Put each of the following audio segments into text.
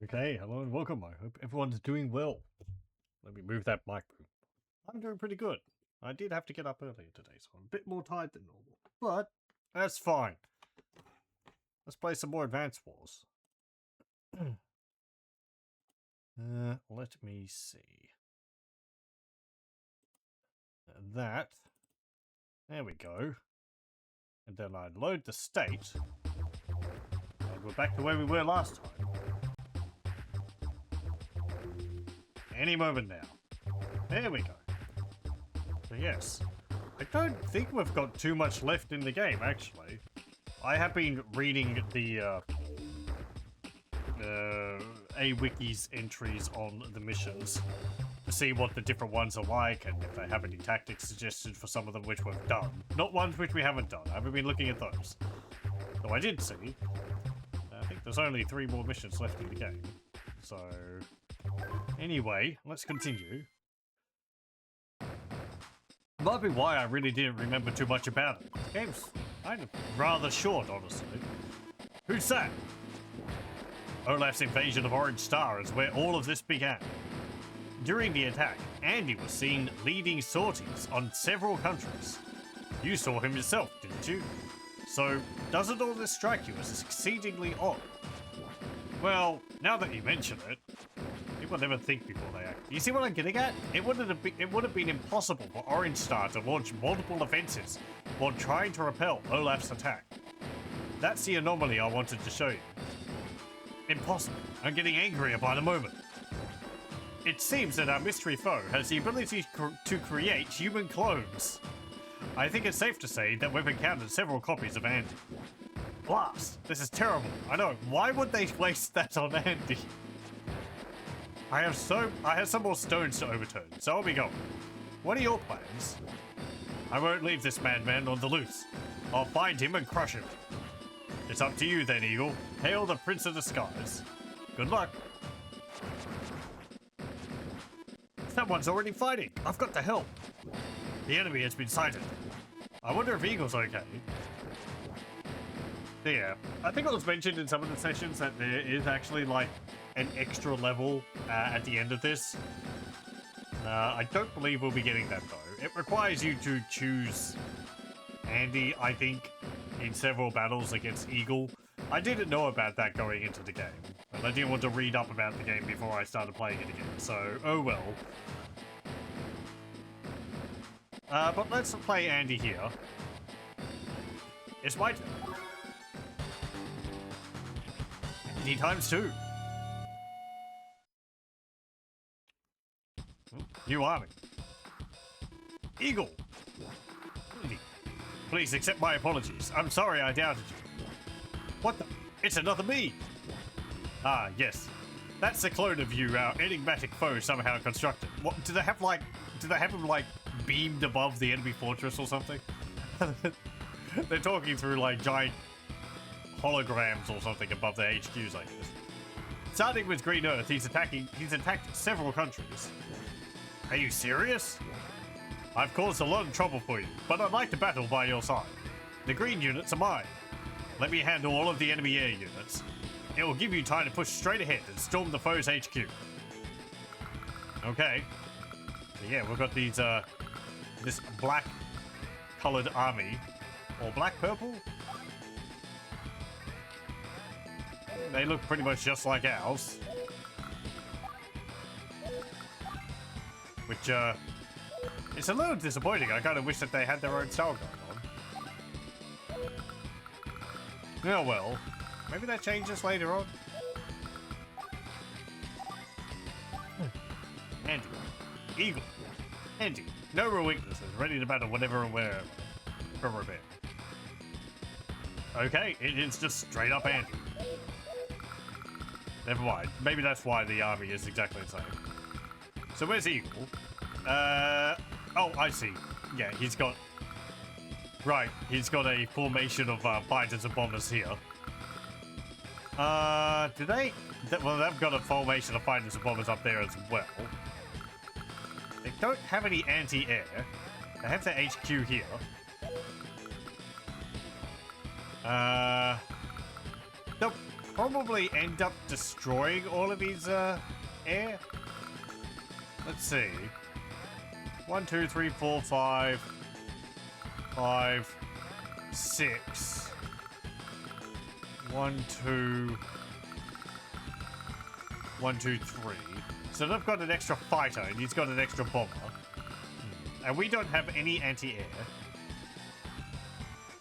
Okay, hello and welcome. I hope everyone's doing well. Let me move that mic boom. I'm doing pretty good. I did have to get up earlier today, so I'm a bit more tired than normal. But that's fine. Let's play some more Advance Wars. Let me see. That. There we go. And then I load the state. And we're back to where we were last time. Any moment now. There we go. So yes, I don't think we've got too much left in the game, actually. I have been reading the A-Wiki's entries on the missions to see what the different ones are like and if they have any tactics suggested for some of them which we've done. Not ones which we haven't done. I haven't been looking at those. Though I did see, I think there's only 3 more missions left in the game. So, anyway, let's continue. Might be why I really didn't remember too much about it. The game's kind of rather short, honestly. Who's that? Olaf's invasion of Orange Star is where all of this began. During the attack, Andy was seen leading sorties on several countries. You saw him yourself, didn't you? So, doesn't all this strike you as exceedingly odd? Well, now that you mention it, people never think before they act. You see what I'm getting at? It would have been impossible for Orange Star to launch multiple offensives while trying to repel Olaf's attack. That's the anomaly I wanted to show you. Impossible. I'm getting angrier by the moment. It seems that our mystery foe has the ability to create human clones. I think it's safe to say that we've encountered several copies of Andy. Blast! This is terrible. I know. Why would they waste that on Andy? I have some more stones to overturn, so I'll be going. What are your plans? I won't leave this madman on the loose. I'll find him and crush him. It's up to you then, Eagle. Hail the Prince of the Skies. Good luck. Someone's already fighting. I've got to help. The enemy has been sighted. I wonder if Eagle's okay. Yeah, I think it was mentioned in some of the sessions that there is actually like an extra level at the end of this. I don't believe we'll be getting that though. It requires you to choose Andy, I think, in several battles against Eagle. I didn't know about that going into the game, and I didn't want to read up about the game before I started playing it again, so oh well. But let's play Andy here. It's my turn. Andy times 2. New army. Eagle. Please accept my apologies. I'm sorry I doubted you. What the? It's another me. Ah, yes. That's the clone of you, our enigmatic foe somehow constructed. What, do they have him like beamed above the enemy fortress or something? They're talking through like giant holograms or something above their HQs, I guess. Starting with Green Earth, he's attacked several countries. Are you serious? I've caused a lot of trouble for you, but I'd like to battle by your side. The green units are mine. Let me handle all of the enemy air units. It will give you time to push straight ahead and storm the foe's HQ. Okay. So yeah, we've got these, this black-colored army. Or black-purple? They look pretty much just like ours. Which, it's a little disappointing. I kind of wish that they had their own style going on. Oh well. Maybe that changes later on. Andy. Eagle. Andy. No real weaknesses. Ready to battle whenever and wherever. From a bit. Okay, it is just straight up Andy. Never mind. Maybe that's why the army is exactly the same. So where's Eagle? Oh, I see. Yeah, he's got... Right, he's got a formation of fighters and bombers here. Do they? Well, they've got a formation of fighters and bombers up there as well. They don't have any anti-air. They have their HQ here. Nope. probably end up destroying all of his air. Let's see. 1, 2, 3, 4, 5, 5, 6. 1, 2, 1, 2, 3. So they've got an extra fighter and he's got an extra bomber. And we don't have any anti-air.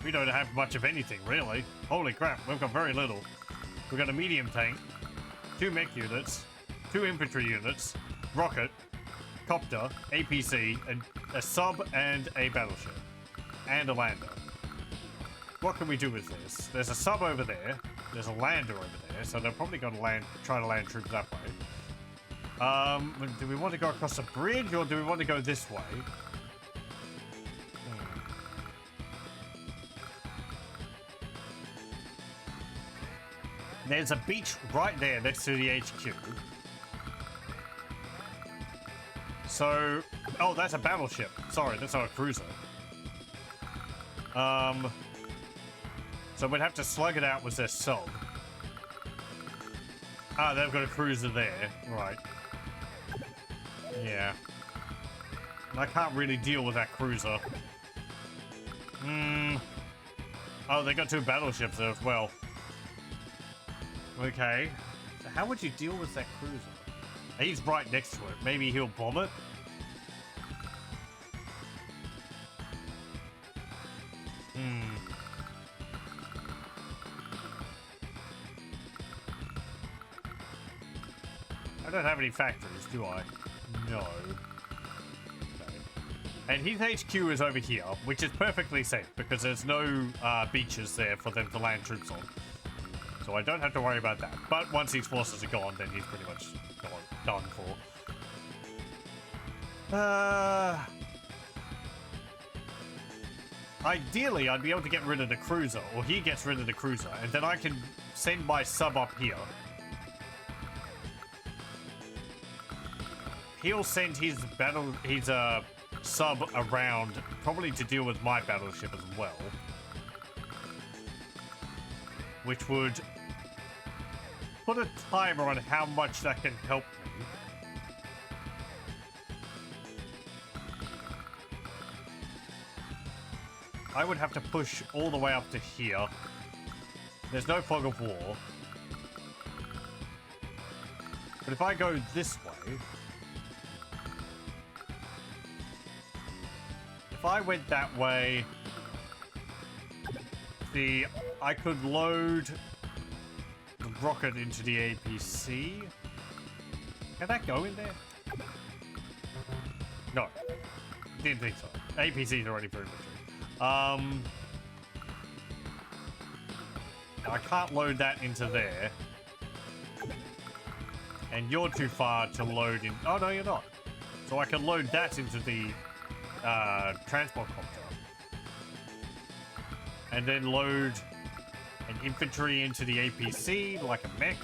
We don't have much of anything, really. Holy crap, we've got very little. We've got a medium tank, 2 mech units, 2 infantry units, rocket, copter, APC, a sub and a battleship. And a lander. What can we do with this? There's a sub over there. There's a lander over there, so they're probably going to try to land troops that way. Do we want to go across the bridge, or do we want to go this way? There's a beach right there next to the HQ. So, oh, that's a battleship. Sorry, that's not a cruiser. So we'd have to slug it out with their sub. Ah, they've got a cruiser there. Right. Yeah. I can't really deal with that cruiser. Oh, they got 2 battleships as well. Okay. So how would you deal with that cruiser? He's right next to it. Maybe he'll bomb it? I don't have any factories, do I? No. Okay. And his HQ is over here, which is perfectly safe because there's no beaches there for them to land troops on. So I don't have to worry about that. But once these forces are gone, then he's pretty much done for. Ideally, I'd be able to get rid of the cruiser, or he gets rid of the cruiser, and then I can send my sub up here. He'll send his sub around, probably to deal with my battleship as well. Which would put a timer on how much that can help me. I would have to push all the way up to here. There's no fog of war. But if I go this way... If I went that way... I could load the rocket into the APC. Can that go in there? No. Didn't think so. APC's already for infantry. I can't load that into there. And you're too far to load in... Oh, no, you're not. So I can load that into the transport copter. And then load an infantry into the APC, like a mech.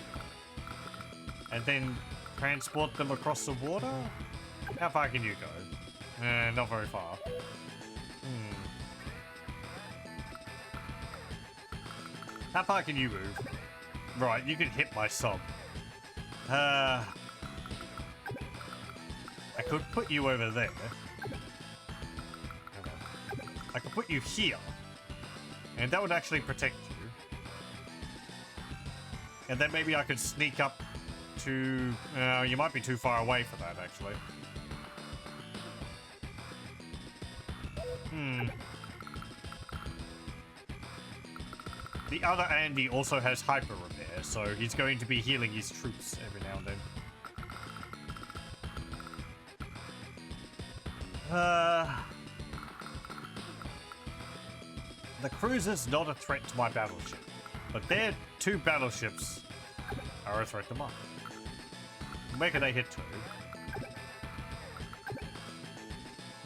And then transport them across the water? How far can you go? Not very far. How far can you move? Right, you can hit my sub. I could put you over there. I could put you here. And that would actually protect you. And then maybe I could sneak up to... you might be too far away for that, actually. The other Andy also has hyper repair, so he's going to be healing his troops every now and then. The cruiser's not a threat to my battleship, but their 2 battleships are a threat to mine. Where can they hit to?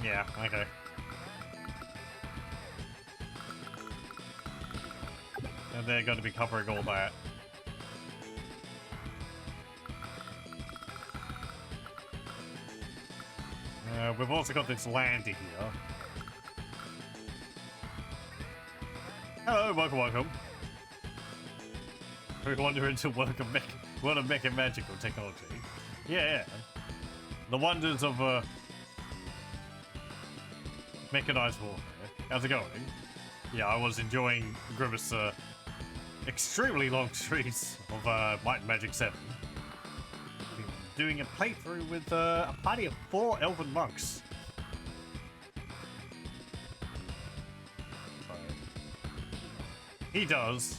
Yeah, okay. And they're going to be covering all that. We've also got this lander here. Hello, welcome, welcome. We wander into world of mech and magical technology. Yeah. The wonders of mechanized warfare. How's it going? Yeah, I was enjoying Grimace extremely long streets of Might and Magic 7. Been doing a playthrough with a party of 4 elven monks. He does.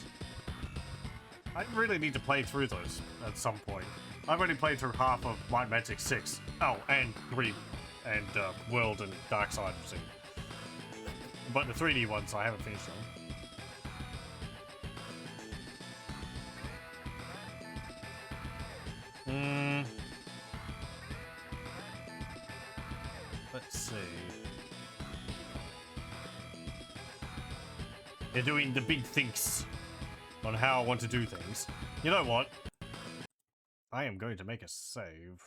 I really need to play through those at some point. I've only played through half of Might and Magic 6. Oh, and 3. And World and Dark Side of Sea. But the 3D ones I haven't finished on. Let's see. They're doing the big thinks on how I want to do things. You know what? I am going to make a save.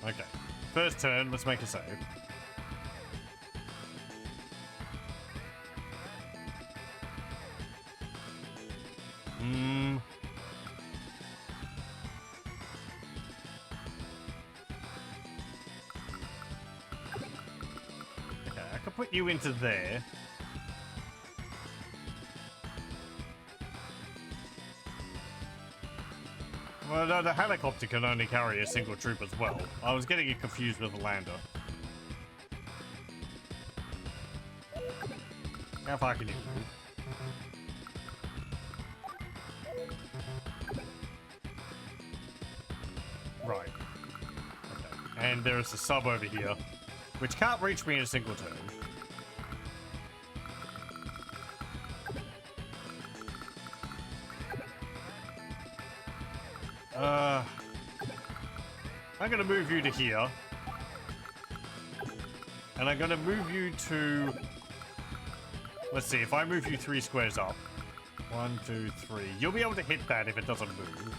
Okay. First turn, let's make a save. Okay, I can put you into there. Well, no, the helicopter can only carry a single troop as well. I was getting it confused with the lander. How far can you move? Right. Okay. And there's a sub over here, which can't reach me in a single turn. I'm gonna move you to here. And I'm gonna move you to... Let's see, if I move you 3 squares up. 1, 2, 3. You'll be able to hit that if it doesn't move.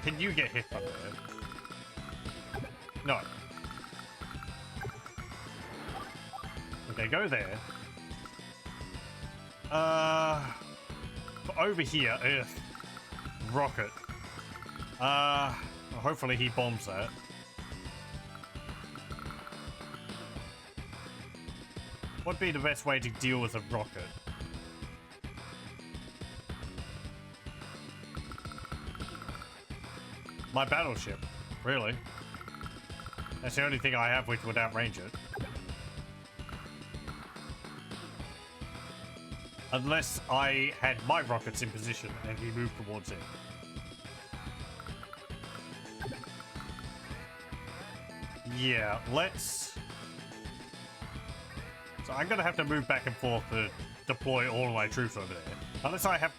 Can you get hit from there? No. Okay, go there. Over here, Earth. Rocket. Hopefully he bombs that. What'd be the best way to deal with a rocket? My battleship. Really? That's the only thing I have which would outrange it. Unless I had my rockets in position and he moved towards it. Yeah, let's... So I'm gonna have to move back and forth to deploy all of my troops over there. Unless I have...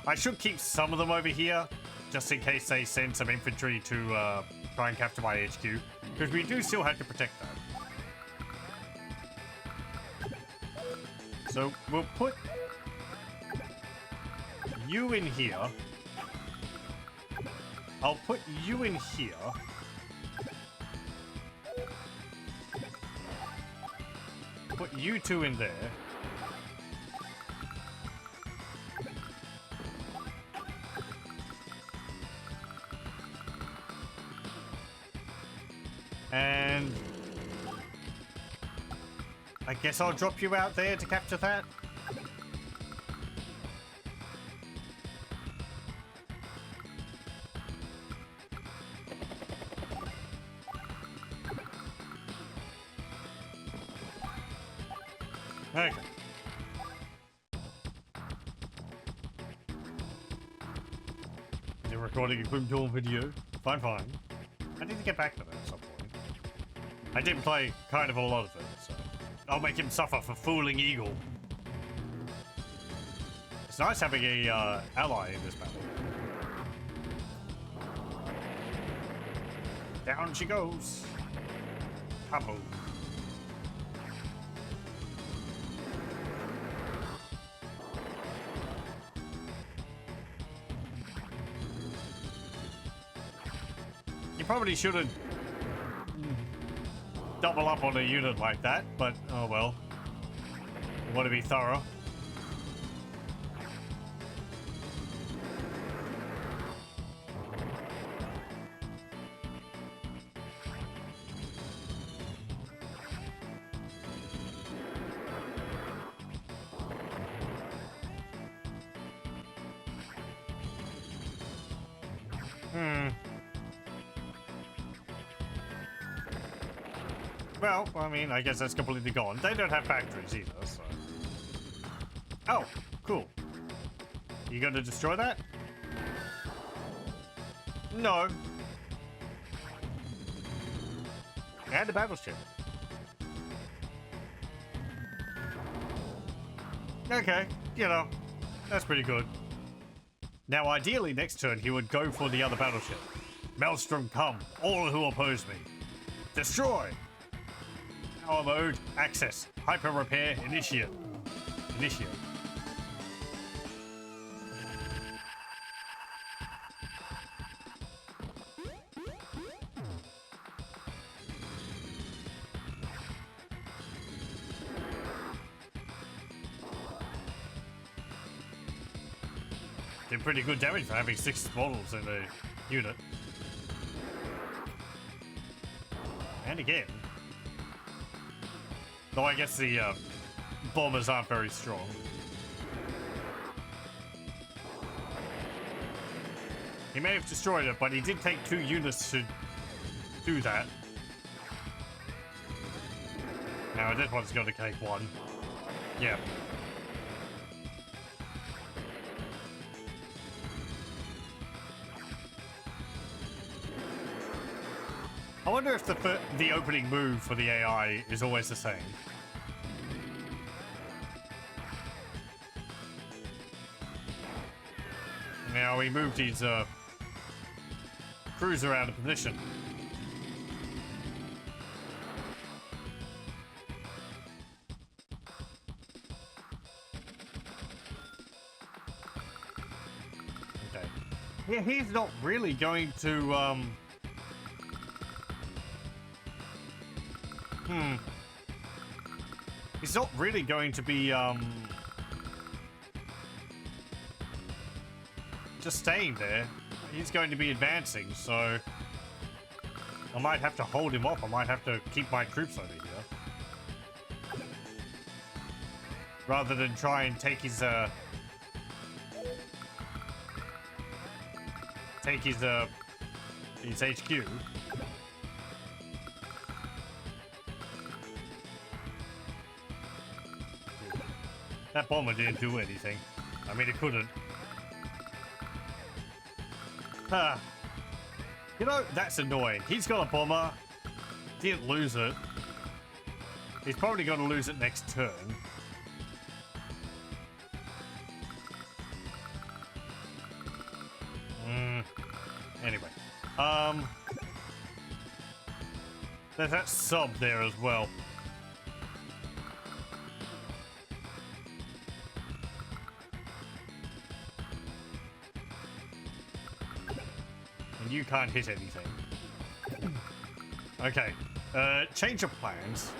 I should keep some of them over here, just in case they send some infantry to try and capture my HQ. Because we do still have to protect that. So we'll put you in here. I'll put you in here. Put you 2 in there. And I guess I'll drop you out there to capture that. Okay. Is it recording equipment on video? Fine. I need to get back to that at some point. I did play kind of a lot of it, so I'll make him suffer for fooling Eagle. It's nice having a ally in this battle. Down she goes. Kaboom. You probably should have double up on a unit like that, but oh well. Want to be thorough. Well, I mean, I guess that's completely gone. They don't have factories either, so... Oh, cool. You gonna destroy that? No. And a battleship. Okay, you know, that's pretty good. Now, ideally, next turn, he would go for the other battleship. Maelstrom, come. All who oppose me. Destroy! Power mode, access. Hyper repair, initiate. Initiate. Did pretty good damage for having 6 models in a unit. And again. Though I guess the bombers aren't very strong. He may have destroyed it, but he did take 2 units to do that. Now this one's got to take 1. Yeah. I wonder if the opening move for the AI is always the same. Now he moved his cruiser out of position. Okay. Yeah, he's not really going to He's not really going to be, just staying there. He's going to be advancing, so I might have to hold him off. I might have to keep my troops over here. Rather than try and take his HQ. That bomber didn't do anything. I mean, it couldn't. You know, that's annoying. He's got a bomber. Didn't lose it. He's probably going to lose it next turn. Anyway. There's that sub there as well. You can't hit anything. Okay. Change of plans.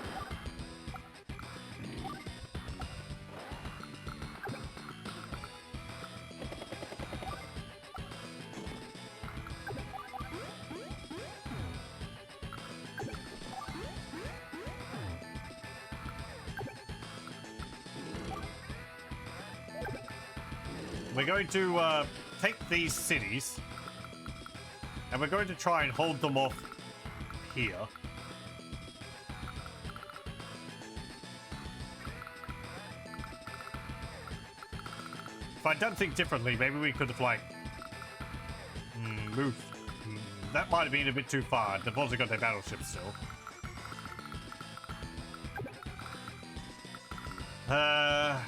We're going to take these cities. And we're going to try and hold them off here. If I'd done things differently, maybe we could have, like, moved. That might have been a bit too far. They've also got their battleships still. Now,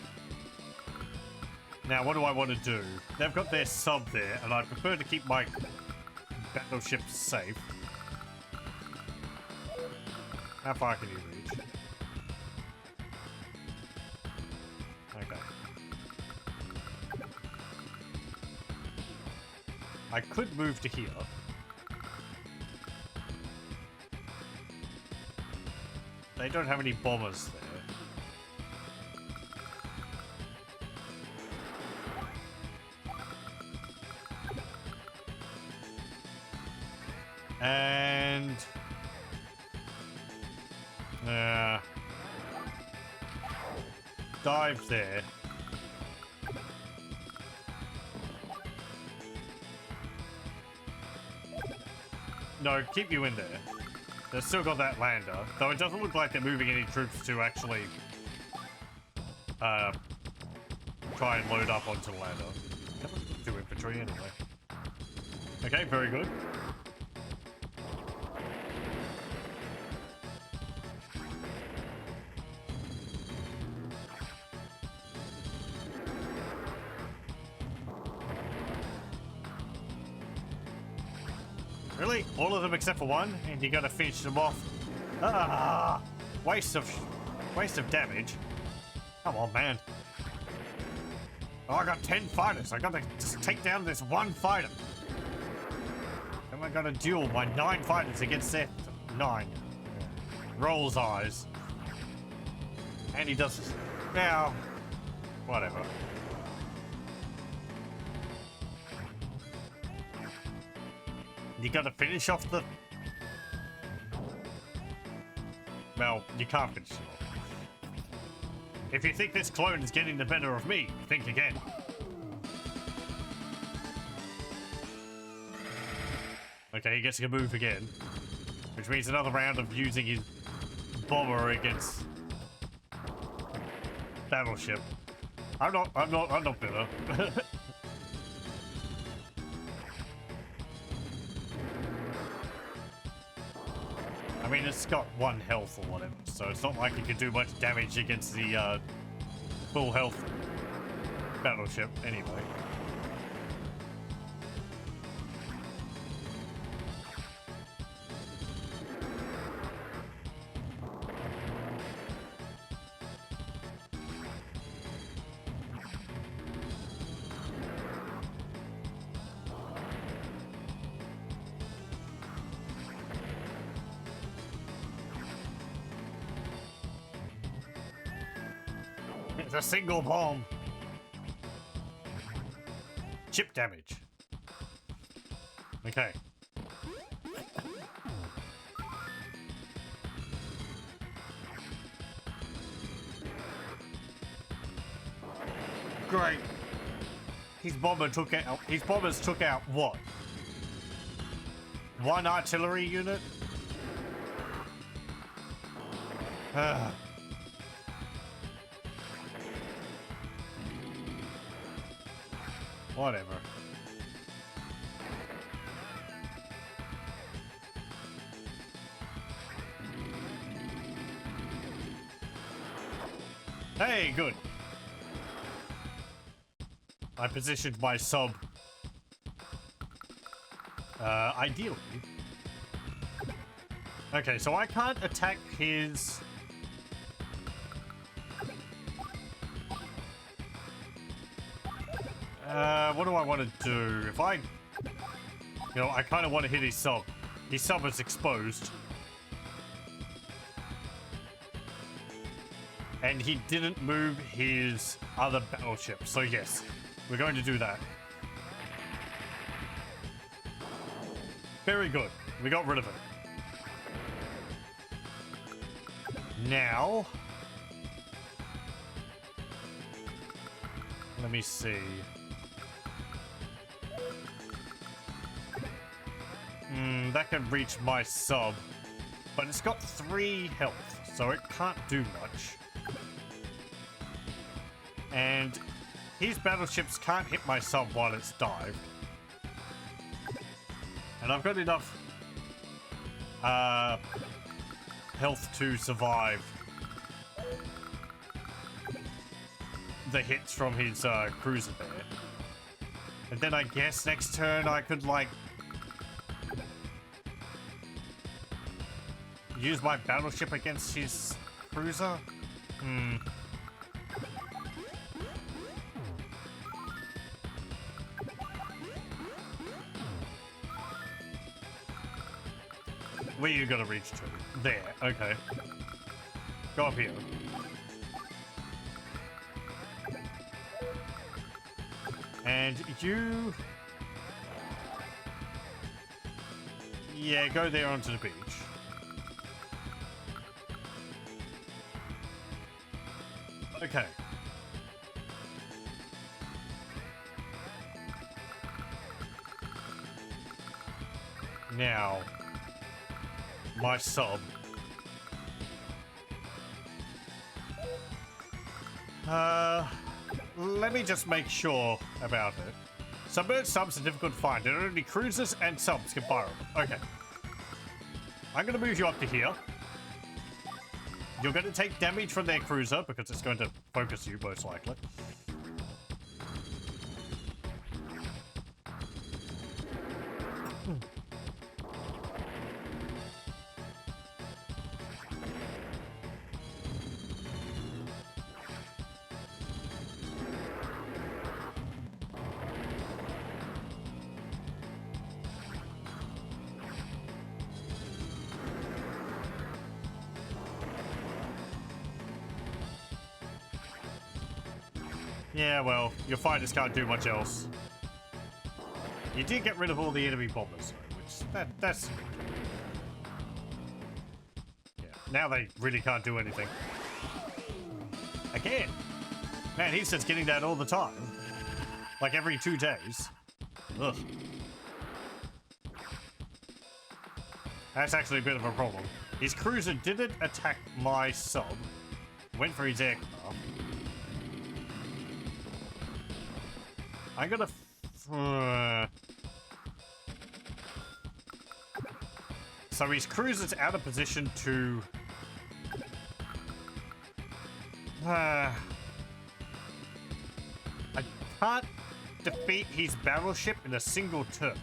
what do I want to do? They've got their sub there, and I prefer to keep my battleships safe. How far can you reach? Okay. I could move to here. they don't have any bombers there. And dive there. No, keep you in there. They've still got that lander, though it doesn't look like they're moving any troops to actually try and load up onto the lander. Do infantry anyway. Okay, very good. Really? All of them except for one? And you gotta finish them off? Ah! Waste of damage. Come on, man. Oh, I got 10 fighters. I gotta just take down this one fighter. Am I gonna duel my 9 fighters against their 9? Rolls eyes. And he does this. Now, whatever. You gotta finish off the... Well, you can't finish it off. If you think this clone is getting the better of me, think again. Okay, he gets to move again. Which means another round of using his bomber against battleship. I'm not bitter. I mean, it's got 1 health or whatever, so it's not like it can do much damage against the full health battleship anyway. It's a single bomb. Chip damage. Okay. Great. His bombers took out what? 1 artillery unit? Whatever. Hey, good. I positioned my sub ideally. Okay, so I can't attack his... what do I want to do? If I... You know, I kind of want to hit his sub. His sub is exposed. And he didn't move his other battleship, so yes, we're going to do that. Very good. We got rid of it. Now... Let me see. That can reach my sub, but it's got 3 health, so it can't do much. And his battleships can't hit my sub while it's dived. And I've got enough health to survive the hits from his cruiser there. And then I guess next turn I could, like, use my battleship against his cruiser? Where you gotta reach to? There, okay. go up here. And you... Yeah, go there onto the beach. Okay. Now, my sub. Let me just make sure about it. Submerged subs are difficult to find, and only cruisers and subs can fire them. Okay. I'm gonna move you up to here. You're gonna take damage from their cruiser, because it's going to focus you, most likely. Yeah, well, your fighters can't do much else. You did get rid of all the enemy bombers, though, which that's... Yeah, now they really can't do anything. Again! Man, he's just getting that all the time. Like every 2 days. Ugh. That's actually a bit of a problem. His cruiser didn't attack my sub. Went for his aircraft. I'm gonna... So his cruiser's out of position to... I can't defeat his battleship in a single turn.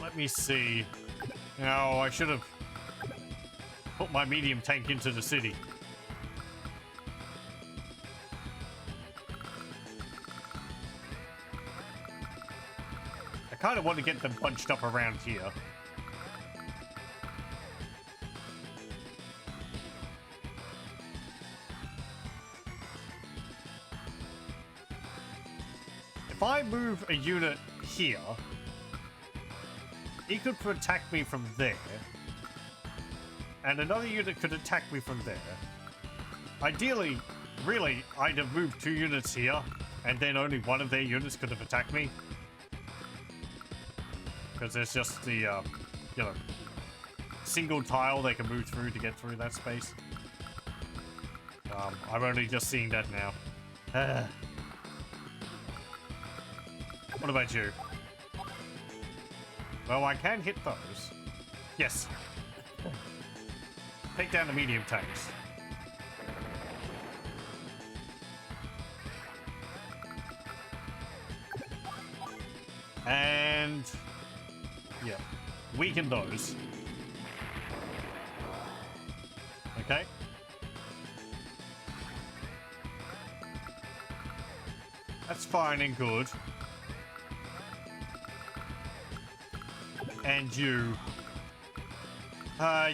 Let me see. No, I should have put my medium tank into the city. I kind of want to get them bunched up around here. If I move a unit here, he could attack me from there, and another unit could attack me from there. Ideally, really, I'd have moved 2 units here, and then only one of their units could have attacked me. Because there's just the, you know, single tile they can move through to get through that space. I'm only just seeing that now. What about you? Well, I can hit those. Yes. Take down the medium tanks. And... yeah. Weaken those. Okay. That's fine and good. And you...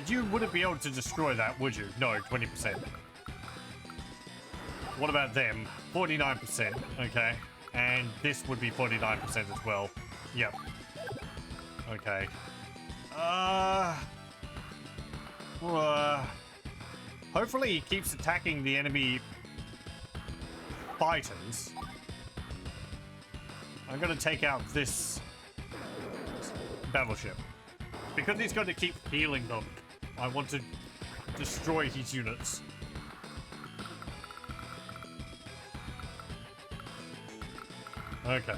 you wouldn't be able to destroy that, would you? No, 20%. What about them? 49%, okay. And this would be 49% as well. Yep. Okay. Hopefully he keeps attacking the enemy fighters. I'm gonna take out this battleship. Because he's going to keep healing them, I want to destroy his units. Okay.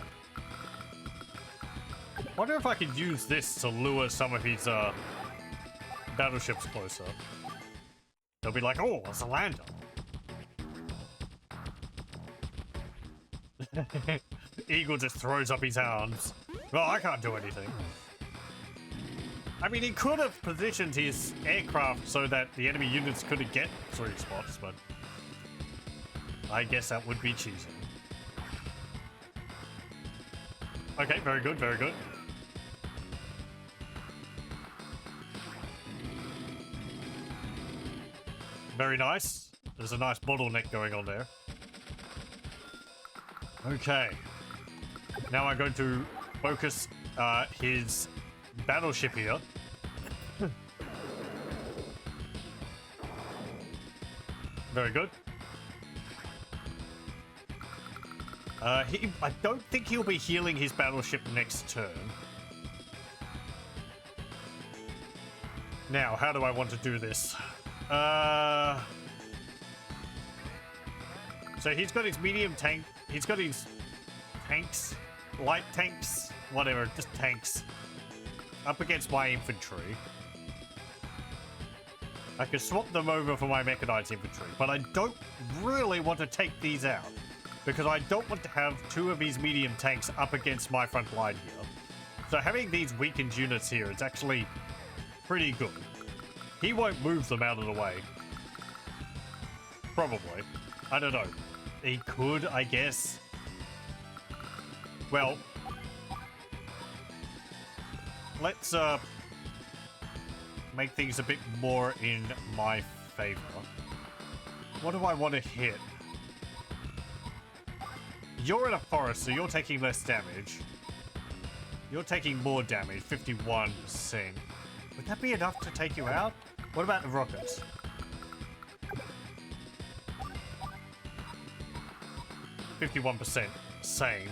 Wonder if I could use this to lure some of his battleships closer. They'll be like, oh, it's a lander. Eagle just throws up his arms. Well, I can't do anything. I mean, he could have positioned his aircraft so that the enemy units couldn't get through spots, but I guess that would be cheating. Okay, very good, very good. Very nice. There's a nice bottleneck going on there. Okay. Now I'm going to focus his battleship here. Very good. I don't think he'll be healing his battleship next turn. Now, how do I want to do this? So he's got his medium tank. He's got his tanks, light tanks, whatever, just tanks, up against my infantry. I could swap them over for my mechanized infantry, but I don't really want to take these out because I don't want to have two of his medium tanks up against my front line here. So having these weakened units here is actually pretty good. He won't move them out of the way. Probably. I don't know. He could, I guess. Well, let's make things a bit more in my favor. What do I want to hit? You're in a forest, so you're taking less damage. You're taking more damage, 51%. Would that be enough to take you out? What about the rockets? %, same.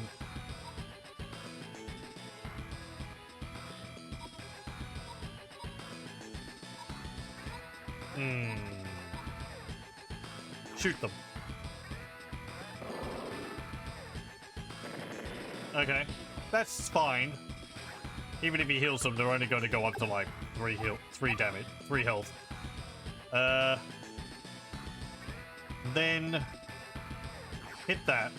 Shoot them. Okay, that's fine. Even if he heals them, they're only going to go up to like 3 damage, 3 health. Then hit that.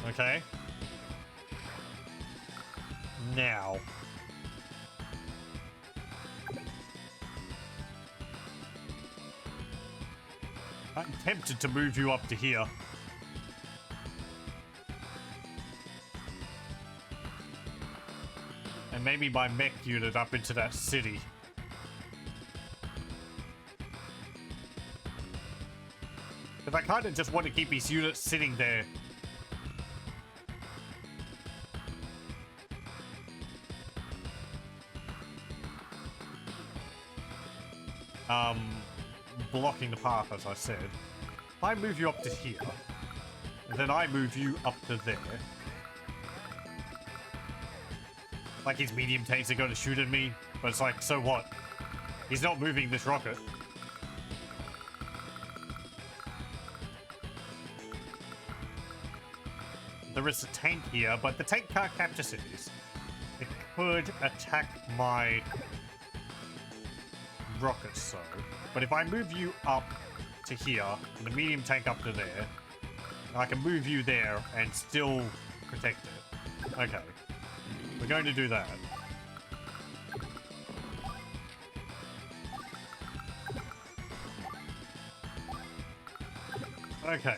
Okay. Now. I'm tempted to move you up to here. And maybe my mech unit up into that city. Because I kind of just want to keep his units sitting there. Blocking the path, as I said. If I move you up to here, and then I move you up to there. Like his medium tanks are going to shoot at me, but it's like, so what? He's not moving this rocket. There is a tank here, but the tank can't capture cities. It could attack my rockets, so. But if I move you up to here, and the medium tank up to there, I can move you there and still protect it. Okay. We're going to do that. Okay.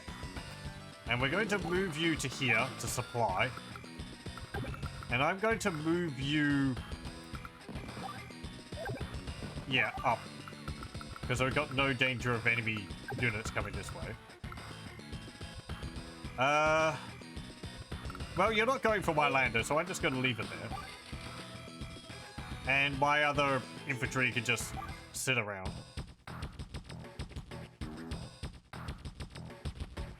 And we're going to move you to here to supply. And I'm going to move you... yeah, up. Because I've got no danger of enemy units coming this way. Well, you're not going for my lander, so I'm just going to leave it there. And my other infantry can just sit around.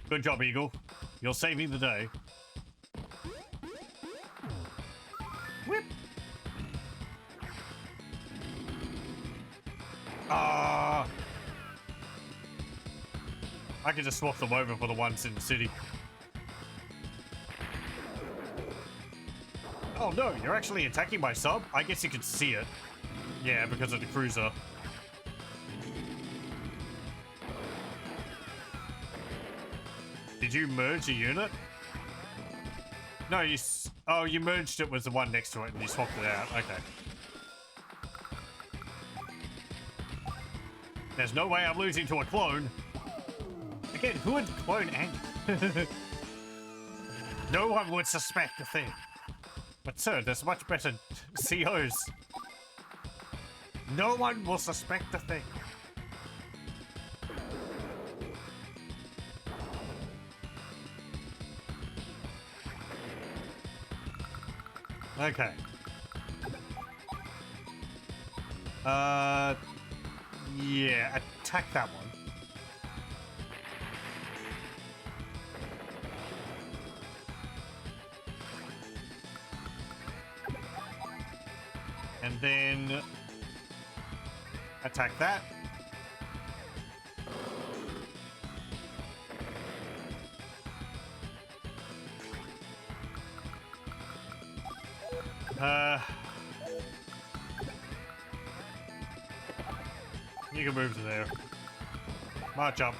Good job, Eagle. You're saving the day. Whip! Ah! I can just swap them over for the ones in the city. Oh no, you're actually attacking my sub? I guess you could see it. Yeah, because of the cruiser. Did you merge a unit? No, Oh, you merged it with the one next to it and you swapped it out. Okay. There's no way I'm losing to a clone. Again, who would clone Andy? No one would suspect a thing. But sir, there's much better COs. No one will suspect a thing. Okay. Yeah, attack that one. And then attack that. You can move to there. March up.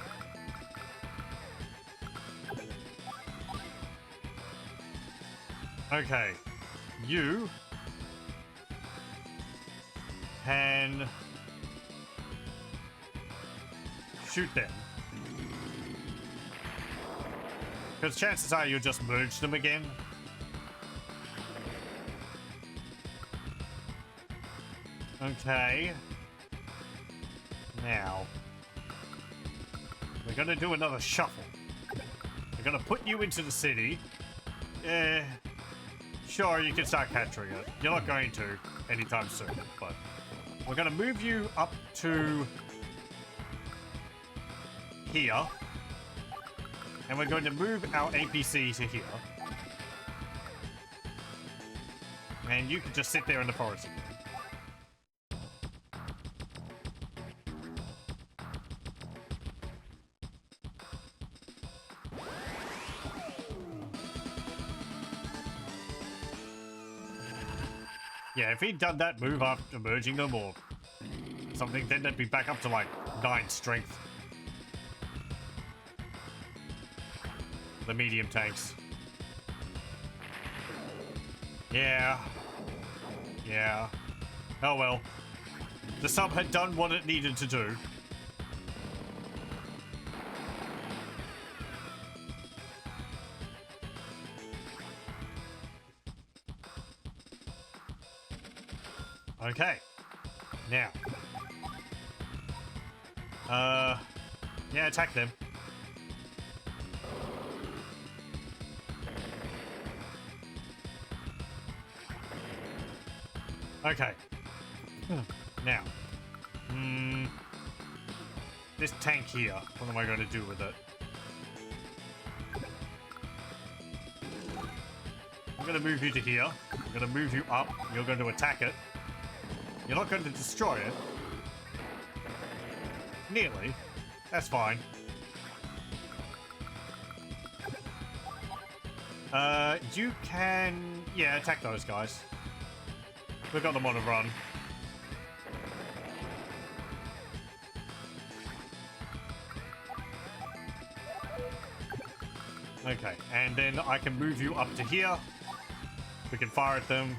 Okay. You can shoot them. Because chances are you'll just merge them again. Okay. Now, we're gonna do another shuffle. We're gonna put you into the city. Sure, you can start capturing it. You're not going to anytime soon, but we're gonna move you up to here. And we're going to move our APC to here. And you can just sit there in the forest again. Yeah, if he'd done that move after merging them or something, then they'd be back up to like 9 strength. The medium tanks. Yeah. Yeah. Oh well. The sub had done what it needed to do. Okay. Now. Yeah, attack them. Okay. Now. This tank here, what am I going to do with it? I'm going to move you to here. I'm going to move you up. You're going to attack it. You're not going to destroy it. Nearly. That's fine. You can... Yeah, attack those guys. We've got them on a run. Okay, and then I can move you up to here. We can fire at them.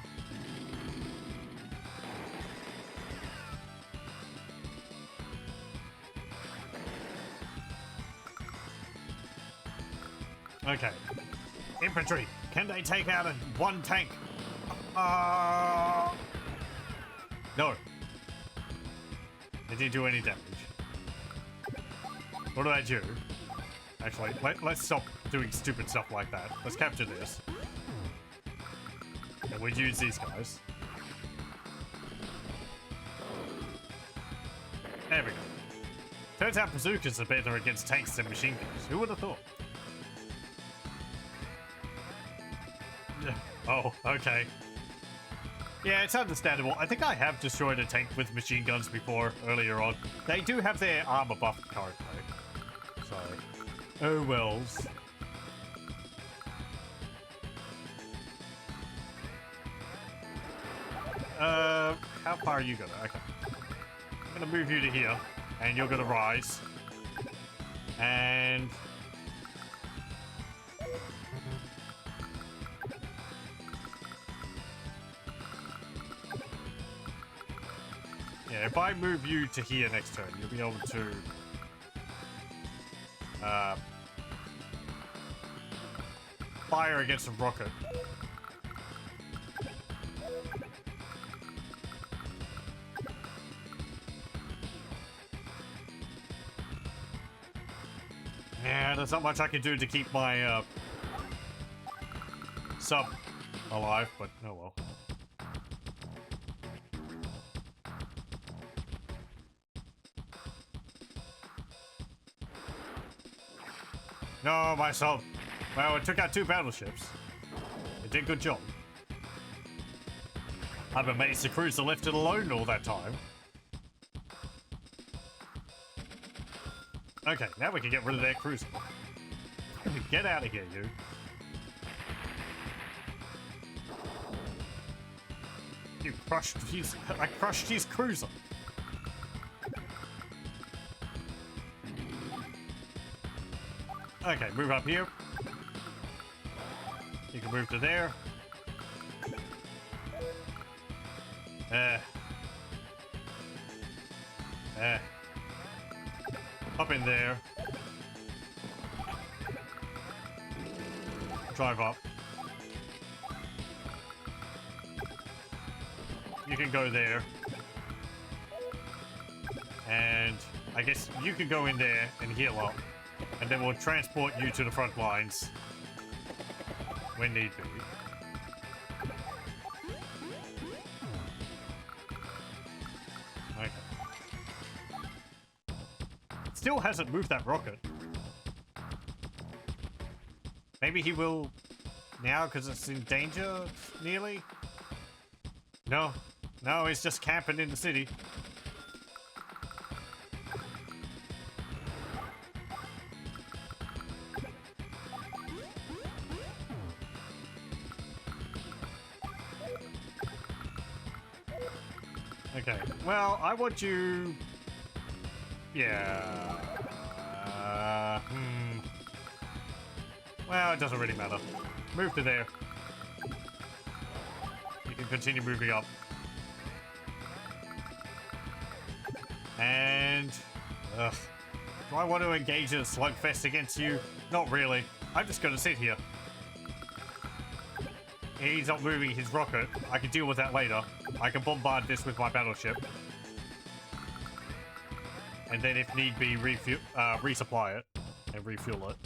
Okay. Infantry, can they take out one tank? No. They didn't do any damage. What did I do? Actually, let's stop doing stupid stuff like that. Let's capture this. And we'll use these guys. There we go. Turns out bazookas are better against tanks than machine guns. Who would have thought? Oh, okay. Yeah, it's understandable. I think I have destroyed a tank with machine guns before, earlier on. They do have their armor buffed currently. So, oh wells. How far are you gonna? Okay. I'm gonna move you to here, and you're gonna rise. And... Yeah, if I move you to here next turn, you'll be able to fire against a rocket. Yeah, there's not much I can do to keep my sub alive, but oh well. No, my sub. Well, it took out 2 battleships. It did a good job. I'm amazed the cruiser left it alone all that time. Okay, now we can get rid of their cruiser. Get out of here, you. You crushed his... I crushed his cruiser. Okay, move up here. You can move to there. Up in there. Drive up. You can go there. And I guess you can go in there and heal up. And then we'll transport you to the front lines when need be. Okay. Still hasn't moved that rocket. Maybe he will now because it's in danger, nearly? No. No, he's just camping in the city. Okay, well, I want you... Yeah... Well, it doesn't really matter. Move to there. You can continue moving up. And... Ugh. Do I want to engage in a slugfest against you? Not really. I'm just going to sit here. He's not moving his rocket. I can deal with that later. I can bombard this with my battleship. And then if need be, resupply it and refuel it.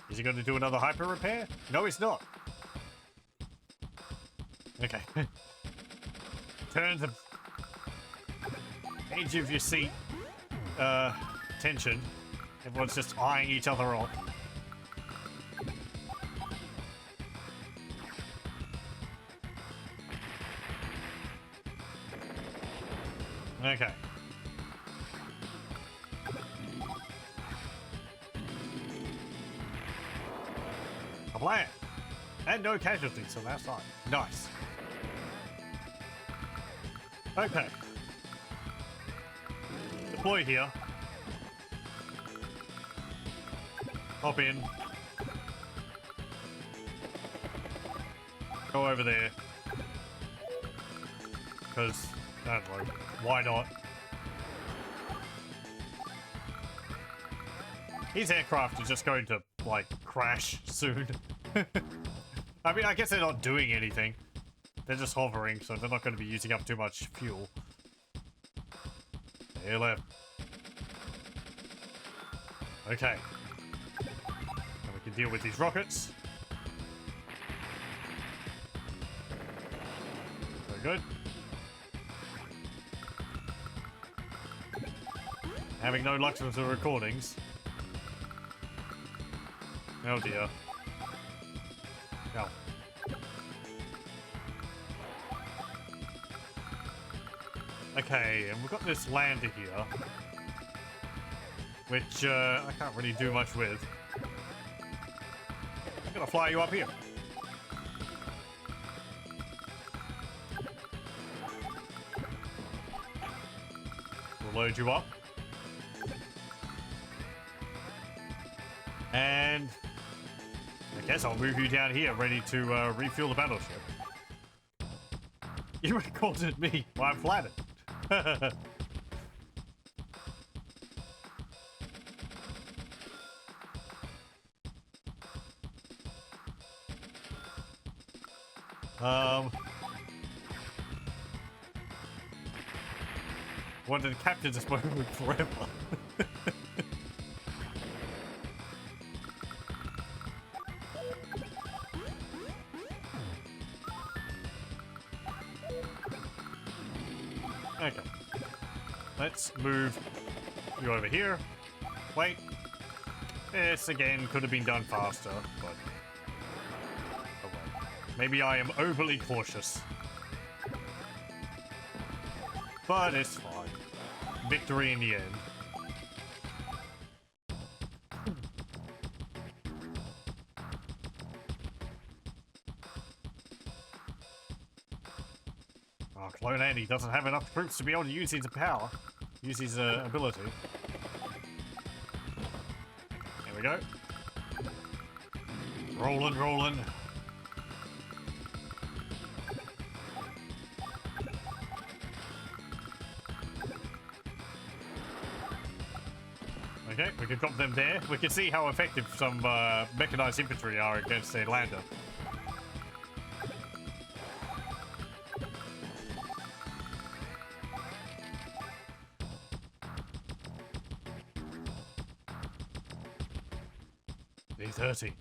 Is he going to do another hyper repair? No, he's not. Okay. Turn the edge of your seat tension. Everyone's just eyeing each other off. Okay. A plan. And no casualties on that side. Nice. Okay. Deploy here. Hop in. Go over there. Because, I don't know, why not? His aircraft is just going to, like, crash soon. I mean, I guess they're not doing anything. They're just hovering, so they're not going to be using up too much fuel. Here left. Okay. Now we can deal with these rockets. Very good. Having no luck with the recordings. Oh dear. No. Okay, and we've got this lander here, which I can't really do much with. I'm gonna fly you up here. We'll load you up. And I guess I'll move you down here, ready to refuel the battleship. You recorded me. Well, I'm flattered. Wanted the captain to smoke forever. Okay. Let's move you over here. Wait. This again could have been done faster, but oh well. Maybe I am overly cautious. But it's fine. Victory in the end. Oh, Clone Andy doesn't have enough troops to be able to use his power. Use his ability. There we go. Rolling, rolling. Okay, we can drop them there. We can see how effective some mechanized infantry are against a lander. Day 30.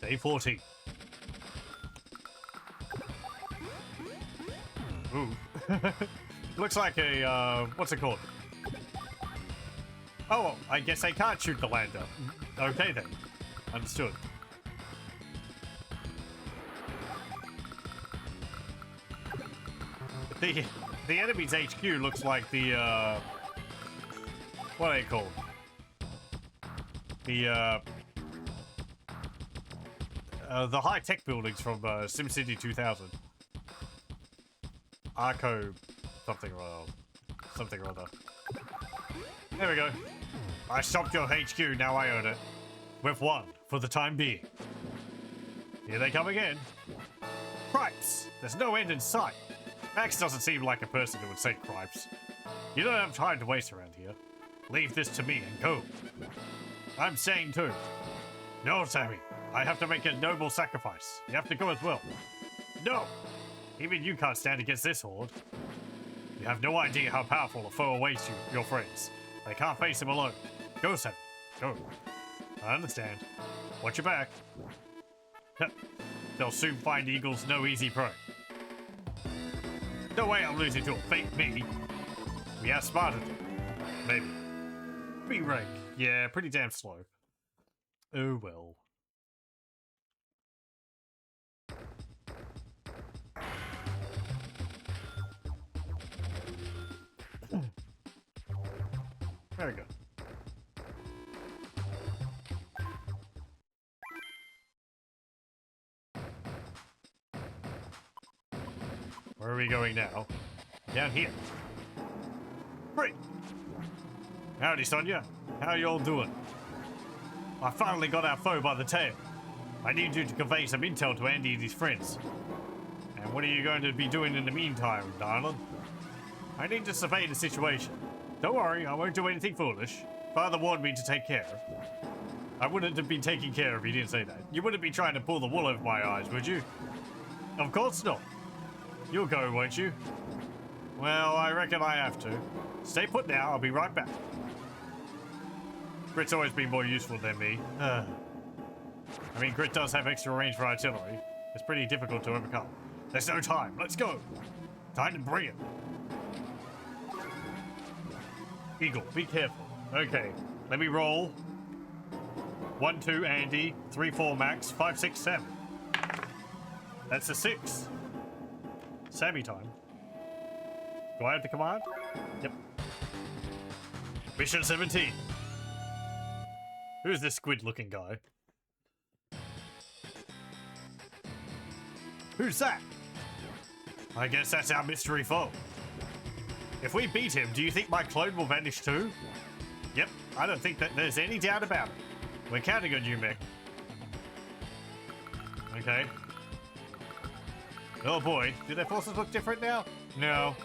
Day 40. Ooh. Looks like a, what's it called? Oh, I guess I can't shoot the lander. Okay then. Understood. The enemy's HQ looks like the, what are they called? The high-tech buildings from SimCity 2000. Arco something or other. Something or other. There we go. I stopped your HQ, now I own it. We've won, for the time being. Here they come again. Cripes! There's no end in sight. Max doesn't seem like a person who would say cripes. You don't have time to waste around here. Leave this to me and go. I'm saying too. No, Sammy. I have to make a noble sacrifice. You have to go as well. No! Even you can't stand against this horde. You have no idea how powerful a foe awaits you, your friends. They can't face him alone. Go, Sammy. Go. I understand. Watch your back. They'll soon find eagles no easy prey. No way I'm losing to a fake me. We outsmarted them. Maybe. B rank. Yeah, pretty damn slow. Oh well. Very good. Where are we going now? Down here. Great. Howdy, Sonia. How you all doing? I finally got our foe by the tail. I need you to convey some intel to Andy and his friends. And what are you going to be doing in the meantime, darling? I need to survey the situation. Don't worry, I won't do anything foolish. Father warned me to take care. I wouldn't have been taking care if you didn't say that. You wouldn't be trying to pull the wool over my eyes, would you? Of course not. You'll go, won't you? Well, I reckon I have to. Stay put now, I'll be right back. Grit's always been more useful than me. I mean, Grit does have extra range for artillery. It's pretty difficult to overcome. There's no time, let's go! Time to bring it. Eagle, be careful. Okay, let me roll. 1, 2, Andy. 3, 4, Max. 5, 6, 7. That's a 6. Sammy time. Do I have the command? Yep. Mission 17. Who's this squid-looking guy? Who's that? I guess that's our mystery foe. If we beat him, do you think my clone will vanish too? Yep, I don't think that there's any doubt about it. We're counting on you, Mick. Okay. Oh boy, do their forces look different now? No.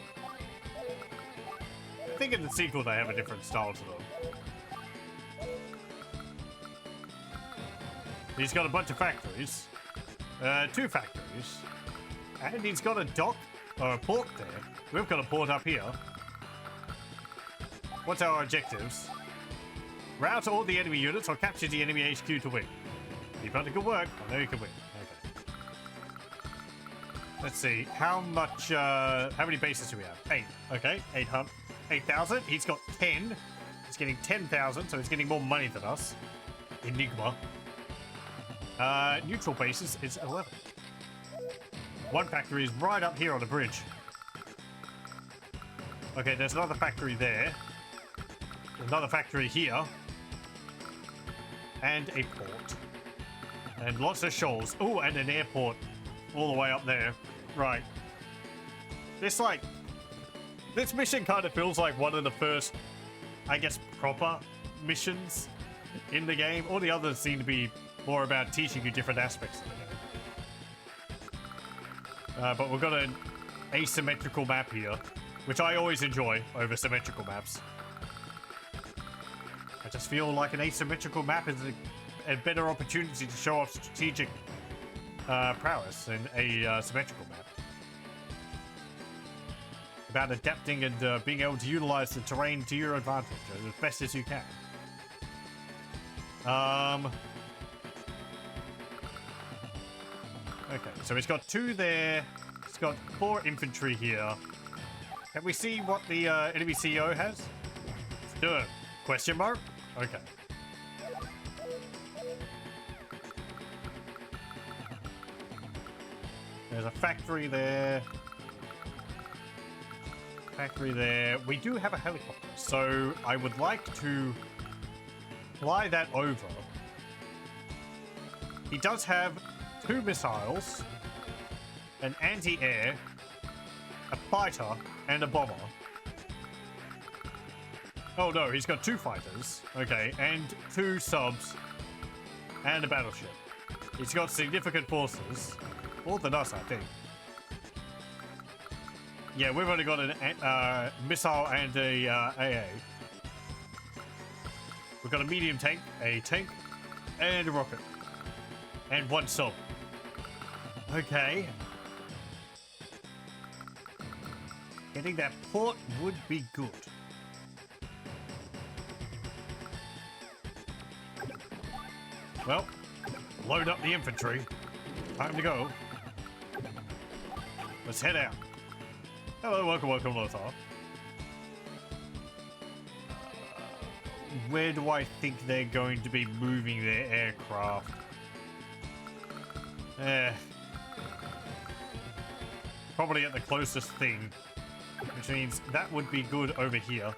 I think in the sequel they have a different style to them. He's got a bunch of factories. 2 factories. And he's got a dock, or a port there. We've got a port up here. What's our objectives? Rout all the enemy units or capture the enemy HQ to win. You've done good work. I know you can win. Okay. Let's see. How much, how many bases do we have? 8. Okay. 8,000. He's got 10. He's getting 10,000, so he's getting more money than us. Enigma. Neutral bases is 11. 1 factory is right up here on the bridge. Okay, there's another factory there. Another factory here. And a port. And lots of shoals. Oh, and an airport all the way up there. Right. This mission kind of feels like one of the first, I guess, proper missions in the game. All the others seem to be more about teaching you different aspects of the game. But we've got an asymmetrical map here, which I always enjoy over symmetrical maps. I just feel like an asymmetrical map is a better opportunity to show off strategic prowess than a symmetrical map. About adapting and being able to utilize the terrain to your advantage as best as you can. Okay, so he's got 2 there. He's got 4 infantry here. Can we see what the enemy CEO has? Good. Question mark? Okay. There's a factory there. Factory there. We do have a helicopter, so I would like to fly that over. He does have 2 missiles, an anti-air, a fighter, and a bomber. Oh no, he's got 2 fighters. Okay, and 2 subs, and a battleship. He's got significant forces. More than us, I think. Yeah, we've only got a missile and a AA. We've got a medium tank, a tank, and a rocket. And 1 sub. Okay. Getting that port would be good. Well, load up the infantry. Time to go. Let's head out. Hello, welcome, Lothar. Where do I think they're going to be moving their aircraft? Probably at the closest thing, which means that would be good over here.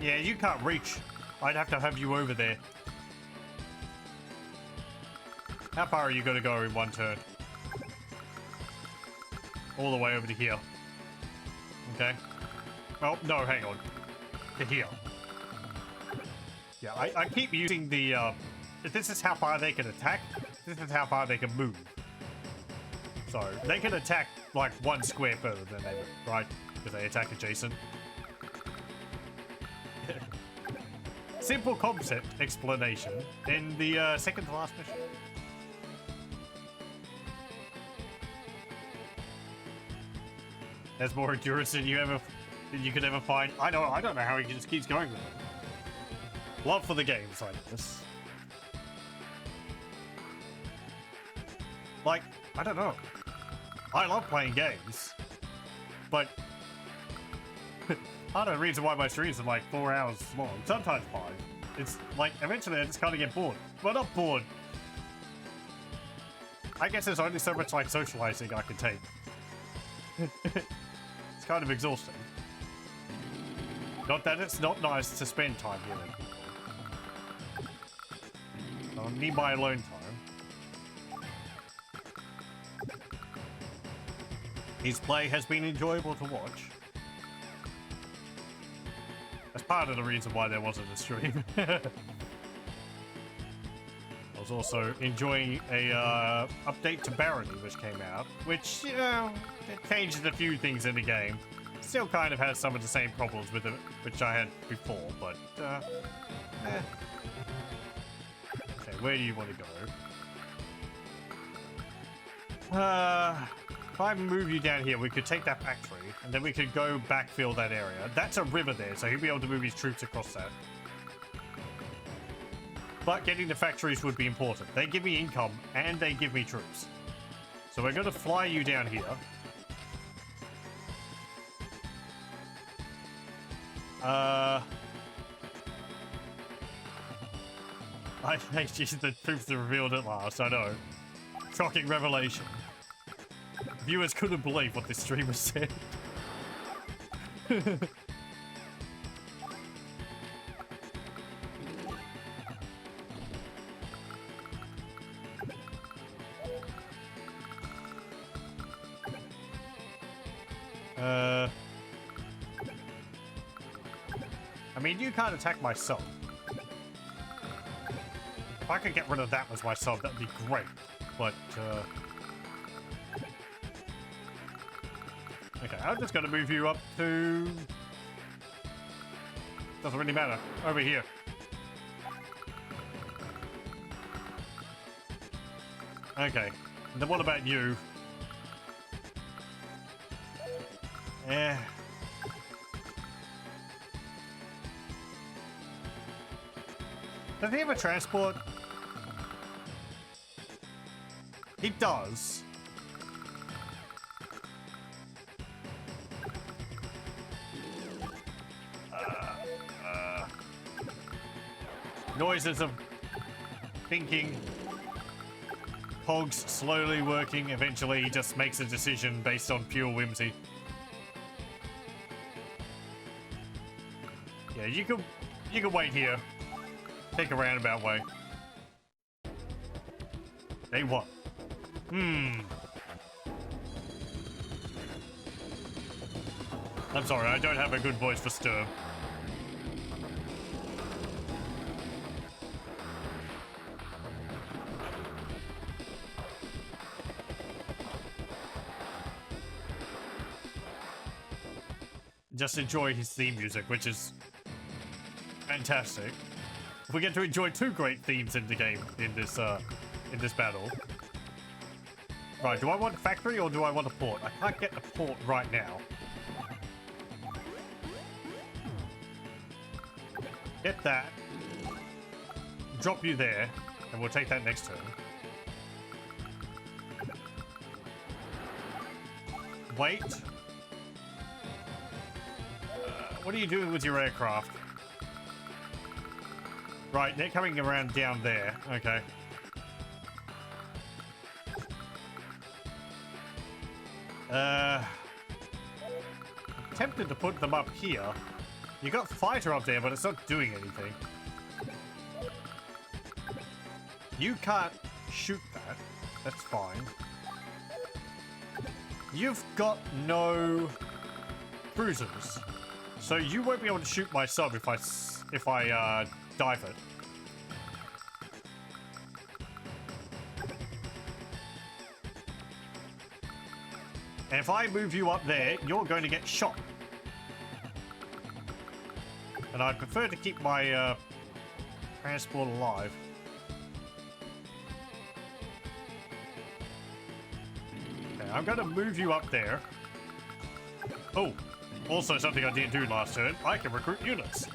Yeah, you can't reach. I'd have to have you over there. How far are you going to go in 1 turn? All the way over to here. Okay. Oh, no, hang on. To here. Yeah, I keep using the, if this is how far they can attack, this is how far they can move. So, they can attack, like, 1 square further than they move, right? Because they attack adjacent. Simple concept explanation in the second to last mission. There's more endurance than you could ever find. I don't know how he just keeps going with it. Love for the games like this. Like, I don't know. I love playing games, but part of the reason why my streams are like 4 hours long, sometimes 5. It's like, eventually I just kind of get bored. Well, not bored. I guess there's only so much like socializing I can take. It's kind of exhausting. Not that it's not nice to spend time here with people. I need my alone time. His play has been enjoyable to watch. That's part of the reason why there wasn't a stream. I was also enjoying a update to Barony, which came out, which, you know, it changed a few things in the game. Still kind of has some of the same problems with it, which I had before, but, Okay, where do you want to go? If I move you down here, we could take that factory, and then we could go backfill that area. That's a river there, so he'll be able to move his troops across that. But getting the factories would be important. They give me income, and they give me troops. So we're going to fly you down here. I hate you, the truth revealed at last, I know. Shocking revelation. Viewers couldn't believe what this streamer said. I mean, you can't attack my sub. If I could get rid of that as my sub, that'd be great. But, okay, I'm just gonna move you up to... Doesn't really matter. Over here. Okay. And then what about you? Does he have a transport? He does. Noises of thinking. Pogs slowly working. Eventually he just makes a decision based on pure whimsy. Yeah, you can wait here. Take a roundabout way. They what? I'm sorry, I don't have a good voice for stir. Just enjoy his theme music, which is fantastic. We get to enjoy two great themes in the game in this battle. Right, do I want a factory or do I want a port? I can't get the port right now. Get that. Drop you there, and we'll take that next turn. Wait. What are you doing with your aircraft? Right, they're coming around down there. Okay. I'm tempted to put them up here. You got fighter up there, but it's not doing anything. You can't shoot that. That's fine. You've got no cruisers, so you won't be able to shoot my sub if I dive it. And if I move you up there, you're going to get shot. And I'd prefer to keep my transport alive. Okay, I'm going to move you up there. Oh, also something I didn't do last turn. I can recruit units.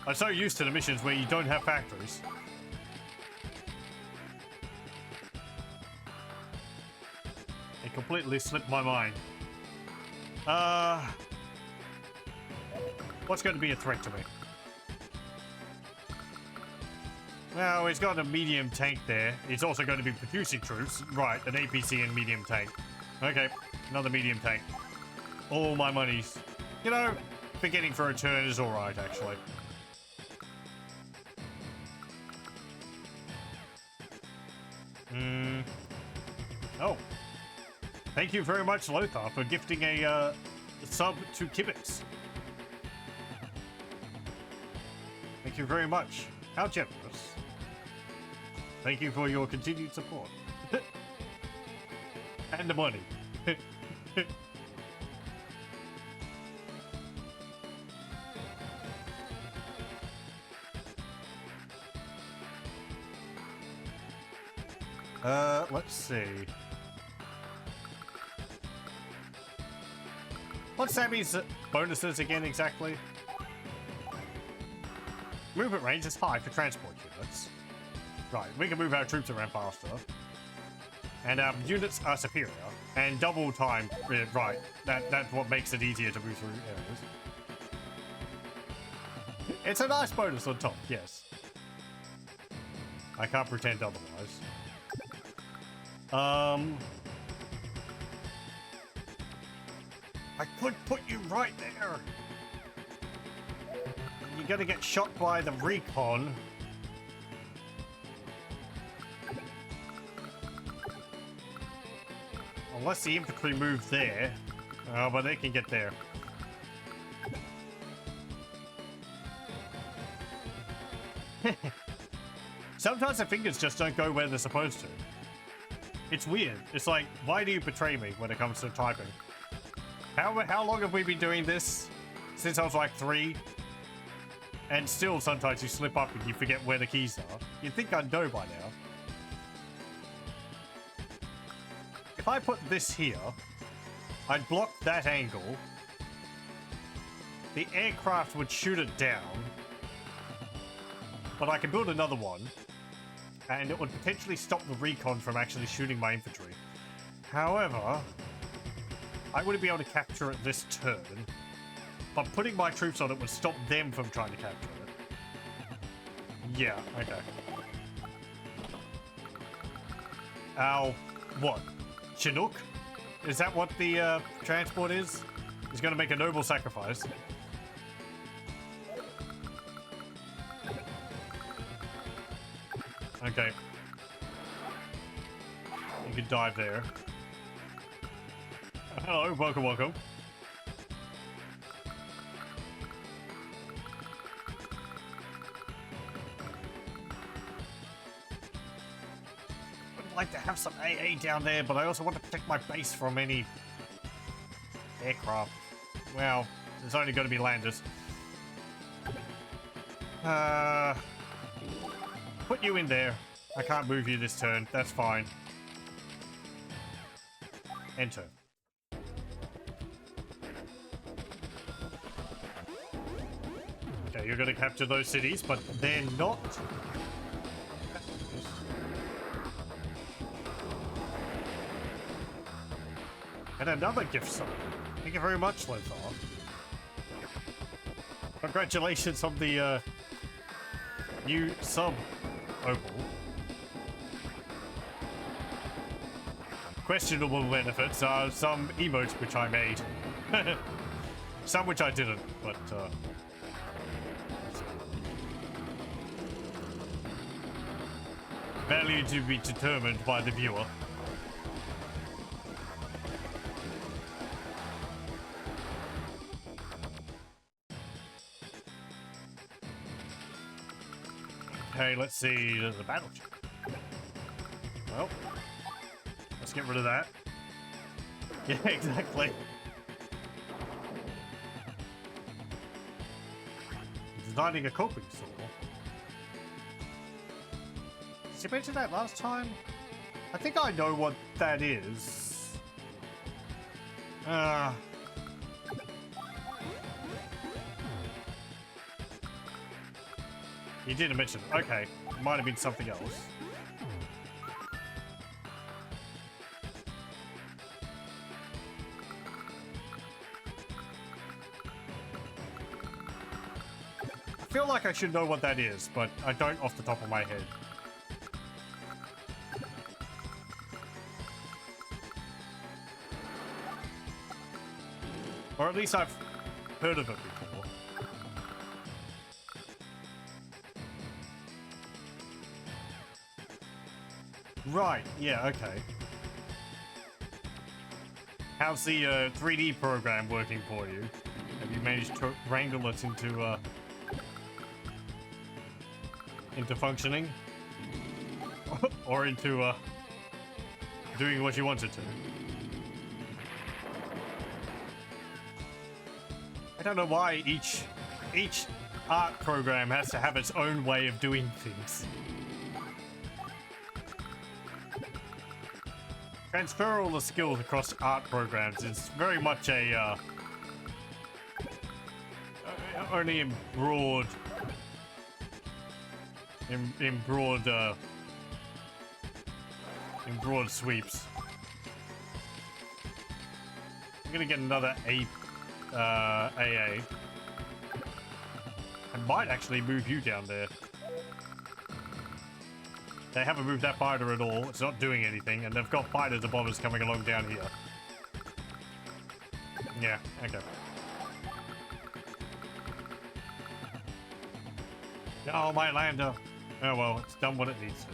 I'm so used to the missions where you don't have factories. It completely slipped my mind. What's going to be a threat to me? Well, he's got a medium tank there. He's also going to be producing troops. Right, an APC and medium tank. Okay, another medium tank. All my money's... You know, forgetting for a turn is alright, actually. Oh. Thank you very much, Lothar, for gifting a sub to Kibbitz. Thank you very much. How generous. Thank you for your continued support. And the money. Let's see. What's Sammy's bonuses again exactly? Movement range is high for transport units. Right, we can move our troops around faster. And our units are superior. And double time, right, that's what makes it easier to move through areas. It's a nice bonus on top, yes. I can't pretend otherwise. I could put you right there. You're gonna get shot by the recon. Unless the infantry move there. Oh, but they can get there. Sometimes the fingers just don't go where they're supposed to. It's weird. It's like, why do you betray me when it comes to typing? How long have we been doing this? Since I was like 3? And still sometimes you slip up and you forget where the keys are. You'd think I'd know by now. If I put this here, I'd block that angle. The aircraft would shoot it down. But I can build another one. And it would potentially stop the recon from actually shooting my infantry. However, I wouldn't be able to capture it this turn. But putting my troops on it would stop them from trying to capture it. Yeah, okay. Ow. What? Chinook? Is that what the transport is? He's gonna make a noble sacrifice. Okay. You can dive there. Hello, welcome, welcome. I'd like to have some AA down there, but I also want to protect my base from any aircraft. Well, there's only going to be landers. Put you in there. I can't move you this turn. That's fine. Enter. Okay, you're going to capture those cities, but they're not. And another gift sub. Thank you very much, Lothar. Congratulations on the new sub, Opal. Questionable benefits are some emotes which I made. Some which I didn't, but value to be determined by the viewer. Okay, let's see the battleship. Well, let's get rid of that. Yeah, exactly. Designing a coping saw. Did you mention that last time? I think I know what that is. You didn't mention it. Okay. It might have been something else. I feel like I should know what that is, but I don't off the top of my head. Or at least I've heard of it before. Right, yeah, okay. How's the 3D program working for you? Have you managed to wrangle it into into functioning, or into doing what you want it to. I don't know why each art program has to have its own way of doing things. Transfer all the skills across art programs is very much a only in broad in broad sweeps. I'm gonna get another AA. I might actually move you down there. They haven't moved that fighter at all. It's not doing anything, and they've got fighters and bombers coming along down here. Yeah, okay. Oh, my lander. Oh well, it's done what it needs to.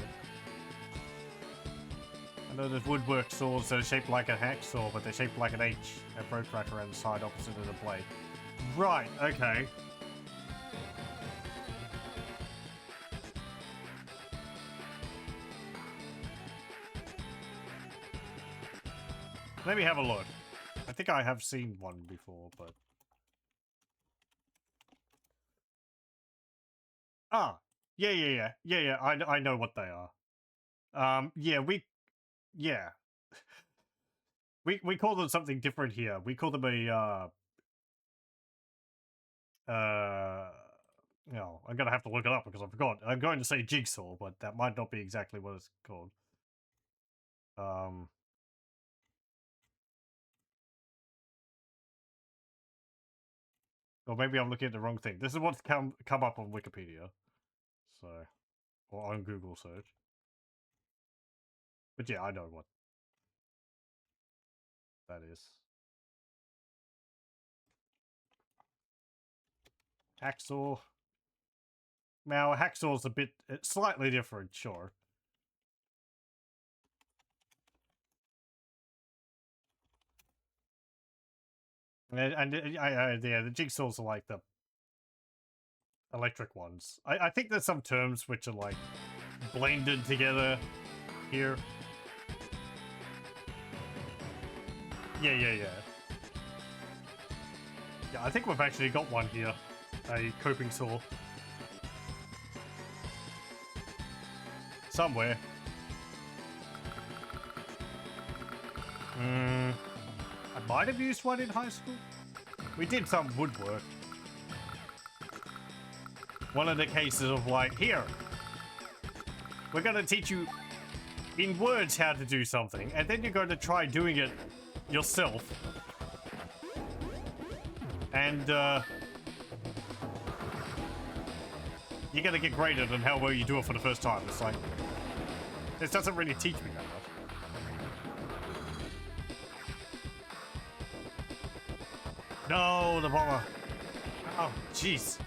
I know there's woodwork swords that are shaped like a hacksaw, but they're shaped like an H, a protractor on the side opposite of the blade. Right, okay. Let me have a look. I think I have seen one before, but... Ah! Yeah. I know what they are. Yeah, yeah. We call them something different here. We call them a, no, I'm gonna have to look it up because I forgot. I'm going to say jigsaw, but that might not be exactly what it's called. Or maybe I'm looking at the wrong thing. This is what's come up on Wikipedia. So, or on Google search. But yeah, I know what that is. Hacksaw. Now, a hacksaw's a bit, it's slightly different, sure. And yeah, the jigsaws are like the electric ones. I think there's some terms which are like blended together here. Yeah. Yeah, I think we've actually got one here. A coping saw. Somewhere. I might have used one in high school. We did some woodwork. One of the cases of like, here, we're going to teach you in words how to do something, and then you're going to try doing it yourself. And you're going to get graded on how well you do it for the first time. It's like, this doesn't really teach me that much. No, the bomber. Oh, jeez.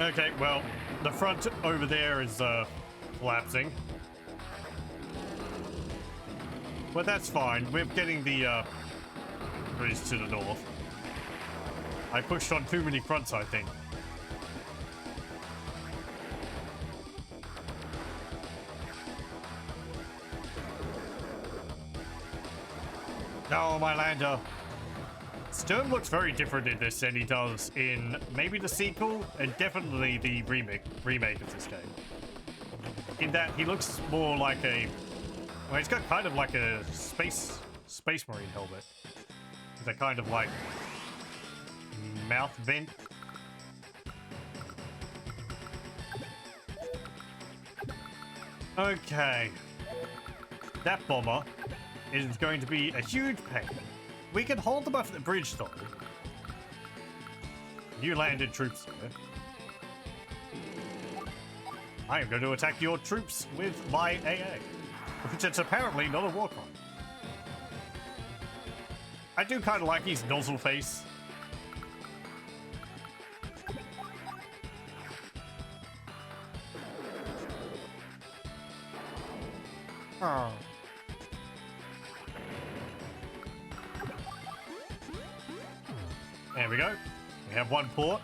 Okay, well, the front over there is collapsing. But that's fine. We're getting the bridge to the north. I pushed on too many fronts, I think. No, my lander. Stern looks very different in this than he does in maybe the sequel and definitely the remake of this game. In that he looks more like a, well, he's got kind of like a space marine helmet. With a kind of like mouth vent. Okay. That bomber is going to be a huge pain. We can hold them off the bridge, though. You landed troops there. I am going to attack your troops with my AA, which is apparently not a war crime. I do kind of like his nozzle face. Oh. There we go. We have one port.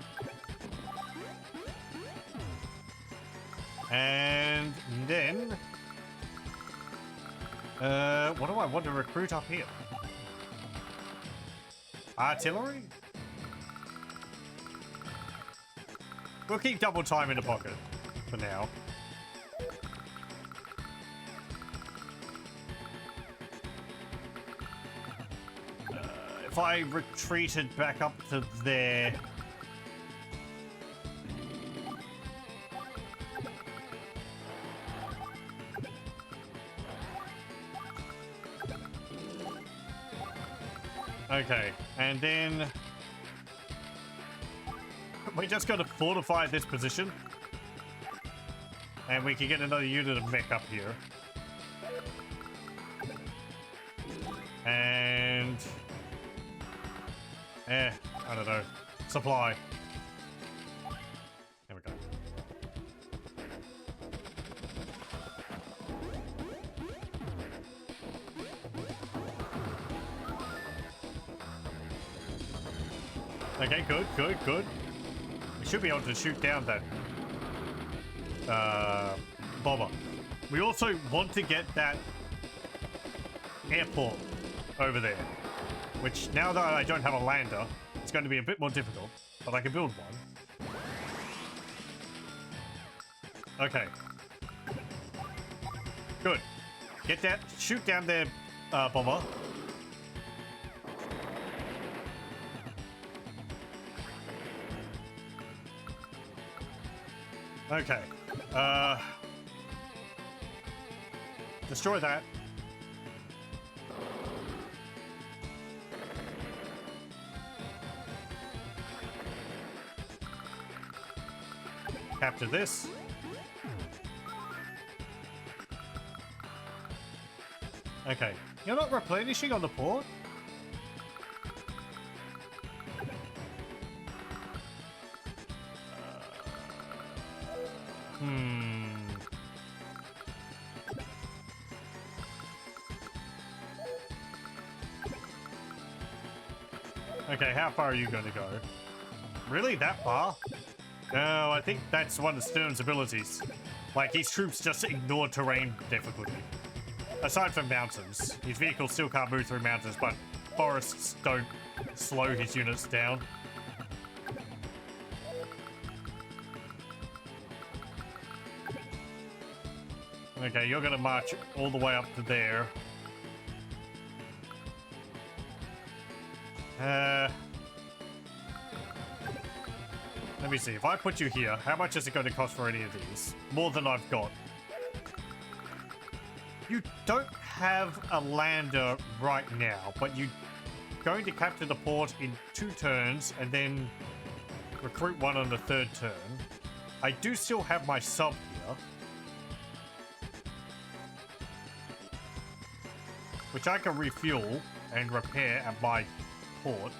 And then... what do I want to recruit up here? Artillery? We'll keep double time in the pocket for now. If I retreated back up to there... Okay, and then... we just got to fortify this position. And we can get another unit of mech up here. And... I don't know. Supply. There we go. Okay, good, good, good. We should be able to shoot down that bomber. We also want to get that airport over there, which now that I don't have a lander, it's going to be a bit more difficult, but I can build one. Okay. Good. Get that, shoot down their bomber. Okay. Destroy that. Capture this. Okay. You're not replenishing on the port? Okay, how far are you going to go? Really? That far? No, I think that's one of Stern's abilities. Like, his troops just ignore terrain difficulty. Aside from mountains. His vehicles still can't move through mountains, but forests don't slow his units down. Okay, you're gonna march all the way up to there. Let me see. If I put you here, how much is it going to cost for any of these? More than I've got. You don't have a lander right now, but you're going to capture the port in 2 turns and then recruit one on the 3rd turn. I do still have my sub here, which I can refuel and repair at my port.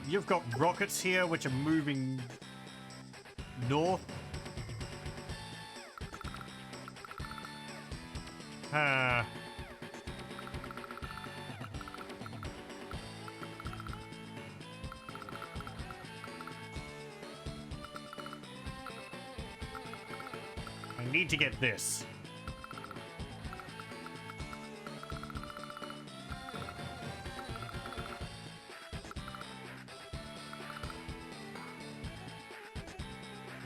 You've got rockets here which are moving north. I need to get this.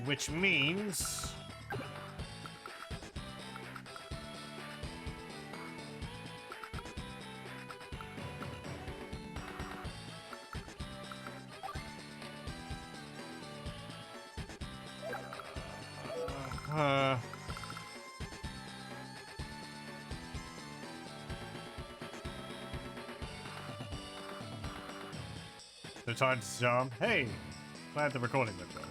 Which means... the time's hey, glad the recording went well.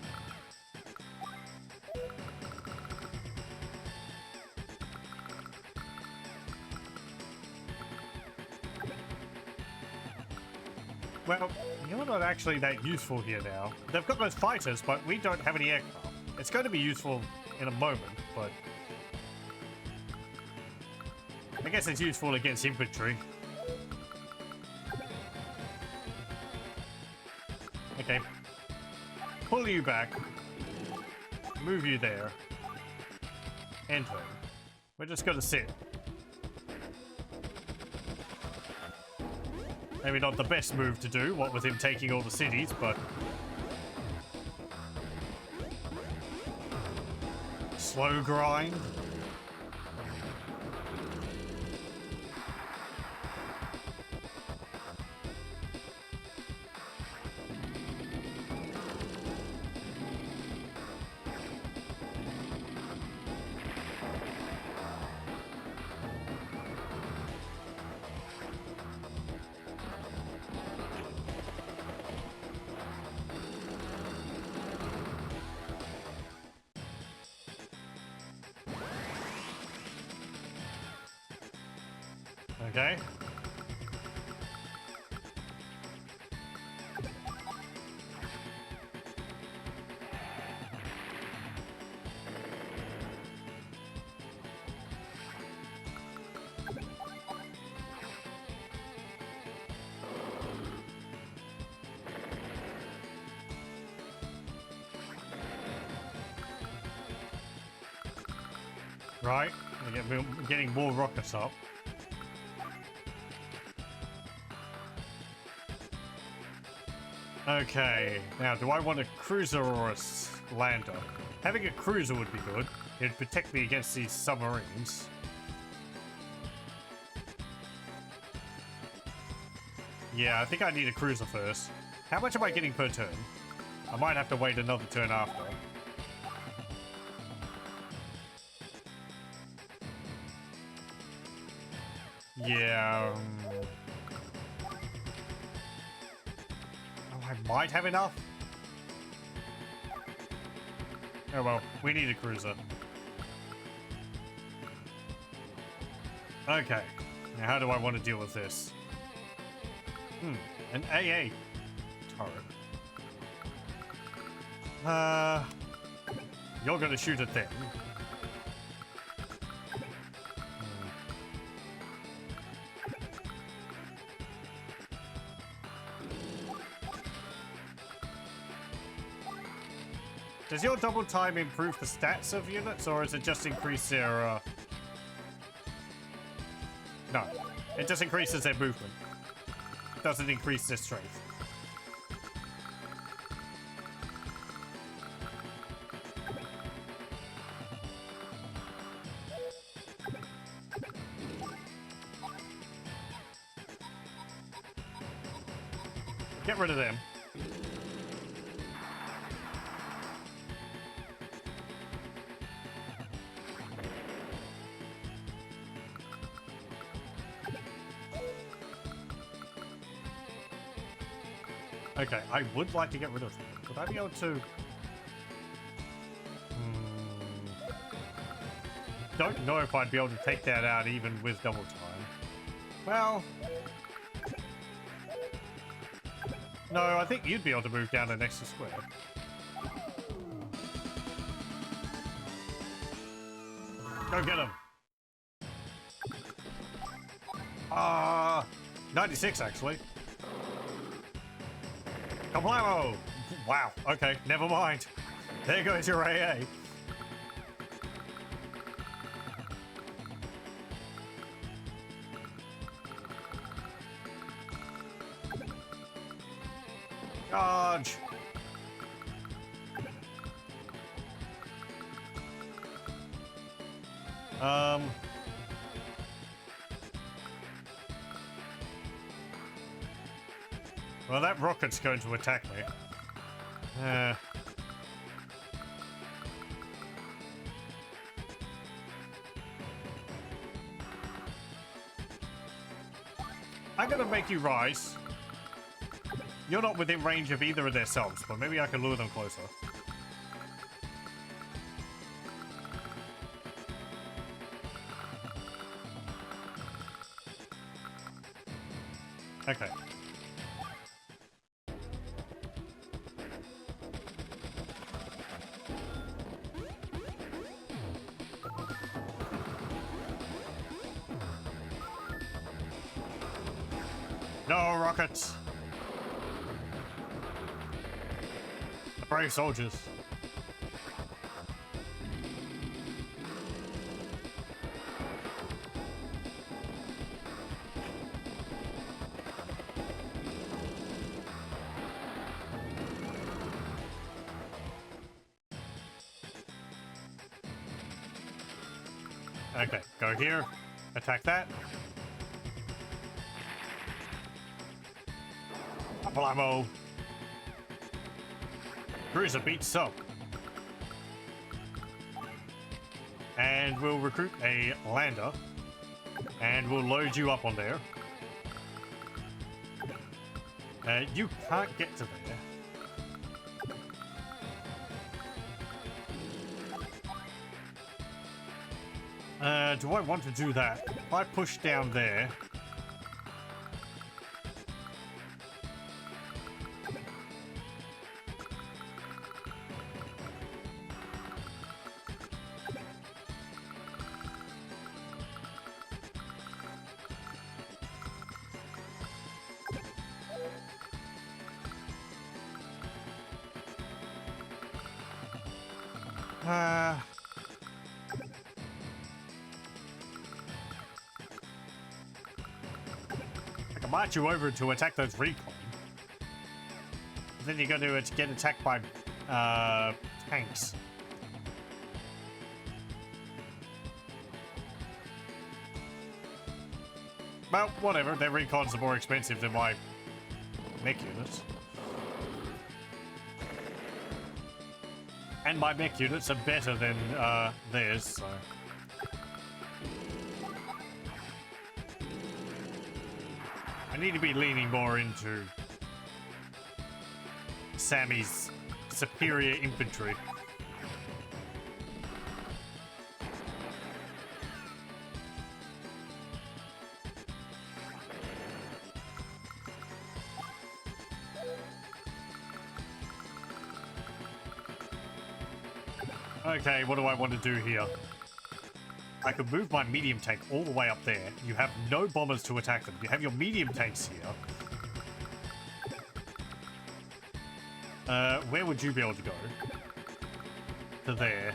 Well, you're not actually that useful here now. They've got those fighters, but we don't have any aircraft. It's going to be useful in a moment, but... I guess it's useful against infantry. Okay. Pull you back. Move you there. Enter. We're just gonna sit. Maybe not the best move to do, what with him taking all the cities, but... slow grind. Okay. Right. We're getting more rockets up. Okay, now do I want a cruiser or a lander? Having a cruiser would be good. It'd protect me against these submarines. Yeah, I think I need a cruiser first. How much am I getting per turn? I might have to wait another turn after. Yeah. I might have enough. Oh well, we need a cruiser. Okay, now how do I want to deal with this? An AA turret. You're gonna shoot at them. Does your double time improve the stats of units, or is it just increase their, No, it just increases their movement. It doesn't increase their strength. Get rid of them. Okay, I would like to get rid of them. Would I be able to... Don't know if I'd be able to take that out even with double time. Well... No, I think you'd be able to move down an extra square. Go get him! 96 actually. Complamo! Wow, okay, never mind. There goes your AA. Charge! Well, that rocket's going to attack me. I'm gonna make you rise. You're not within range of either of their selves, but maybe I can lure them closer. Okay. No rockets. The brave soldiers. Okay, go here. Attack that. Blammo. Cruiser beats Soak. And we'll recruit a lander. And we'll load you up on there. You can't get to there. Do I want to do that? If I push down there... I can march you over to attack those recon. Then you're going to get attacked by tanks. Well, whatever. Their recons are more expensive than my mech units. And my mech units are better than theirs, so... I need to be leaning more into Sammy's superior infantry. Okay, what do I want to do here? I could move my medium tank all the way up there. You have no bombers to attack them. You have your medium tanks here. Where would you be able to go? To there.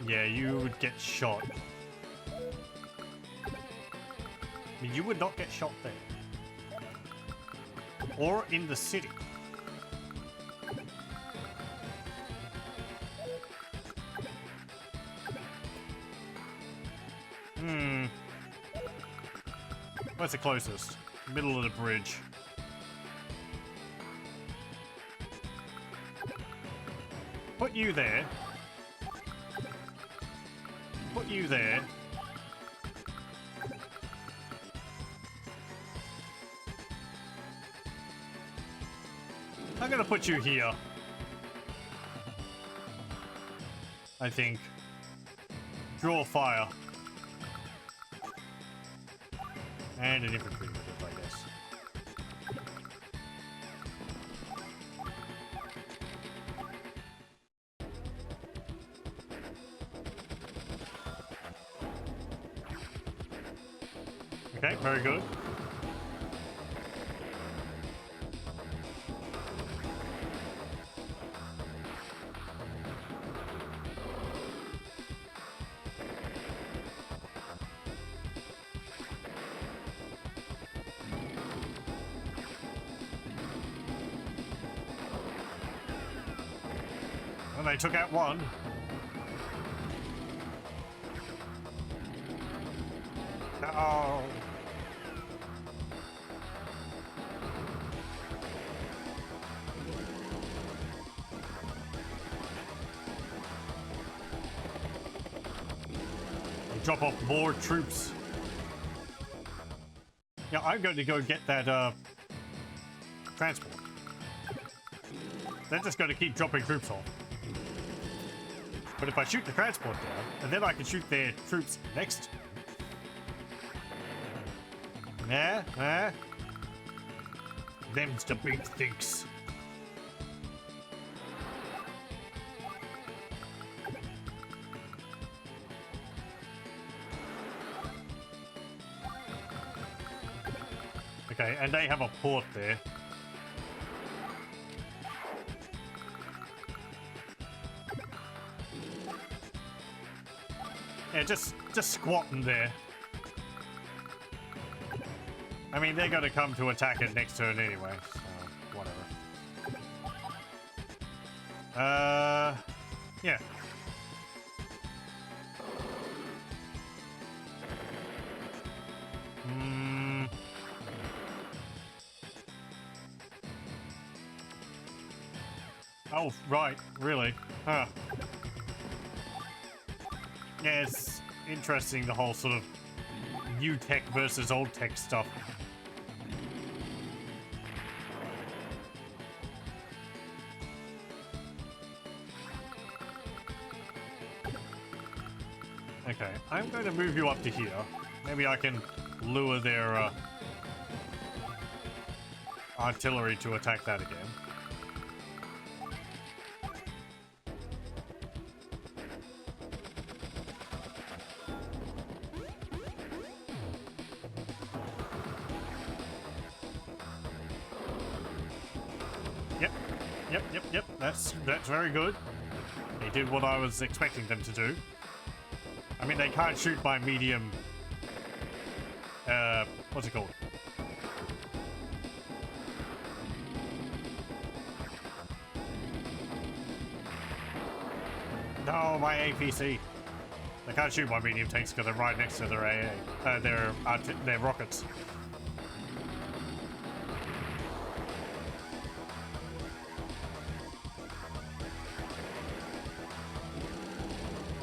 Yeah, you would get shot. I mean, you would not get shot there. Or in the city. Where's the closest? Middle of the bridge. Put you there. Put you there. I'm gonna put you here. I think. Draw fire. And an infantry unit, I guess. Okay, very good. And they took out one. Oh. Drop off more troops. Yeah, I'm going to go get that transport. They're just going to keep dropping troops off. But if I shoot the transport down, and then I can shoot their troops next to them. Nah. Them's the big things. Okay, and they have a port there. Yeah, just squatting there. I mean, they're gonna come to attack it next turn anyway, so whatever. Yeah. Oh, right, really? Huh. Yeah, it's interesting, the whole sort of new tech versus old tech stuff. Okay, I'm going to move you up to here. Maybe I can lure their artillery to attack that again. Yep. That's very good. They did what I was expecting them to do. I mean, they can't shoot my medium... what's it called? No, my APC. They can't shoot my medium tanks because they're right next to their AA, their rockets.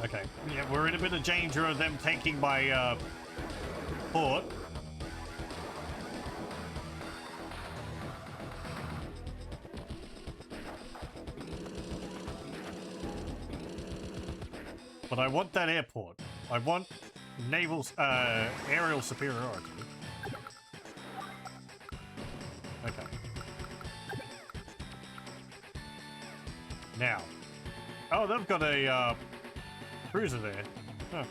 Okay, yeah, we're in a bit of danger of them taking my port. But I want that airport. I want naval, aerial superiority. Okay. Now. Oh, they've got a, cruiser there. Huh.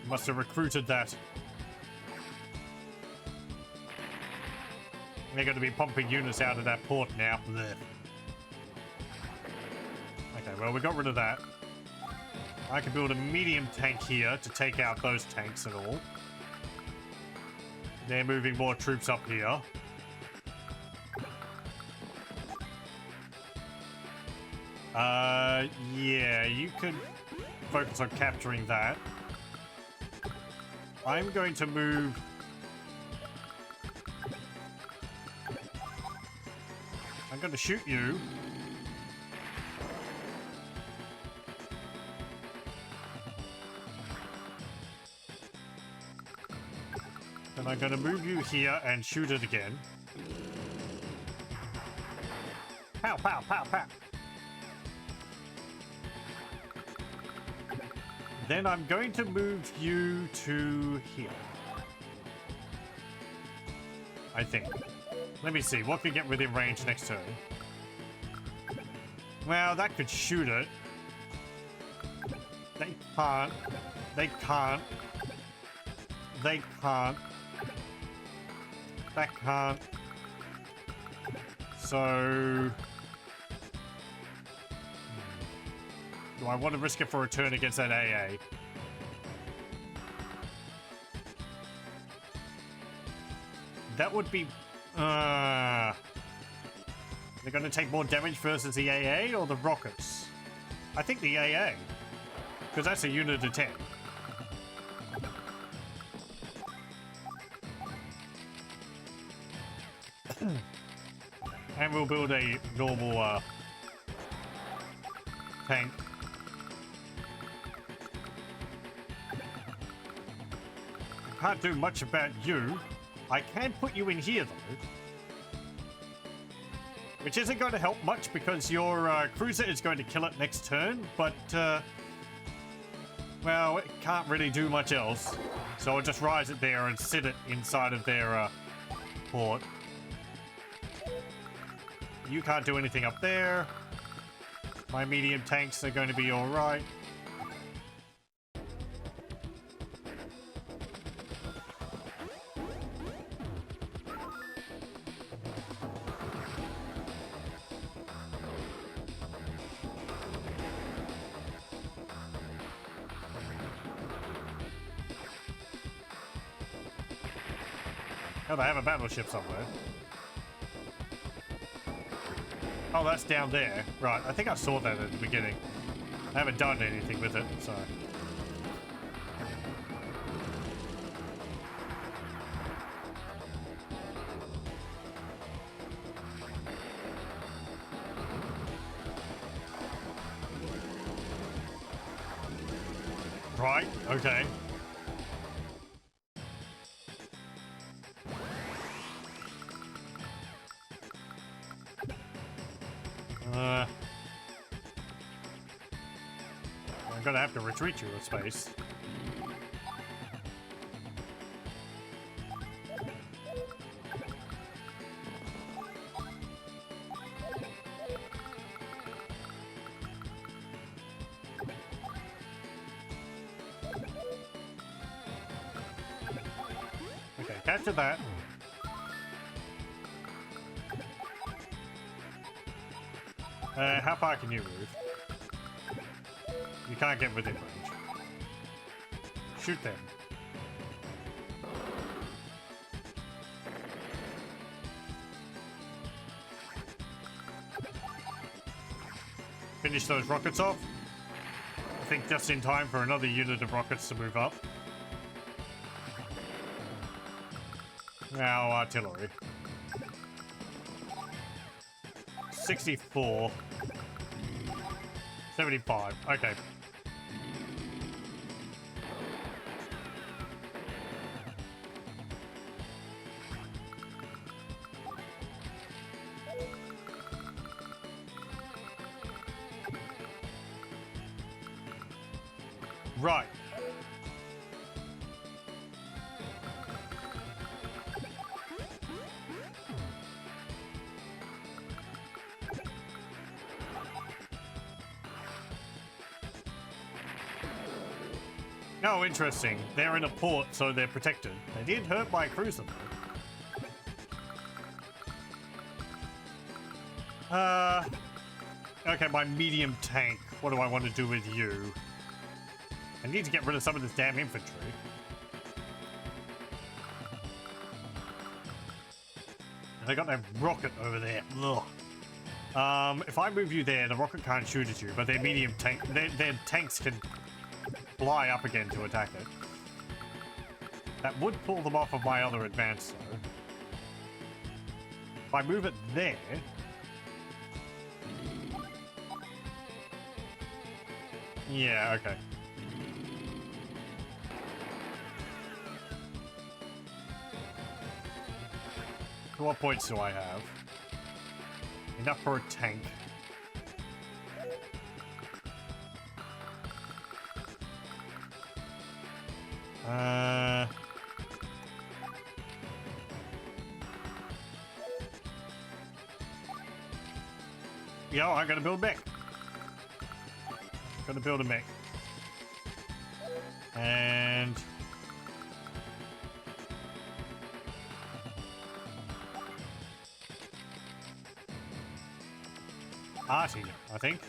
Must have recruited that. They're going to be pumping units out of that port now. Blech. Okay, well, we got rid of that. I can build a medium tank here to take out those tanks and all. They're moving more troops up here. Yeah, you could focus on capturing that. I'm going to move... I'm going to shoot you. And I'm going to move you here and shoot it again. Pow, pow, pow, pow. Then I'm going to move you to here. I think. Let me see. What can get within range next turn? Well, that could shoot it. They can't. They can't. They can't. That can't. So... do I want to risk it for a turn against that AA? That would be... they're going to take more damage versus the AA or the rockets? I think the AA. Because that's a unit of 10. And we'll build a normal tank. Can't do much about you. I can put you in here though, which isn't going to help much because your cruiser is going to kill it next turn, but well, it can't really do much else, so I'll just rise it there and sit it inside of their port. You can't do anything up there. My medium tanks are going to be all right. Oh, they have a battleship somewhere. Oh, that's down there. Right, I think I saw that at the beginning. I haven't done anything with it, so... Right, okay. I'm gonna have to retreat you a space. Okay, capture that. How far can you move? You can't get within range. Shoot them. Finish those rockets off. I think just in time for another unit of rockets to move up. Now artillery. 64. 75. Okay. Right. Oh, interesting. They're in a port, so they're protected. They did hurt my cruiser, though. Okay, my medium tank. What do I want to do with you? I need to get rid of some of this damn infantry. They got that rocket over there. Ugh. If I move you there, the rocket can't shoot at you, but their medium tank, their tanks can fly up again to attack it. That would pull them off of my other advance, though. If I move it there... Yeah, okay. What points do I have? Enough for a tank. Yo, I'm gonna build a mech. Gonna build a mech. And... Arty, I think.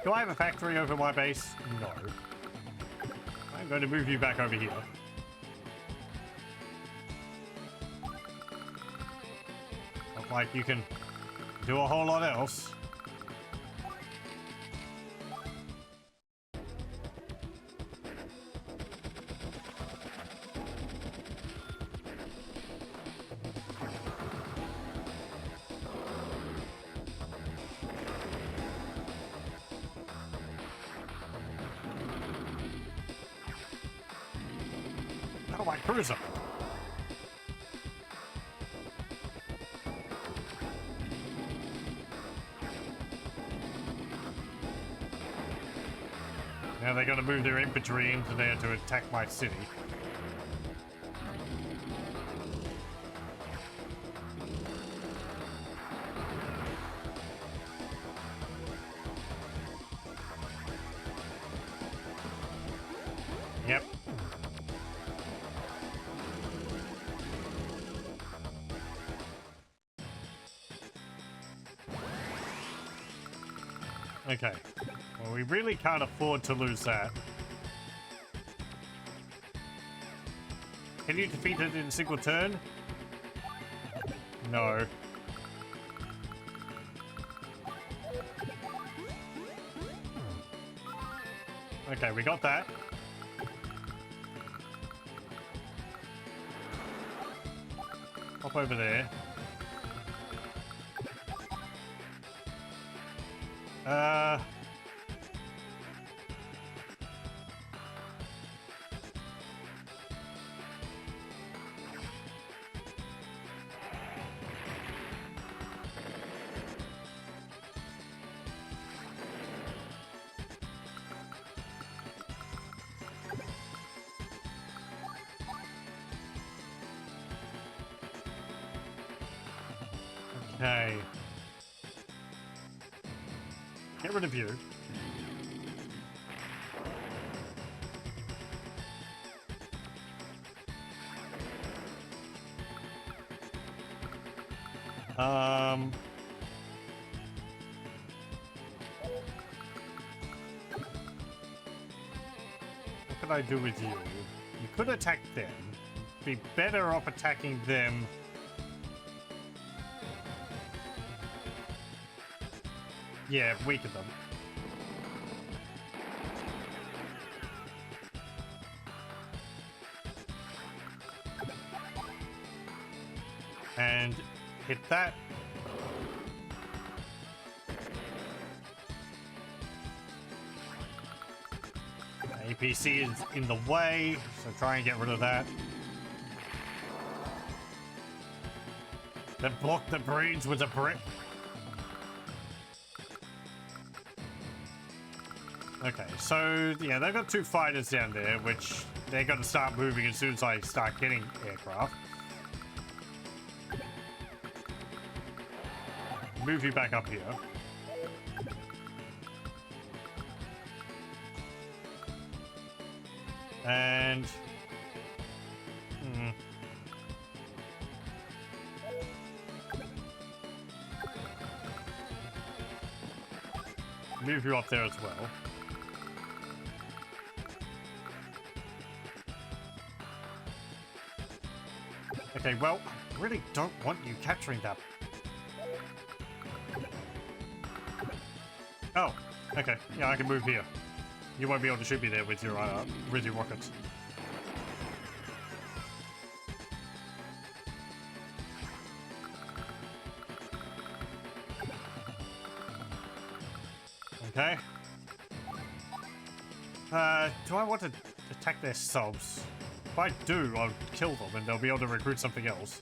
Do I have a factory over my base? No. I'm going to move you back over here. Not like you can do a whole lot else. Oh, my cruiser. Now they're going to move their infantry into there to attack my city. Yep. Okay. Well, we really can't afford to lose that. Can you defeat it in a single turn? No. Okay, we got that. Hop over there. Okay. Get rid of you. What could I do with you? You could attack them. Be better off attacking them. Yeah, weaken them. And hit that. APC is in the way, so try and get rid of that. Then block the breeds with a brick. Okay, so yeah, they've got 2 fighters down there, which they're going to start moving as soon as I start getting aircraft. Move you back up here. And... move you up there as well. Okay, well, I really don't want you capturing that. Oh, okay. Yeah, I can move here. You won't be able to shoot me there with your rockets. Okay. Do I want to attack their subs? If I do, I'll kill them and they'll be able to recruit something else.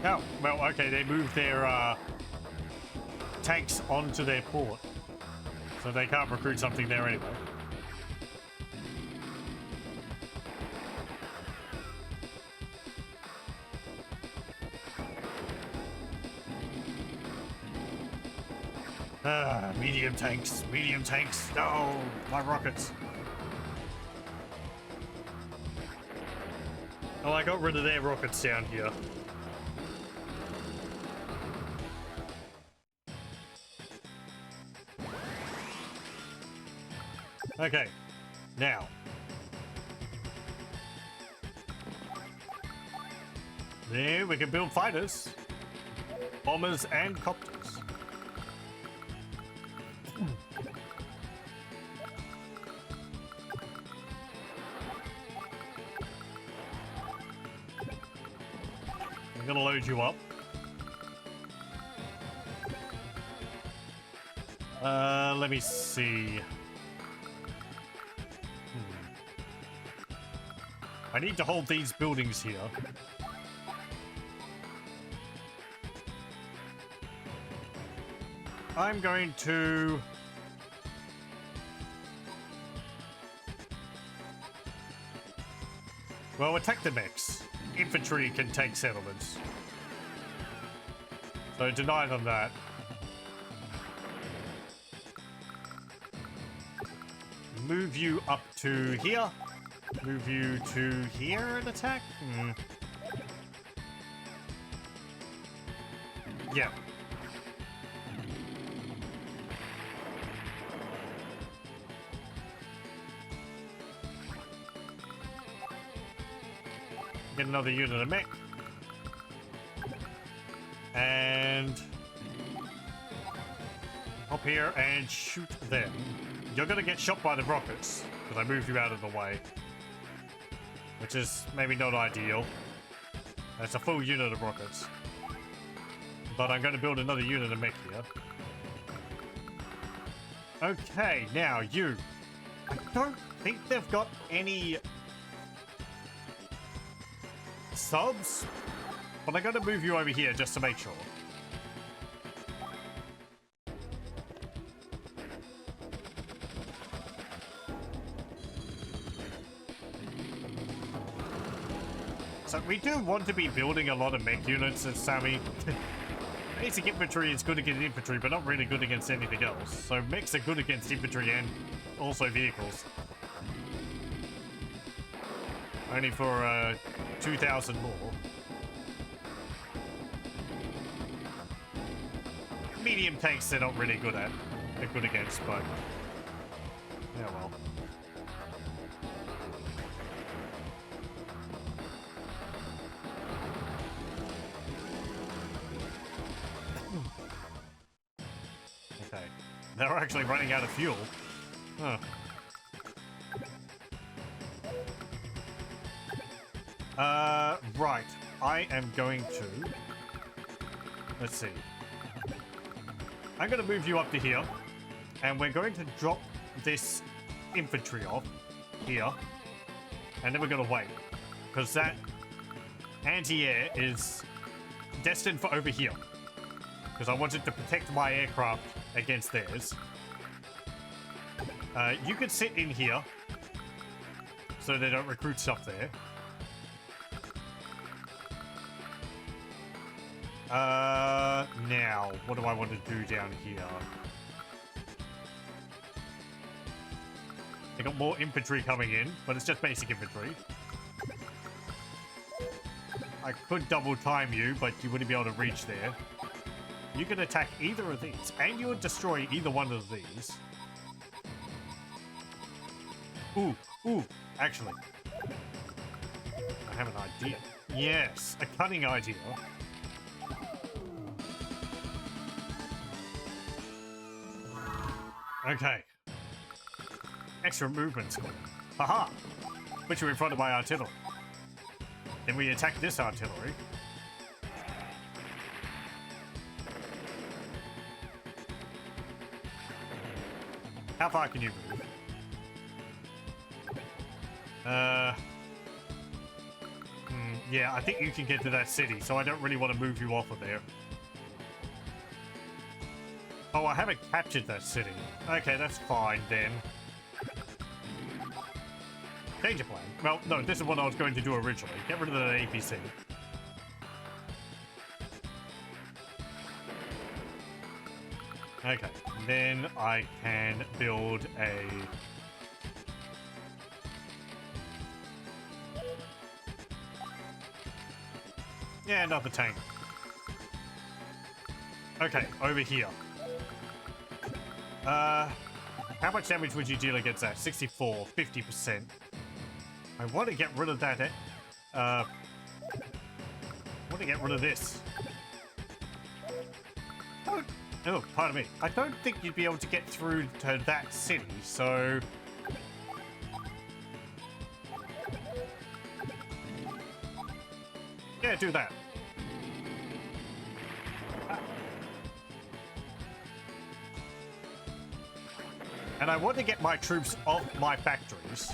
Oh, well, okay, they moved their tanks onto their port. So they can't recruit something there anyway. Medium tanks, medium tanks. No, my rockets. Oh, I got rid of their rockets down here. Okay, now. There, we can build fighters, bombers, and copters. I'm gonna load you up. Let me see. I need to hold these buildings here. I'm going to... Well, attack the mechs. Infantry can take settlements. So deny them that. Move you up to here. Move you to here and attack? Yeah. Get another unit of mech. And hop here and shoot them. You're gonna get shot by the rockets, because I moved you out of the way. Which is maybe not ideal. That's a full unit of rockets. But I'm gonna build another unit of mech here. Okay, now you. I don't think they've got any subs, but I'm gonna move you over here just to make sure. So we do want to be building a lot of mech units, as Sammy. Basic infantry is good against infantry, but not really good against anything else. So mechs are good against infantry and also vehicles. Only for 2,000 more. Medium tanks they're not really good at. They're good against, but yeah, well. Okay. They're actually running out of fuel. Huh. Right. I am going to... Let's see. I'm going to move you up to here. And we're going to drop this infantry off here. And then we're going to wait. Because that anti-air is destined for over here. Because I wanted to protect my aircraft against theirs. You could sit in here. So they don't recruit stuff there. Now, what do I want to do down here? They got more infantry coming in, but it's just basic infantry. I could double time you, but you wouldn't be able to reach there. You can attack either of these, and you would destroy either one of these. Ooh, actually. I have an idea. Yes, a cunning idea. Okay. Extra movement score. Haha! Put you in front of my artillery. Then we attack this artillery. How far can you move? Yeah, I think you can get to that city, so I don't really want to move you off of there. Oh, I haven't captured that city. Okay, that's fine then. Change of plan. Well, no, this is what I was going to do originally. Get rid of the APC. Okay, then I can build a... Yeah, another tank. Okay, over here. How much damage would you deal against that? 64, 50%. I want to get rid of that. I want to get rid of this. Oh, pardon me. I don't think you'd be able to get through to that city, so... Yeah, do that. And I want to get my troops off my factories.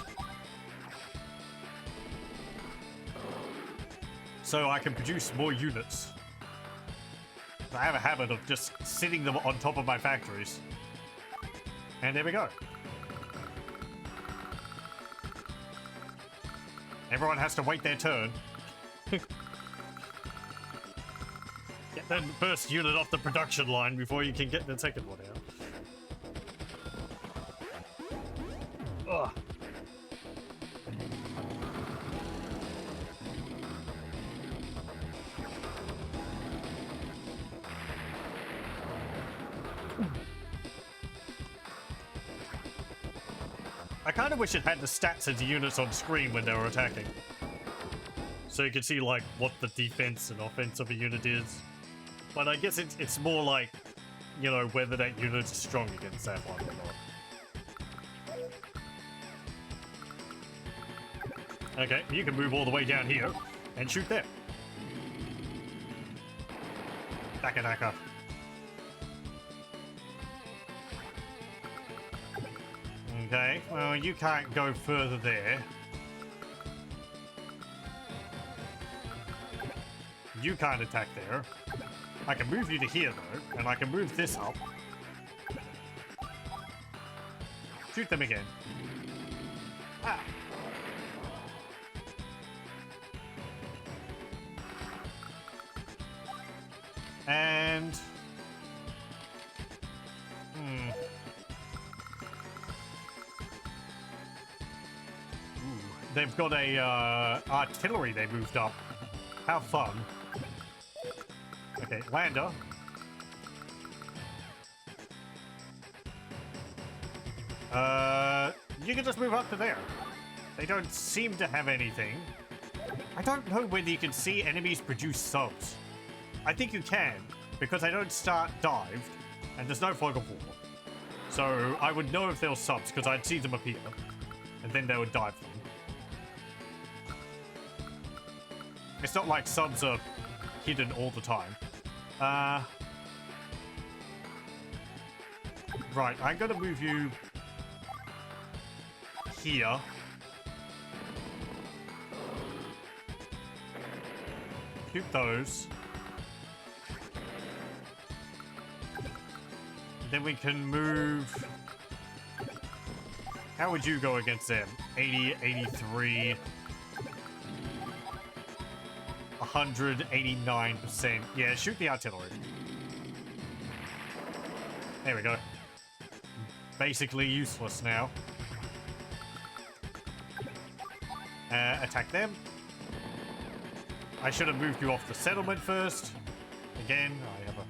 So I can produce more units. I have a habit of just sitting them on top of my factories. And there we go. Everyone has to wait their turn. Get that first unit off the production line before you can get the second one out. Ugh. I kind of wish it had the stats of the units on screen when they were attacking. So you can see, like, what the defense and offense of a unit is. But I guess it's more like, you know, whether that unit is strong against that one or not. Okay, you can move all the way down here and shoot them. Daka. Okay, well, you can't go further there. You can't attack there. I can move you to here, though, and I can move this up. Shoot them again. Ah. And... They've got a artillery they moved up. How fun. Okay, lander. You can just move up to there. They don't seem to have anything. I don't know whether you can see enemies produce subs. I think you can, because they don't start dived, and there's no fog of war. So I would know if there were subs, because I'd see them appear, and then they would dive them. It's not like subs are hidden all the time. Right, I'm gonna move you here. Shoot those. Then we can move... How would you go against them? 80, 83... 189%. Yeah, shoot the artillery. There we go. Basically useless now. Attack them. I should have moved you off the settlement first. Again, I have a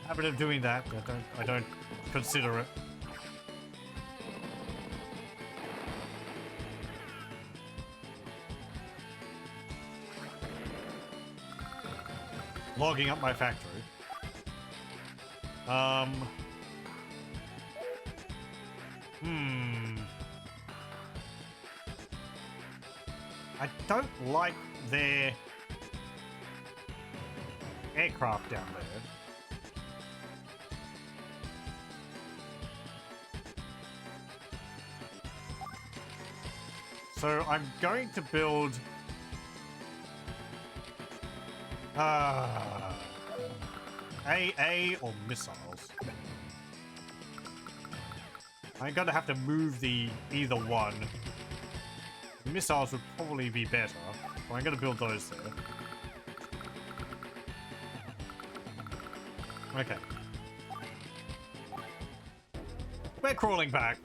habit of doing that. I don't consider it. Logging up my factory. I don't like their aircraft down there. So I'm going to build AA or missiles. I'm gonna have to move the either one. Missiles would probably be better, so I'm gonna build those there. Okay. We're crawling back.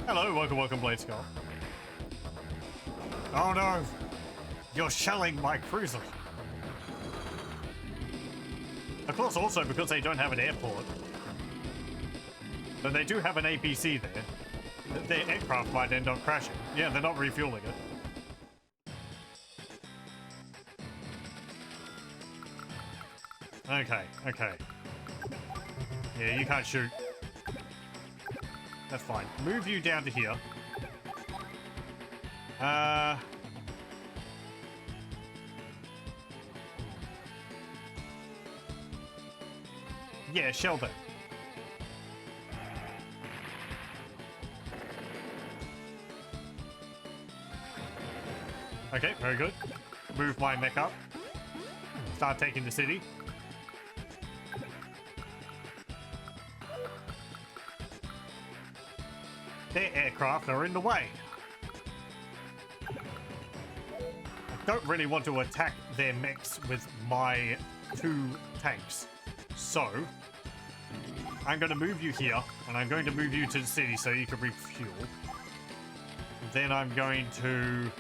Hello, welcome, Blade Skull. Oh no! You're shelling my cruiser! Of course, also because they don't have an airport. But they do have an APC there. Their aircraft might end up crashing. Yeah, they're not refueling it. Okay. Yeah, you can't shoot. That's fine. Move you down to here. Yeah, shell them. Okay, very good. Move my mech up. Start taking the city. Their aircraft are in the way. I don't really want to attack their mechs with my 2 tanks. So, I'm going to move you here, and I'm going to move you to the city so you can refuel. Then I'm going to...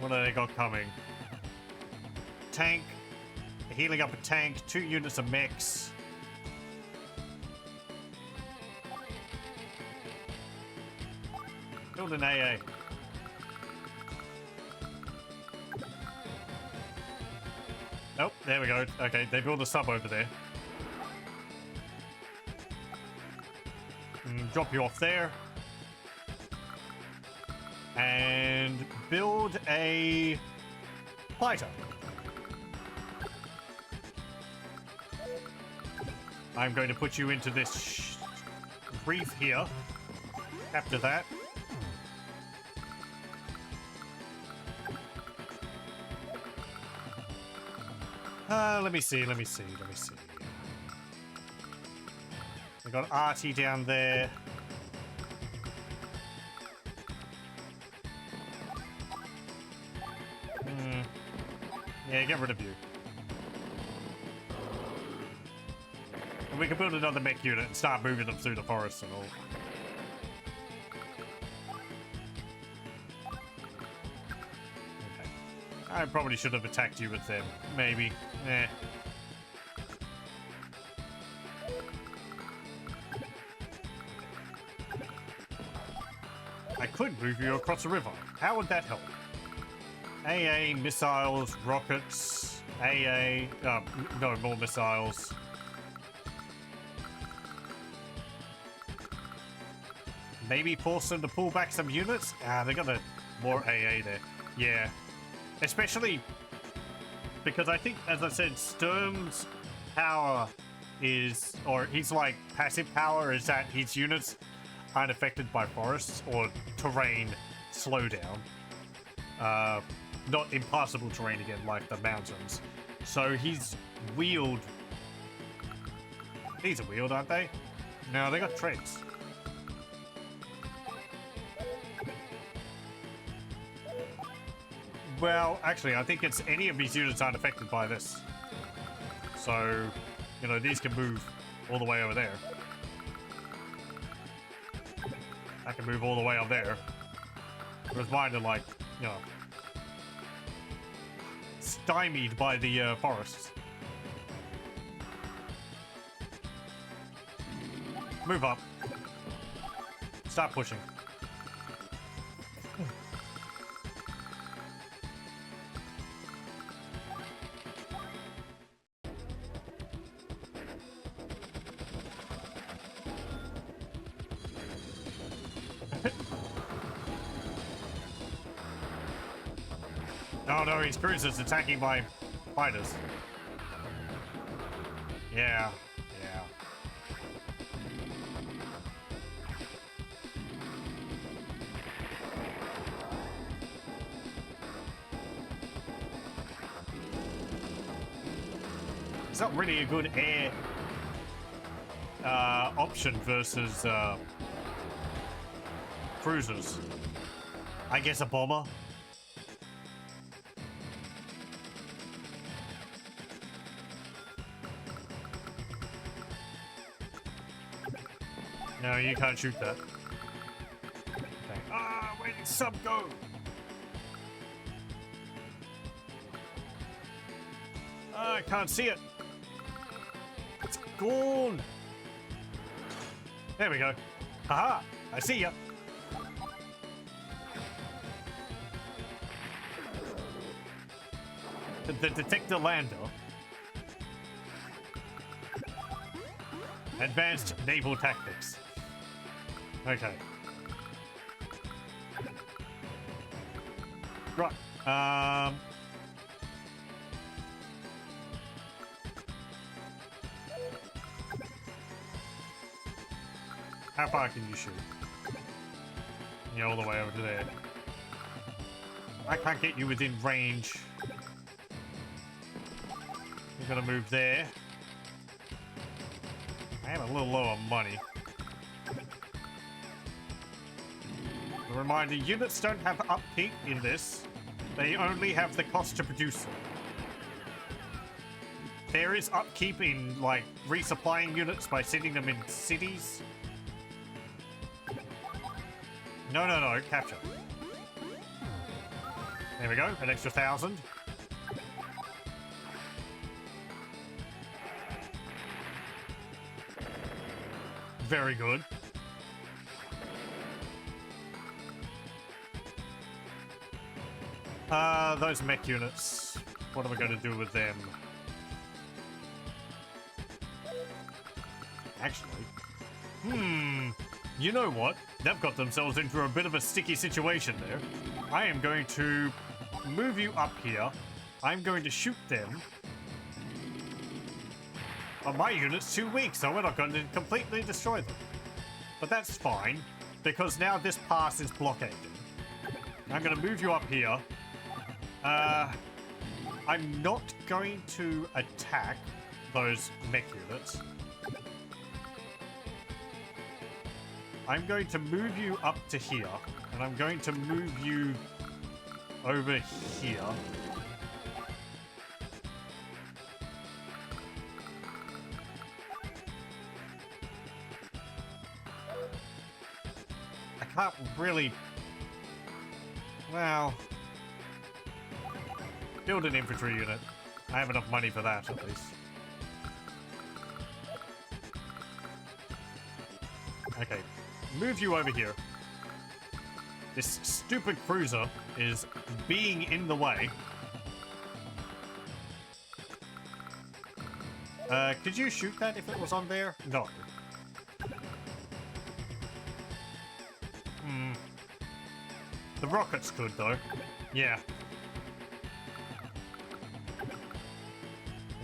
what have they got coming? Tank. Healing up a tank. 2 units of mechs. Build an AA. Oh, there we go. Okay, they build a sub over there. Drop you off there. And build a fighter. I'm going to put you into this reef here. After that. Let me see. We got RT down there. Yeah, get rid of you. And we can build another mech unit and start moving them through the forest and all. Okay. I probably should have attacked you with them. Maybe. Eh. I could move you across the river. How would that help? AA, missiles, rockets, AA, no, more missiles. Maybe force them to pull back some units? Ah, they got more AA there. Yeah. Especially because I think, as I said, Sturm's power is, or his like passive power is that his units aren't affected by forests or terrain slowdown. Not impossible terrain again, like the mountains. So he's wheeled. These are wheeled, aren't they? No, they got treads. Well, actually, I think it's any of these units aren't affected by this. So, you know, these can move all the way over there. I can move all the way up there. Whereas mine are like, you know, stymied by the forests. Move up. Start pushing. Oh no, his cruisers attacking my fighters. Yeah, yeah. It's not really a good air option versus cruisers. I guess a bomber. No, you can't shoot that. Okay. Ah, where did sub go? I can't see it. It's gone. There we go. Haha, I see ya. The detector lander. Advanced naval tactics. Okay. Right. How far can you shoot? Yeah, all the way over to there. I can't get you within range. You're gonna move there. I am a little low on money. A reminder, units don't have upkeep in this. They only have the cost to produce them. There is upkeep in, like, resupplying units by sending them in cities. No, no, no, capture. There we go, an extra 1,000. Very good. Those mech units. What am I going to do with them? Actually, you know what? They've got themselves into a bit of a sticky situation there. I am going to move you up here. I'm going to shoot them. Oh, my unit's too weak, so we're not going to completely destroy them. But that's fine, because now this pass is blockaded. I'm going to move you up here. I'm not going to attack those mech units. I'm going to move you up to here, and I'm going to move you over here. I can't really... Well... Build an infantry unit. I have enough money for that, at least. Okay. Move you over here. This stupid cruiser is being in the way. Could you shoot that if it was on there? No. The rockets could, though. Yeah.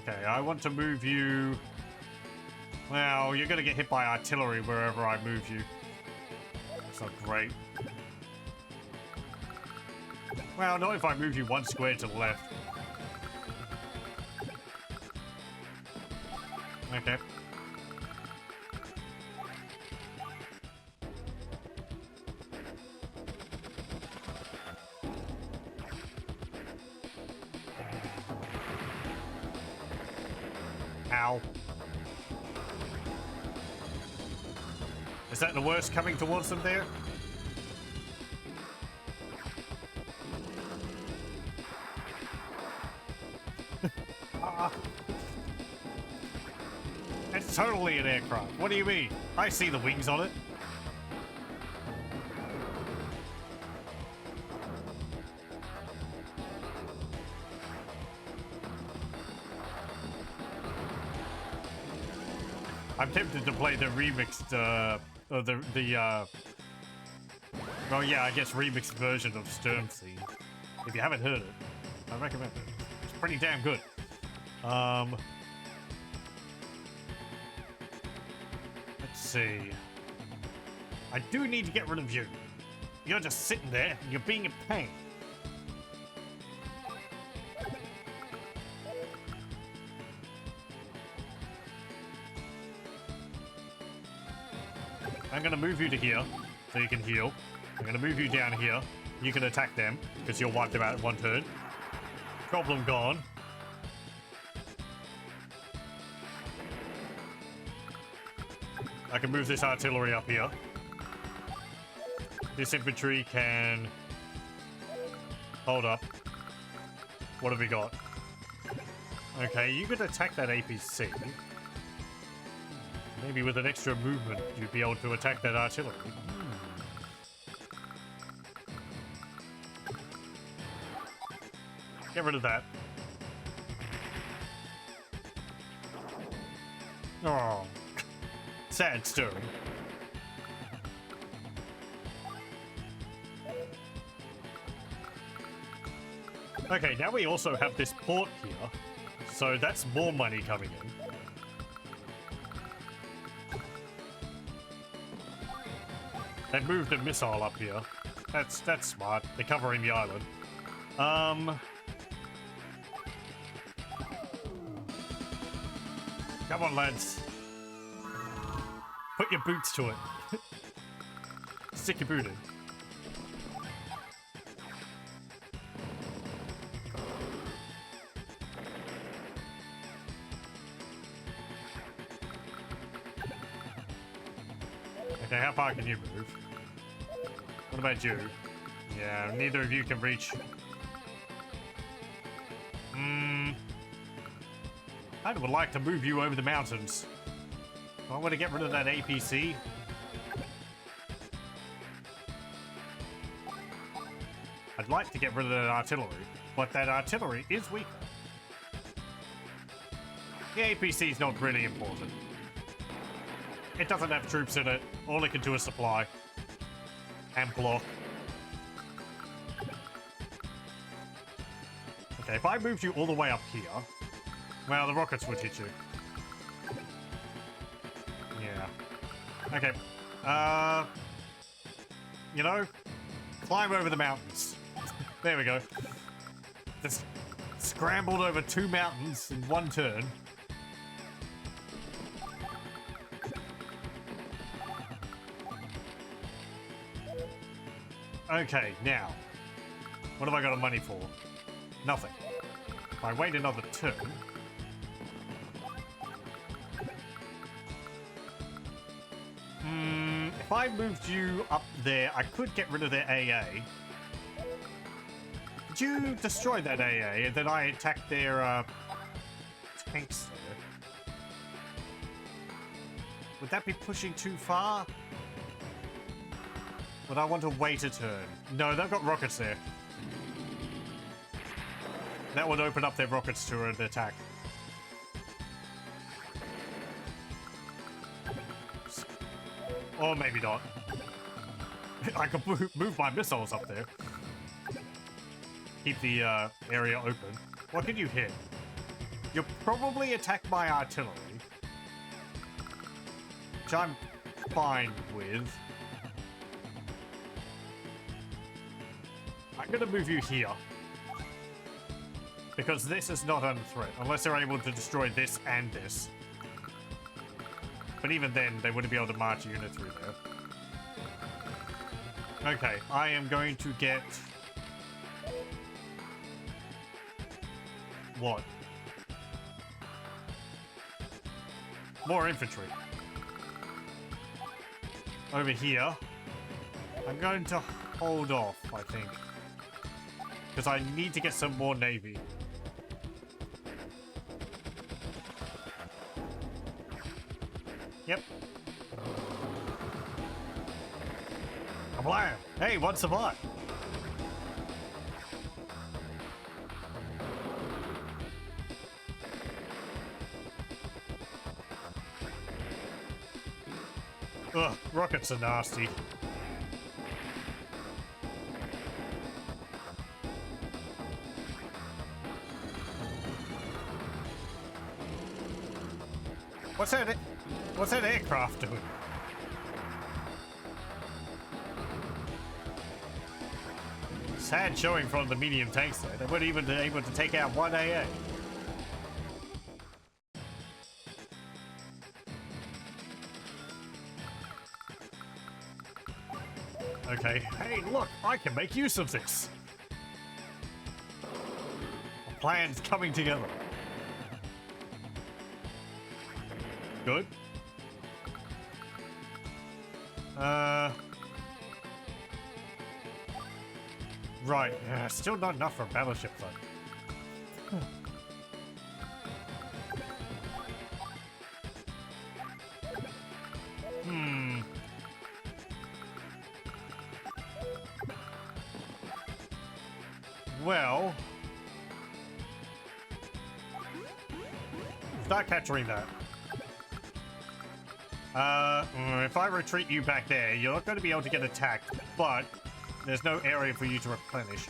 Okay, I want to move you... Well, you're gonna get hit by artillery wherever I move you. That's not great. Well, not if I move you one square to the left. Okay. Ow. Is that the worst coming towards them there? It's totally an aircraft. What do you mean? I see the wings on it. I'm tempted to play the remixed, well, yeah, I guess remixed version of Sturm Scene. If you haven't heard it, I recommend it. It's pretty damn good. Let's see. I do need to get rid of you. You're just sitting there, and you're being a pain. I'm gonna move you to here, so you can heal. I'm gonna move you down here. You can attack them, because you'll wipe them out in one turn. Problem gone. I can move this artillery up here. This infantry can... Hold up. What have we got? Okay, you could attack that APC. Maybe with an extra movement, you'd be able to attack that artillery. Get rid of that. Oh. Sad story. Okay, now we also have this port here. So that's more money coming in. They moved a missile up here. That's smart. They're covering the island. Come on, lads. Put your boots to it. Stick your boot in. Okay, how far can you move? What about you? Yeah, neither of you can reach. I would like to move you over the mountains. I want to get rid of that APC. I'd like to get rid of that artillery, but that artillery is weaker. The APC is not really important. It doesn't have troops in it. All it can do is supply. And block. Okay, if I moved you all the way up here... Well, the rockets would hit you. Yeah. Okay. You know, climb over the mountains. There we go. Just scrambled over 2 mountains in 1 turn. Okay, now, what have I got money for? Nothing. If I wait another turn... If I moved you up there, I could get rid of their AA. Did you destroy that AA and then I attacked their tanks there? Would that be pushing too far? Would I want to wait a turn? No, they've got rockets there. That would open up their rockets to an attack. Or maybe not. I could move my missiles up there. Keep the area open. What can you hit? You'll probably attack my artillery. Which I'm fine with. I'm gonna move you here. Because this is not under threat. Unless they're able to destroy this and this. But even then, they wouldn't be able to march a unit through there. Okay, I am going to get... What? More infantry. Over here. I'm going to hold off, I think. Because I need to get some more navy. Yep. Kablam! Hey, one survived. Ugh, rockets are nasty. What's that aircraft doing? Sad showing from the medium tanks there. They weren't even able to take out 1 AA. Okay, hey look, I can make use of this. A plan's coming together. Good. Right, still not enough for a battleship though. Well... Start capturing that. If I retreat you back there, you're not going to be able to get attacked, but there's no area for you to replenish.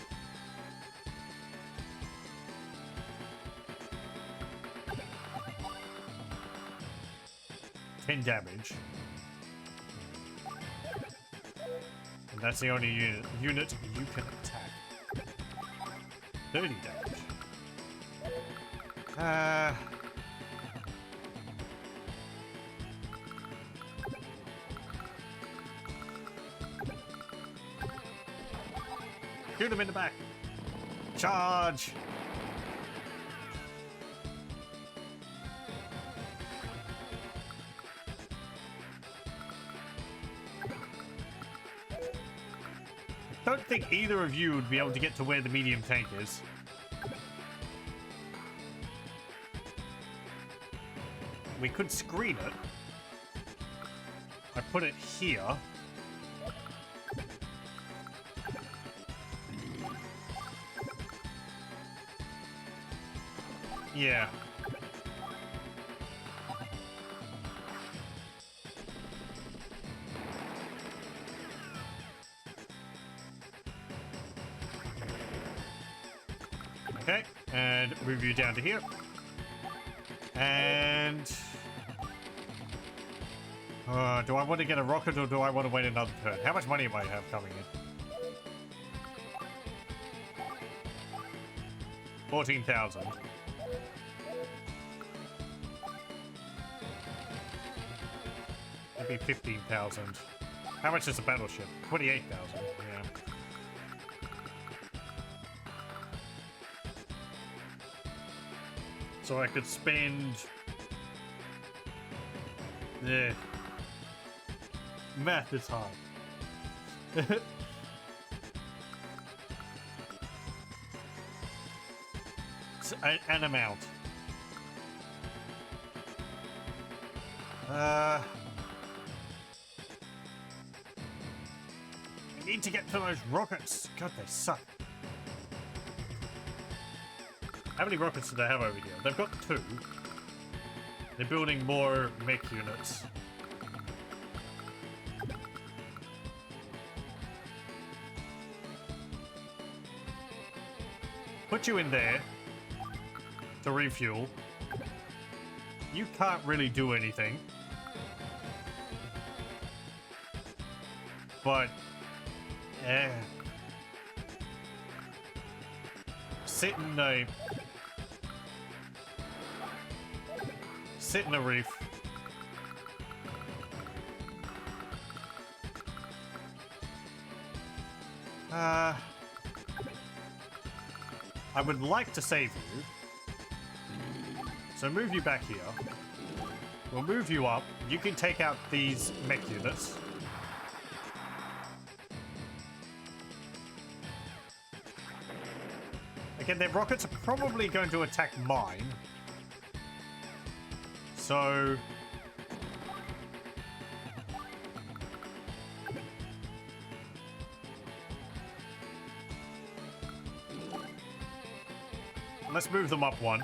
$10 damage. And that's the only unit you can attack. 30 damage. Shoot him in the back. Charge! I don't think either of you would be able to get to where the medium tank is. We could screen it. I put it here. Yeah. Okay, and move you down to here. And... do I want to get a rocket or do I want to wait another turn? How much money do I have coming in? 14,000. Maybe 15,000. How much is a battleship? 28,000. Yeah. So I could spend... Yeah. Math is hard. An amount. I need to get to those rockets. God, they suck. How many rockets do they have over here? They've got 2. They're building more mech units. Put you in there to refuel. You can't really do anything. But... Sit in a reef. I would like to save you. So move you back here. We'll move you up. You can take out these mech units. Again, their rockets are probably going to attack mine. So... let's move them up one.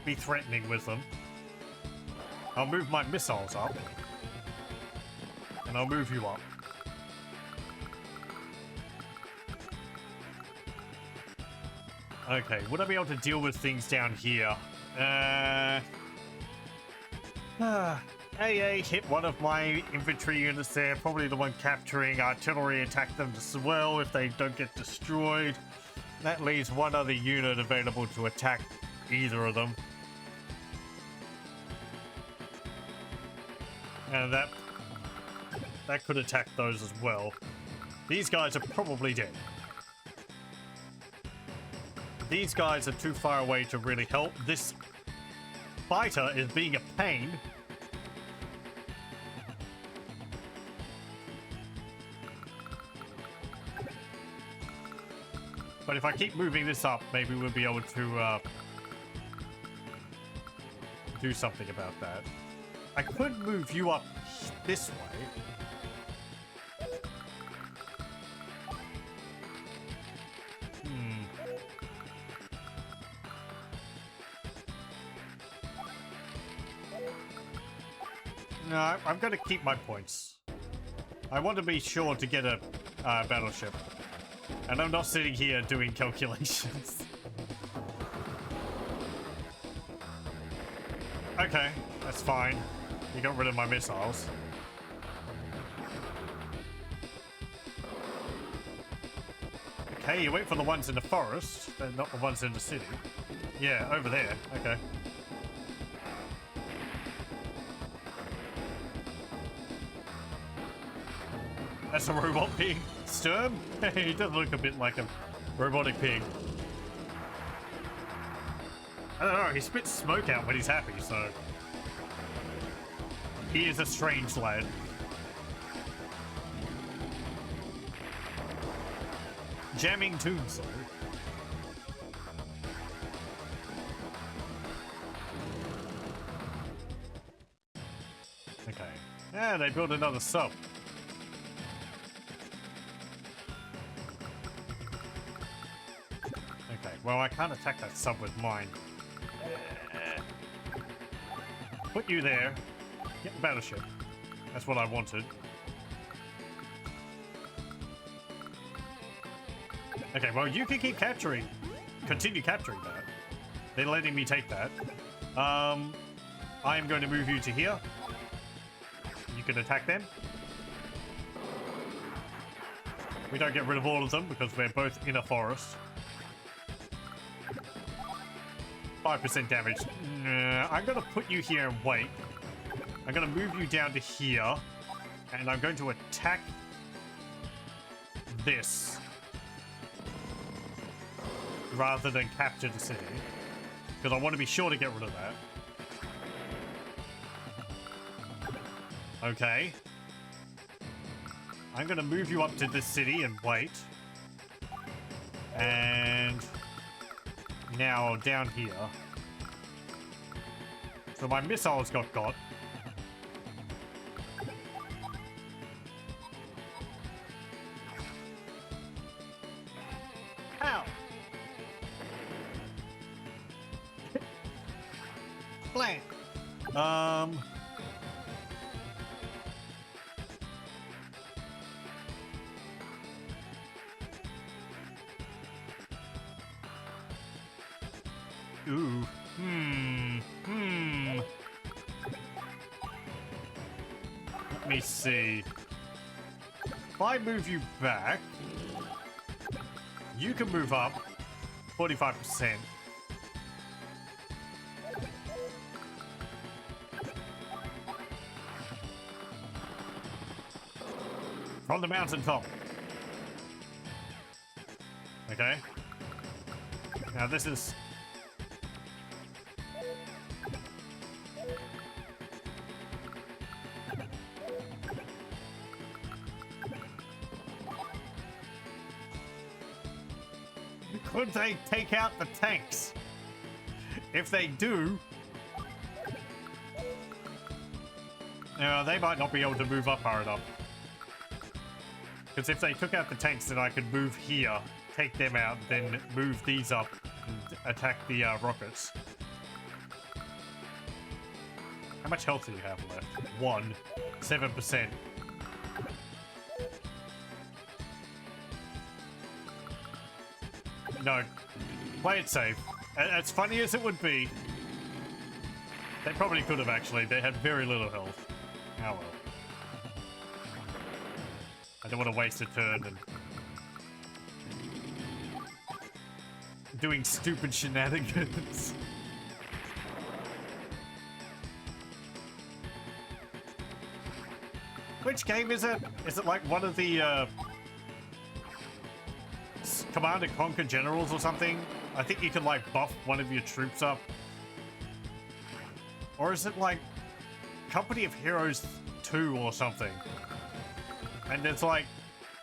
Be threatening with them. I'll move my missiles up. And I'll move you up. Okay, would I be able to deal with things down here? AA hit one of my infantry units there. Probably the one capturing. Artillery attack them as well if they don't get destroyed. That leaves one other unit available to attack either of them. And that could attack those as well. These guys are probably dead. These guys are too far away to really help. This fighter is being a pain. But if I keep moving this up, maybe we'll be able to do something about that. I could move you up this way. No, I'm going to keep my points. I want to be sure to get a battleship. And I'm not sitting here doing calculations. Okay, that's fine. You got rid of my missiles. Okay, you wait for the ones in the forest, but not the ones in the city. Yeah, over there. Okay. That's a robot pig. Sturm? He does look a bit like a robotic pig. I don't know, he spits smoke out when he's happy, so... He is a strange lad. Jamming tunes, though. Okay. Yeah, they built another sub. Okay, well, I can't attack that sub with mine. Put you there. Get the battleship. That's what I wanted. Okay, well, you can keep capturing. Continue capturing that. They're letting me take that. I am going to move you to here. You can attack them. We don't get rid of all of them because we're both in a forest. 5% damage. I'm going to put you here and wait. I'm going to move you down to here. And I'm going to attack this. Rather than capture the city. Because I want to be sure to get rid of that. Okay. I'm going to move you up to this city and wait. And... now down here. So my missiles got. Ow! Blank. Ooh. Let me see. If I move you back, you can move up 45%. From the mountain top. Okay. Now this is... could they take out the tanks? If they do... they might not be able to move up hard enough. Because if they took out the tanks, then I could move here, take them out, then move these up and attack the rockets. How much health do you have left? 1. 7%. No. Play it safe. As funny as it would be, they probably could have actually. They had very little health. Oh well. I don't want to waste a turn and... doing stupid shenanigans. Which game is it? Is it like one of the, Command and Conquer Generals or something? I think you can, like, buff one of your troops up. Or is it, like, Company of Heroes 2 or something? And it's like,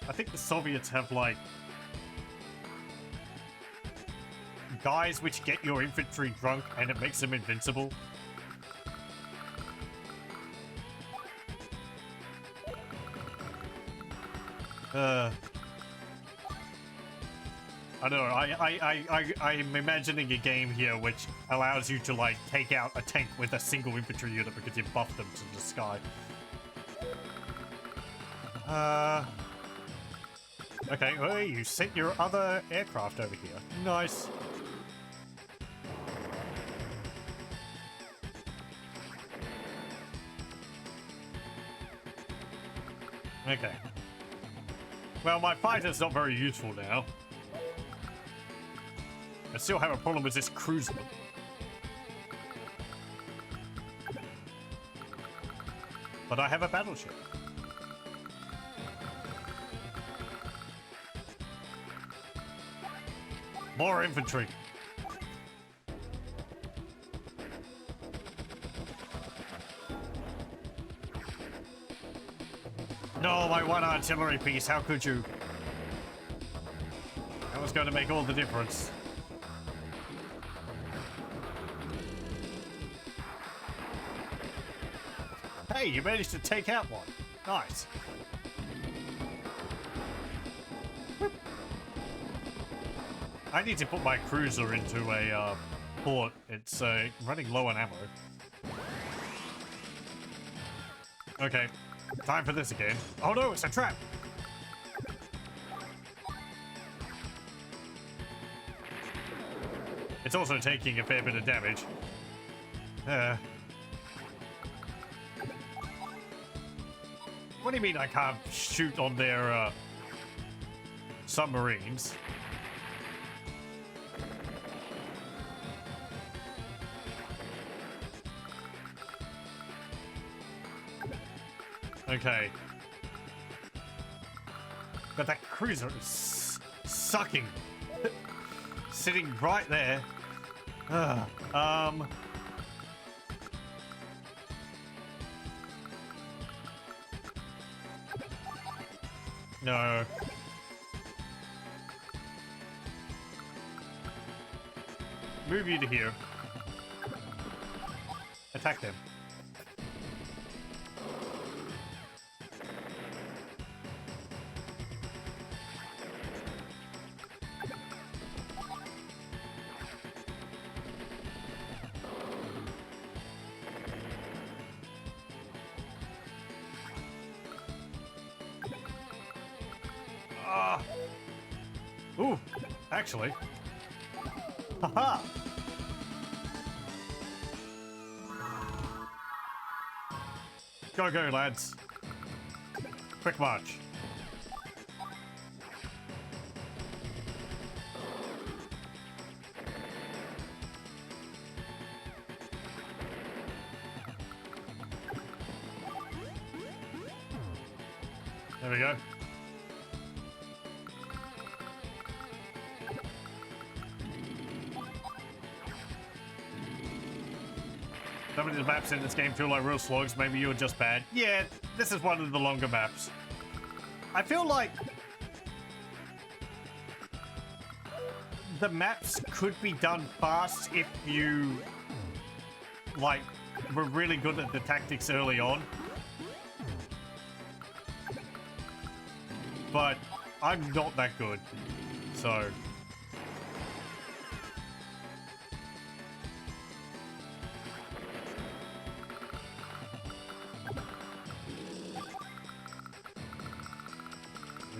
I think the Soviets have, like, guys which get your infantry drunk and it makes them invincible. I don't know, I'm imagining a game here which allows you to, like, take out a tank with a single infantry unit because you buffed them to the sky. Okay, well, you sent your other aircraft over here. Nice. Okay. Well, my fighter's not very useful now. I still have a problem with this cruiser. But I have a battleship. More infantry. No, my one artillery piece, how could you? That was going to make all the difference. Hey, you managed to take out one. Nice. I need to put my cruiser into a port. It's running low on ammo. Okay, time for this again. Oh no, it's a trap! It's also taking a fair bit of damage. What do you mean I can't shoot on their submarines? Okay. But that cruiser is sucking. Sitting right there. No. Move you to here. Attack them. Ooh, actually. Haha! Go, go, lads. Quick march. There we go. Some of the maps in this game feel like real slogs. Maybe you were just bad. Yeah, this is one of the longer maps. I feel like the maps could be done fast if you, like, were really good at the tactics early on. But I'm not that good, so...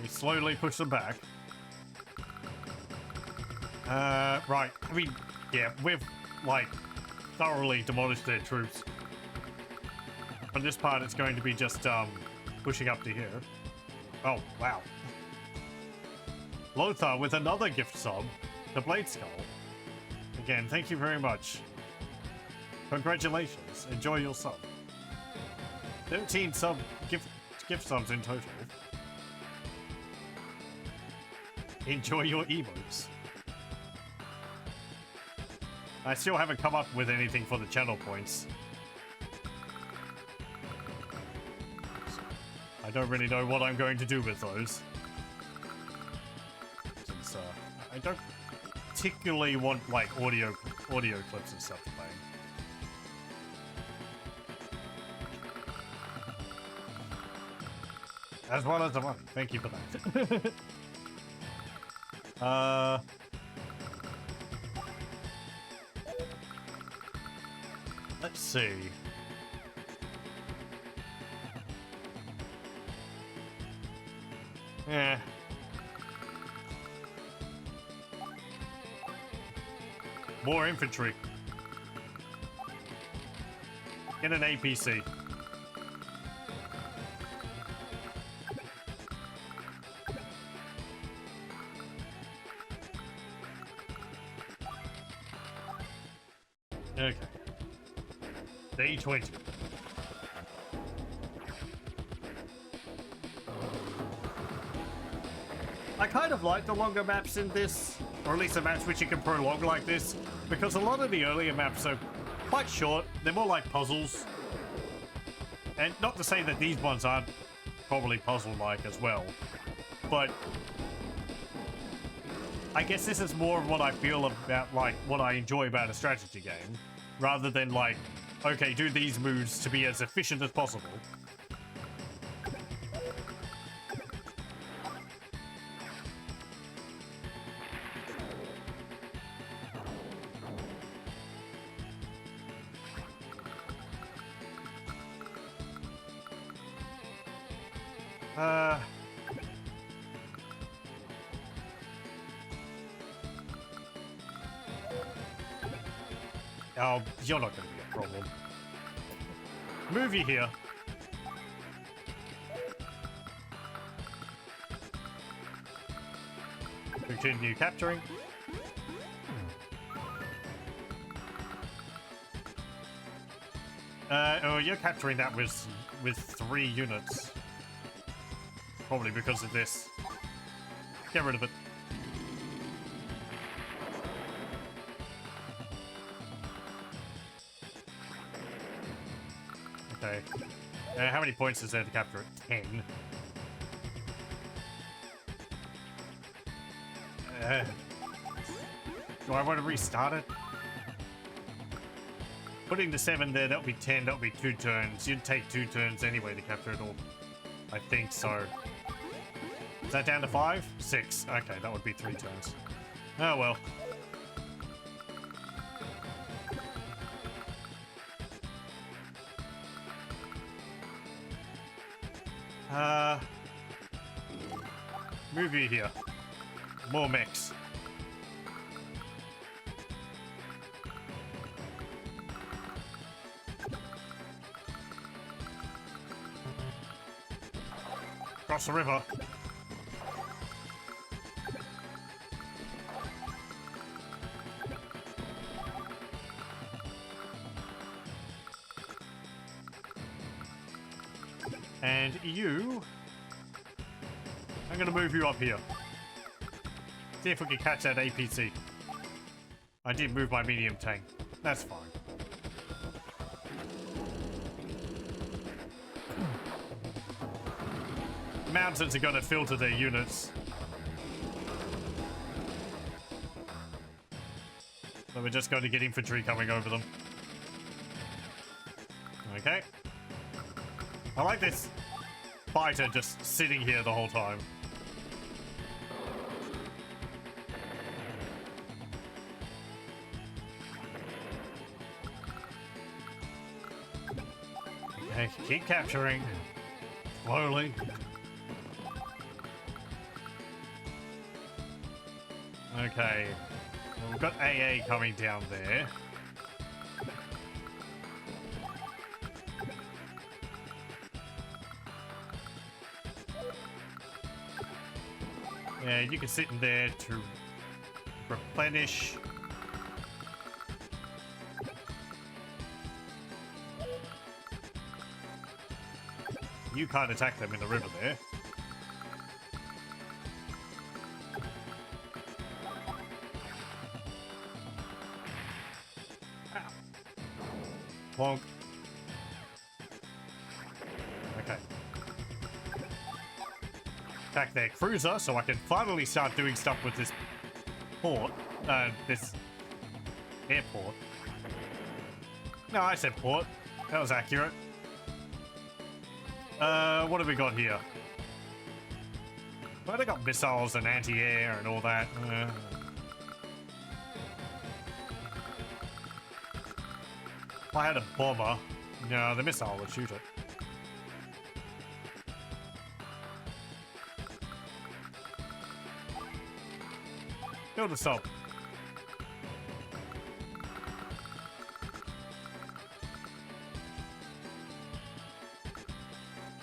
we slowly push them back. Right, I mean, yeah, we've, like, thoroughly demolished their troops. For this part, it's going to be just, pushing up to here. Oh, wow. Lothar with another gift sub, the Blade Skull. Again, thank you very much. Congratulations. Enjoy your sub. 13 gift subs in total. Enjoy your emotes. I still haven't come up with anything for the channel points. I don't really know what I'm going to do with those. Since I don't particularly want like audio clips and stuff playing. As well as the money. Thank you for that. Let's see. Yeah. More infantry. Get an APC. 20. I kind of like the longer maps in this, or at least the maps which you can prolong like this, because a lot of the earlier maps are quite short. They're more like puzzles. And not to say that these ones aren't probably puzzle-like as well, but I guess this is more of what I feel about, like, what I enjoy about a strategy game, rather than like, okay, do these moves to be as efficient as possible. Oh, you're not going to be a problem. Move you here. Continue capturing. Oh, you're capturing that with 3 units. Probably because of this. Get rid of it. Okay. How many points is there to capture it? 10. Do I want to restart it? Putting the 7 there, that'll be 10, that'll be 2 turns. You'd take 2 turns anyway to capture it all. I think so. Is that down to 5? 6. Okay, that would be 3 turns. Oh well. Move you here. More mechs. Cross the river. And you... I'm gonna move you up here. See if we can catch that APC. I did move my medium tank. That's fine. Mountains are gonna filter their units. So we're just going to get infantry coming over them. Okay. I like this fighter just sitting here the whole time. Okay, keep capturing. Slowly. Okay. Well, we've got AA coming down there. Yeah, you can sit in there to replenish. You can't attack them in the river there. Ow. Plonk. Okay. Attack their cruiser so I can finally start doing stuff with this port. This airport. No, I said port. That was accurate. What have we got here? Well, they got missiles and anti-air and all that. If I had a bomber, no, the missile would shoot it. Build a sub.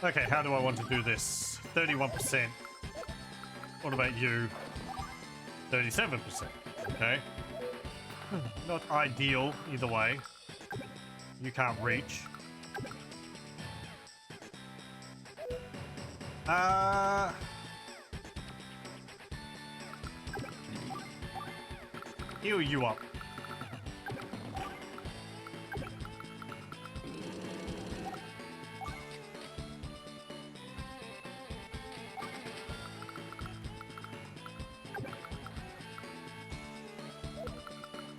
Okay, how do I want to do this? 31%. What about you? 37%. Okay. Not ideal either way. You can't reach. Heal you up.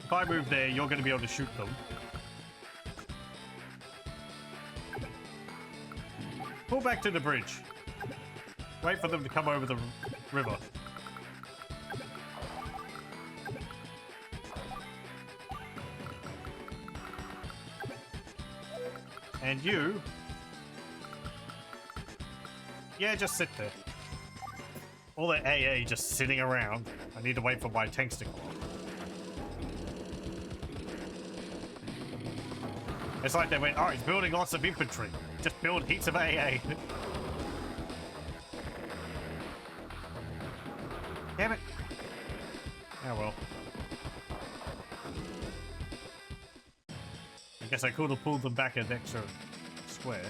If I move there, you're going to be able to shoot them. Pull back to the bridge. Wait for them to come over the river. And you... yeah, just sit there. All the AA just sitting around. I need to wait for my tanks to come on. It's like they went, oh, he's building lots of infantry. Just build heaps of AA. Damn it. Oh well. I guess I could have pulled them back an extra square.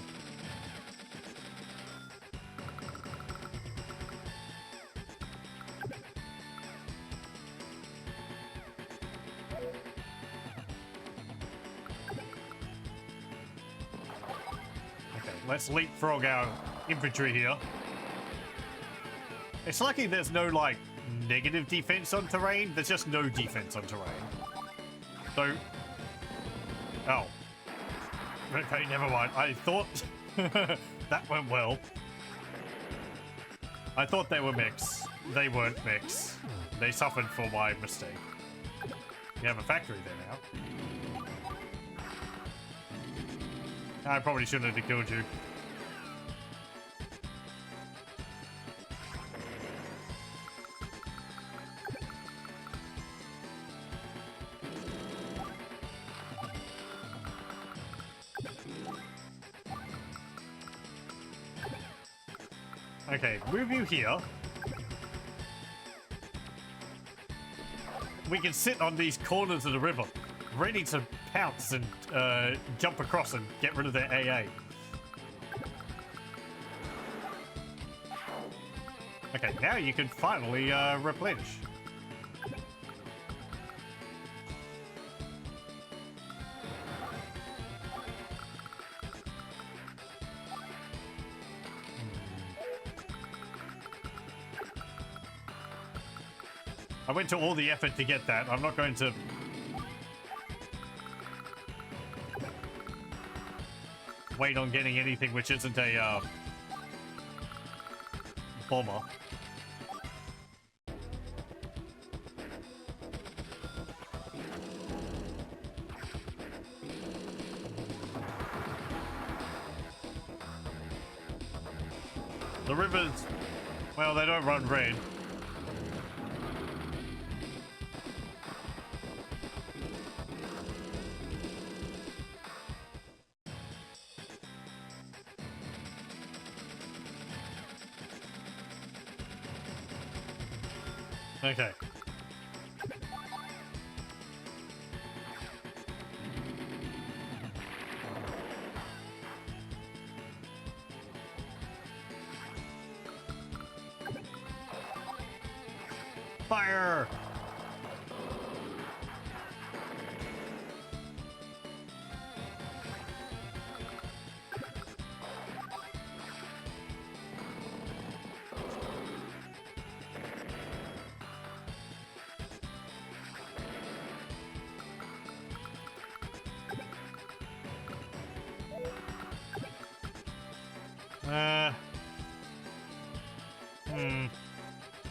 Let's leapfrog our infantry here. It's lucky there's no, like, negative defense on terrain. There's just no defense on terrain. So... oh. Okay, never mind. I thought... that went well. I thought they were mechs. They weren't mechs. They suffered for my mistake. You have a factory there now. I probably shouldn't have killed you. Okay, move you here. We can sit on these corners of the river, ready to pounce and jump across and get rid of their AA. Okay, now you can finally replenish. I went to all the effort to get that. I'm not going to... wait on getting anything which isn't a bomber. The rivers, well, they don't run red. Okay. Fire!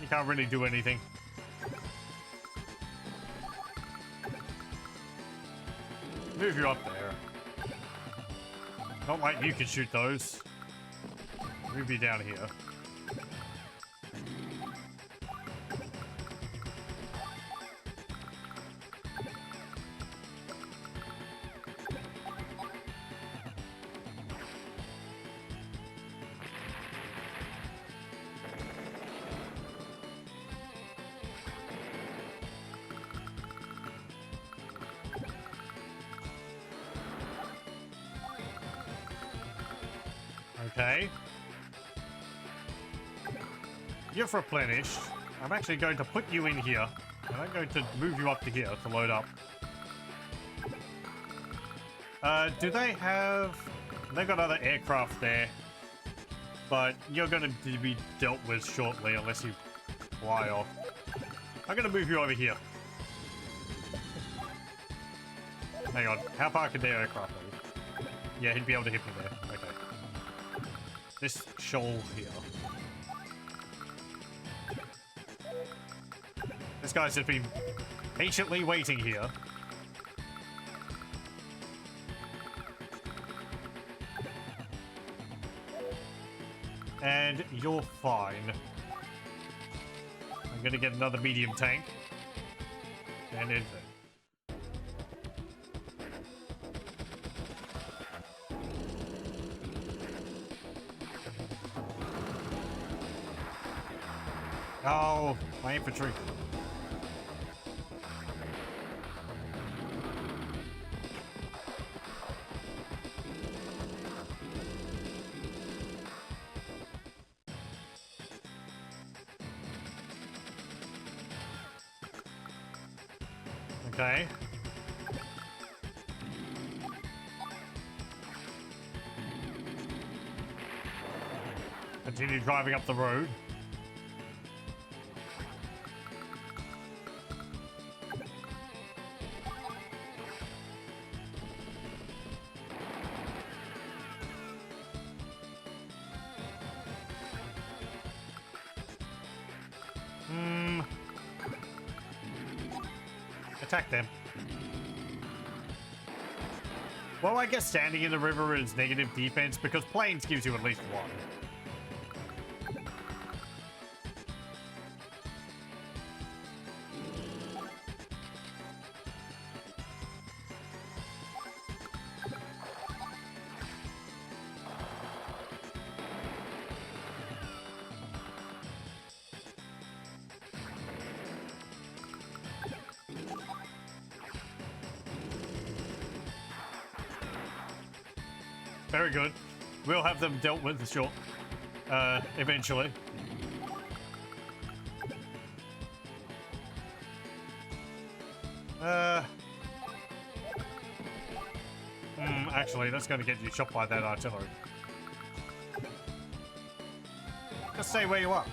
You can't really do anything. Move you up there. Not like you can shoot those. Move you down here. Okay. You're replenished. I'm actually going to put you in here, and I'm going to move you up to here to load up. Do they have... They've got other aircraft there, but you're going to be dealt with shortly unless you fly off. I'm going to move you over here. Hang on, how far can their aircraft move? Yeah, he'd be able to hit me there. Okay. This shoal here. This guy's just been patiently waiting here. And you're fine. I'm gonna get another medium tank. And in there. Oh, my infantry. Okay. Continue driving up the road. Attack them. Well, I guess standing in the river is negative defense because planes gives you at least one. Very good. We'll have them dealt with short, eventually. Actually, that's going to get you shot by that artillery. Just stay where you are.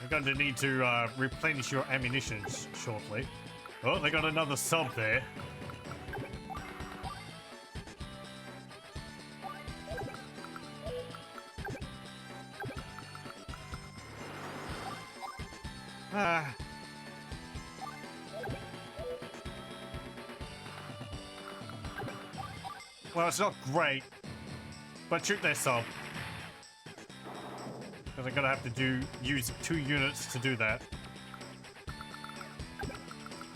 Going to need to replenish your ammunition shortly. Oh, they got another sub there. Well, it's not great, but shoot their sub. Because I'm gonna have to use 2 units to do that.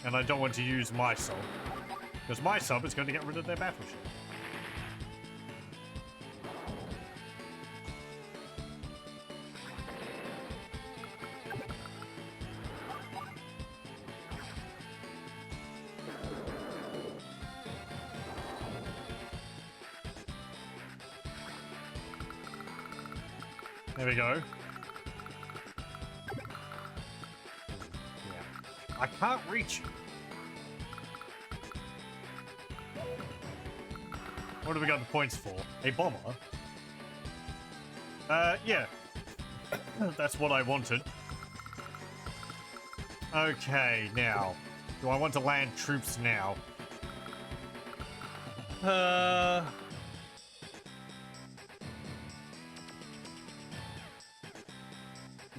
And I don't want to use my sub. Because my sub is going to get rid of their battleship. There we go. Yeah. I can't reach. What have we got the points for? A bomber? Yeah. That's what I wanted. Okay, now. Do I want to land troops now?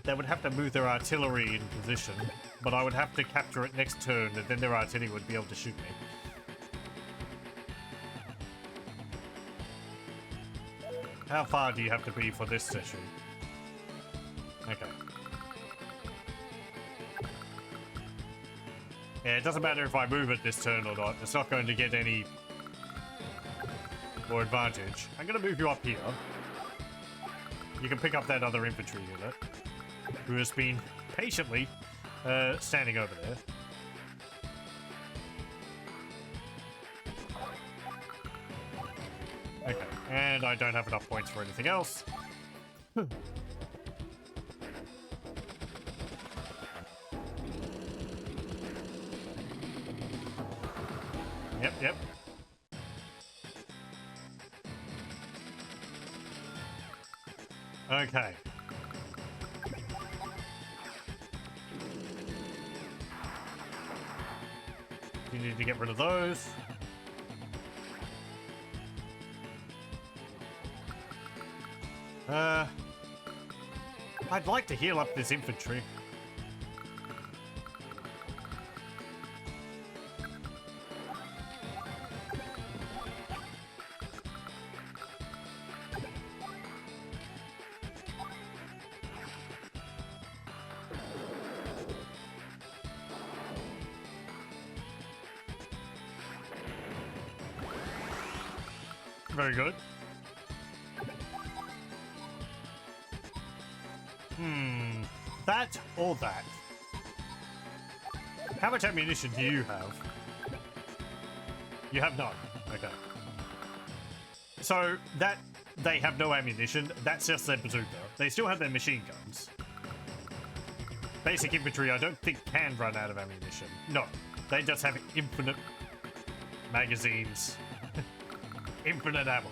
They would have to move their artillery in position, but I would have to capture it next turn, and then their artillery would be able to shoot me. How far do you have to be for this session? Okay. Yeah, it doesn't matter if I move it this turn or not. It's not going to get any more advantage. I'm going to move you up here. You can pick up that other infantry unit, who has been patiently standing over there. And I don't have enough points for anything else. Yep, yep. Okay. You need to get rid of those. I'd like to heal up this infantry. Very good. That or that? How much ammunition do you have? You have none. Okay. So that they have no ammunition, that's just their bazooka. They still have their machine guns. Basic infantry, I don't think can run out of ammunition. No, they just have infinite magazines. Infinite ammo.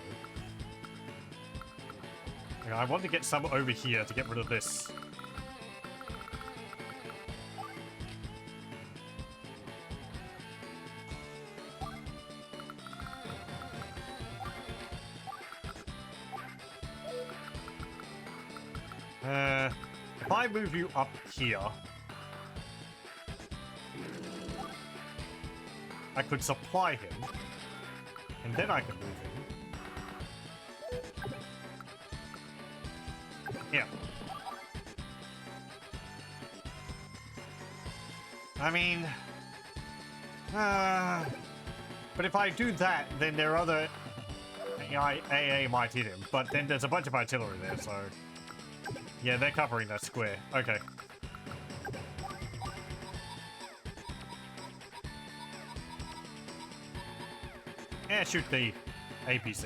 Okay, I want to get some over here to get rid of this. If I move you up here, I could supply him, and then I can move him. Yeah. I mean, but if I do that, then there are other AA might hit him, but then there's a bunch of artillery there, so yeah, they're covering that square. Okay. Yeah, shoot the APC.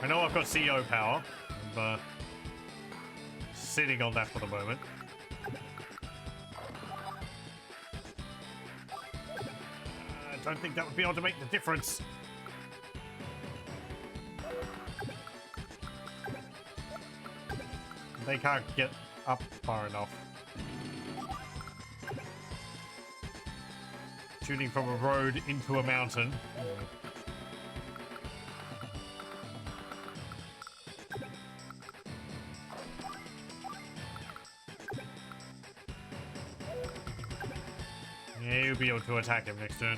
I know I've got CO power, but sitting on that for the moment. I don't think that would be able to make the difference. They can't get up far enough. Shooting from a road into a mountain. Yeah, you'll be able to attack him next turn.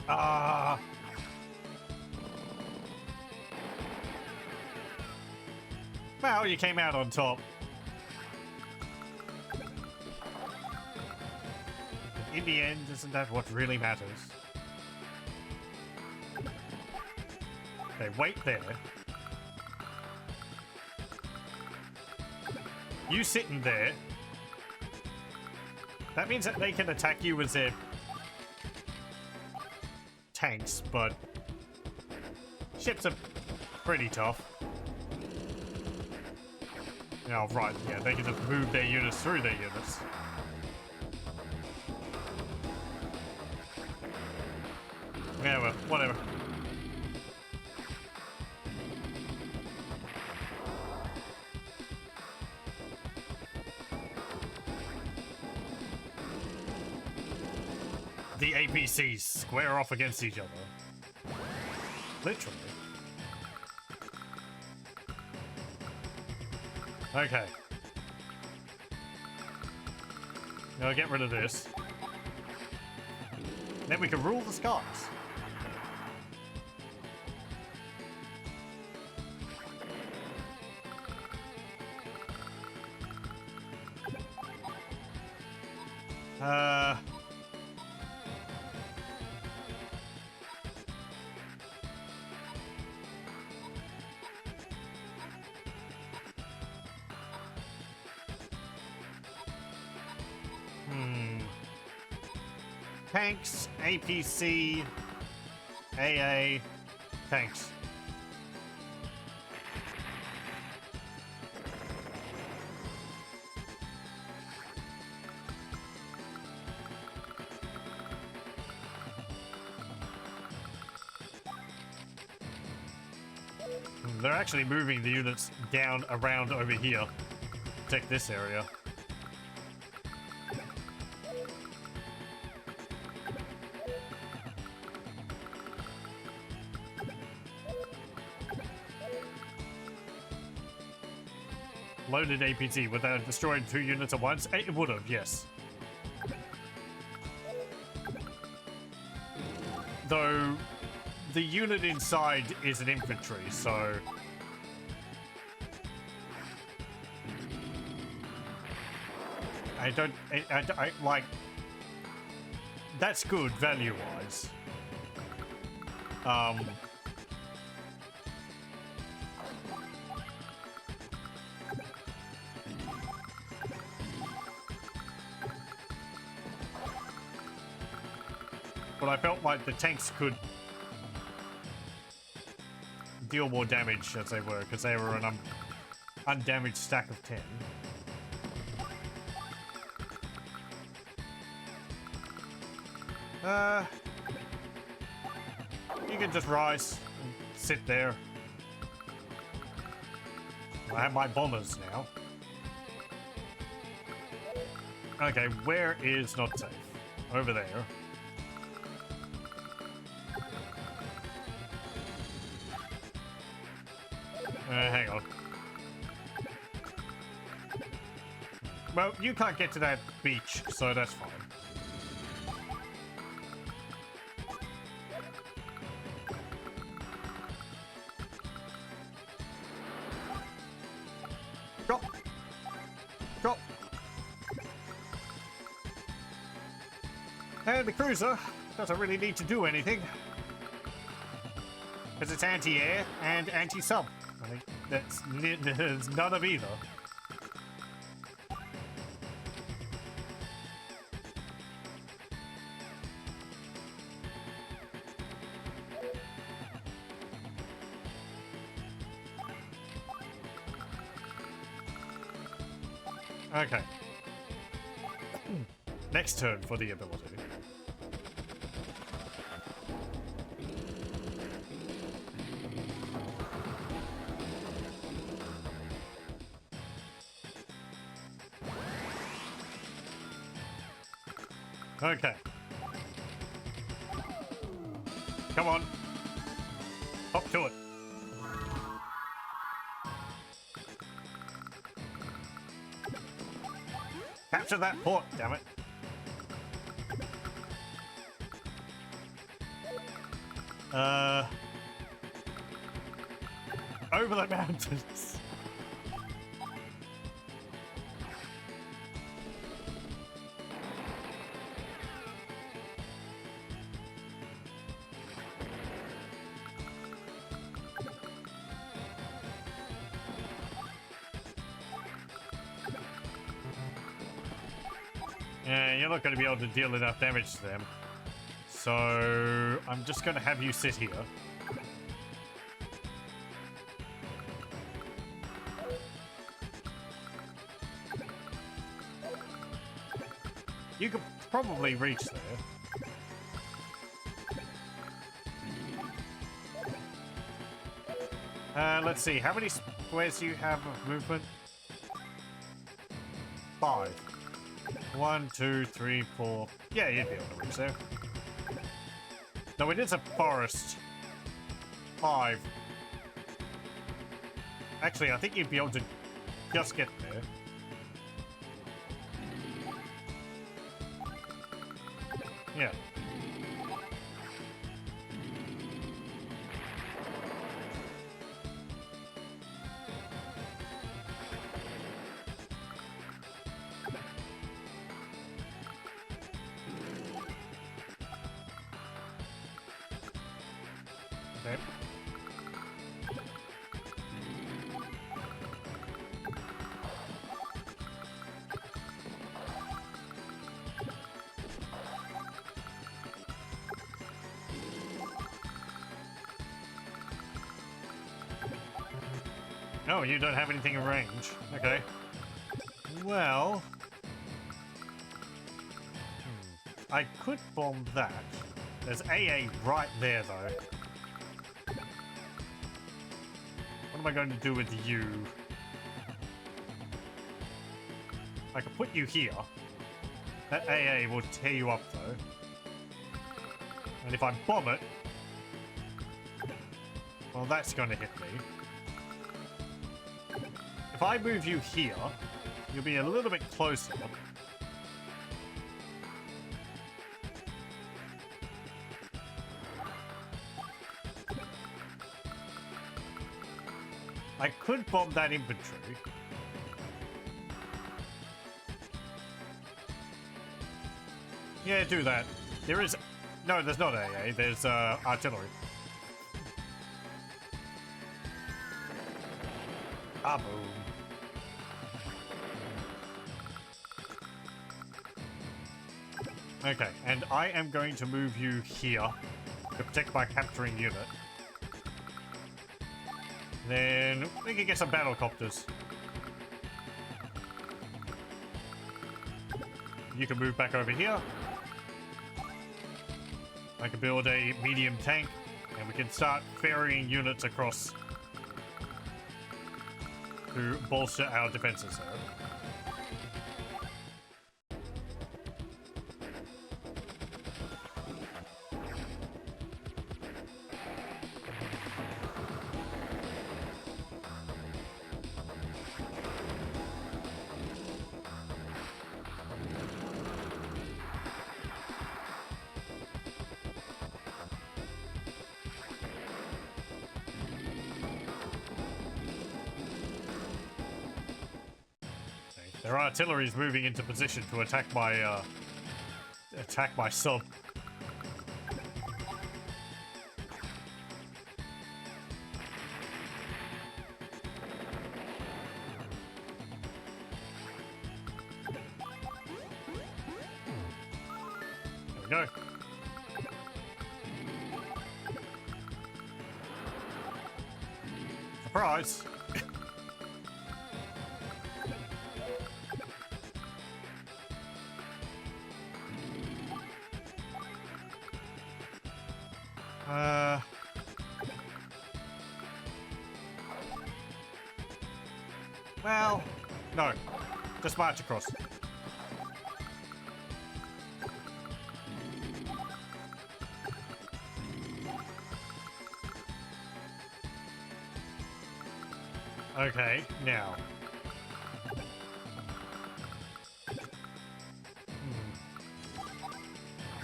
Ah! Well, you came out on top. But in the end, isn't that what really matters? Okay, wait there. You sitting there. That means that they can attack you as their tanks, but ships are pretty tough. Oh, right, yeah, they can just move their units through their units. Yeah, well, whatever. The APCs square off against each other. Literally. Okay. Now get rid of this. Then we can rule the skies. Uh... Tanks, APC, AA, tanks. They're actually moving the units down around over here. Protect this area. Loaded APT, would that have destroyed 2 units at once? It would have, yes. Though, the unit inside is an infantry, so... I like... That's good, value-wise. But I felt like the tanks could deal more damage as they were, because they were an undamaged stack of 10. You can just rise and sit there. I have my bombers now. Okay, where is not safe? Over there. Hang on. Well, you can't get to that beach, so that's fine. Drop! Drop! And the cruiser doesn't really need to do anything. Because it's anti-air and anti-sub. I think there's none of either. Okay. Next turn for the ability. Okay. Come on. Hop to it. Capture that port, damn it. Over the mountains. Yeah, you're not going to be able to deal enough damage to them. So, I'm just going to have you sit here. You could probably reach there. Let's see, how many squares do you have of movement? 5. 1, 2, 3, 4. Yeah, you'd be able to reach there. No, it is a forest. 5. Actually, I think you'd be able to just get there. Yeah. Okay. No, you don't have anything in range. Okay. Well... I could bomb that. There's AA right there, though. What am I going to do with you? I could put you here. That AA will tear you up, though. And if I bomb it... well, that's going to hit me. If I move you here, you'll be a little bit closer. I could bomb that infantry. Yeah, do that. There is... no, there's not AA. There's artillery. Ah, boom. Okay, and I am going to move you here to protect my capturing unit. Then we can get some battle copters. You can move back over here. I can build a medium tank, and we can start ferrying units across to bolster our defenses there. Their artillery is moving into position to attack my sub. There we go. Surprise! Well, no. Just march across. Okay, now.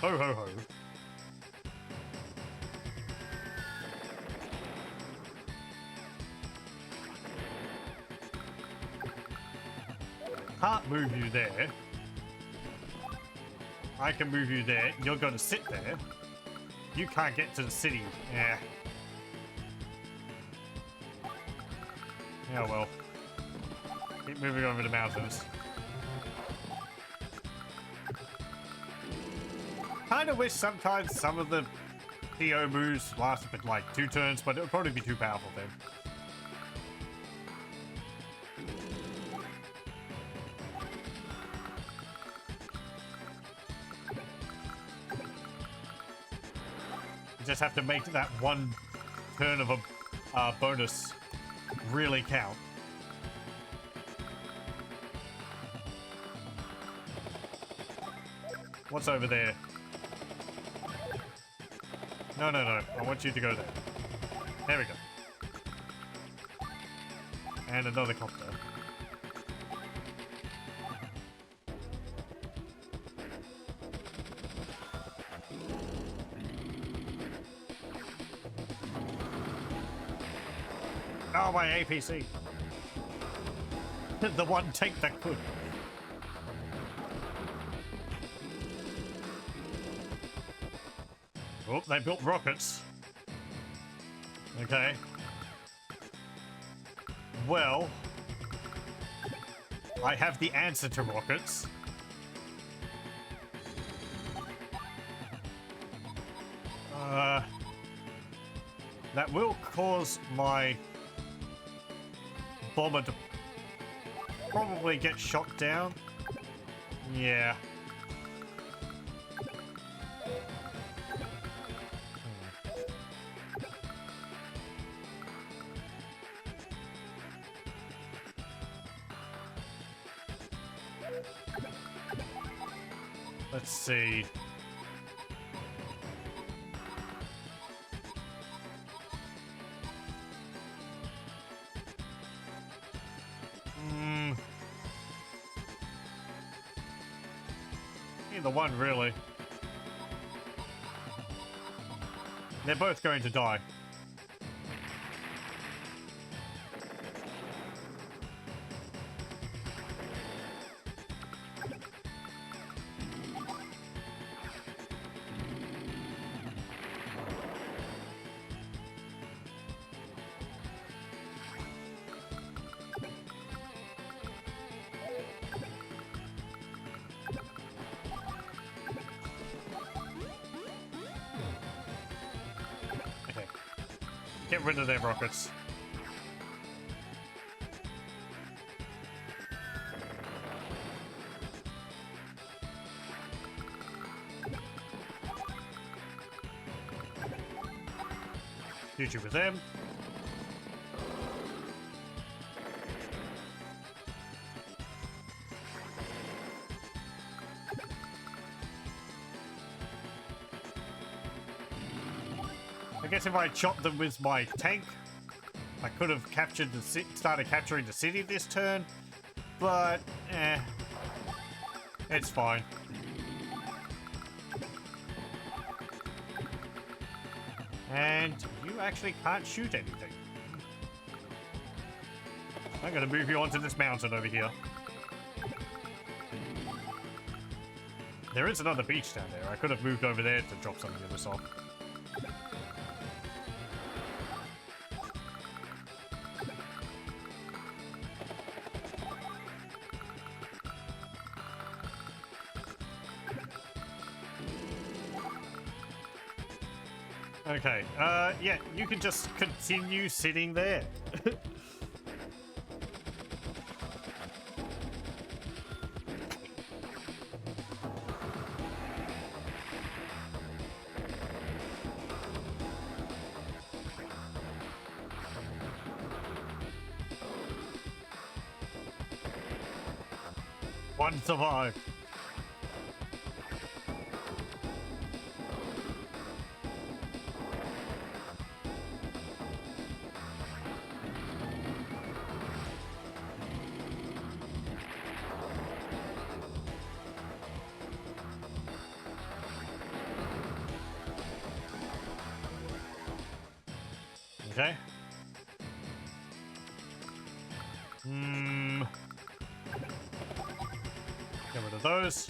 Ho ho ho. Can't move you there. I can move you there. You're going to sit there. You can't get to the city. Yeah. Yeah, well. Keep moving over the mountains. Kind of wish sometimes some of the PO moves last a bit like 2 turns, but it would probably be too powerful then. You just have to make that 1 turn of a bonus really count. What's over there? No, no, no. I want you to go there. There we go. And another copter. Oh, my APC. The one tank that could. Oh, they built rockets. Okay. Well, I have the answer to rockets. That will cause my bomber to probably get shot down. Yeah. Let's see. Either one, really. They're both going to die. Get rid of their rockets. Future with them. I guess if I chopped them with my tank, I could have captured the started capturing the city this turn, but it's fine. And you actually can't shoot anything. I'm gonna move you onto this mountain over here. There is another beach down there. I could have moved over there to drop some of this off. Okay, yeah, you can just continue sitting there. One survived. Okay. Get rid of those.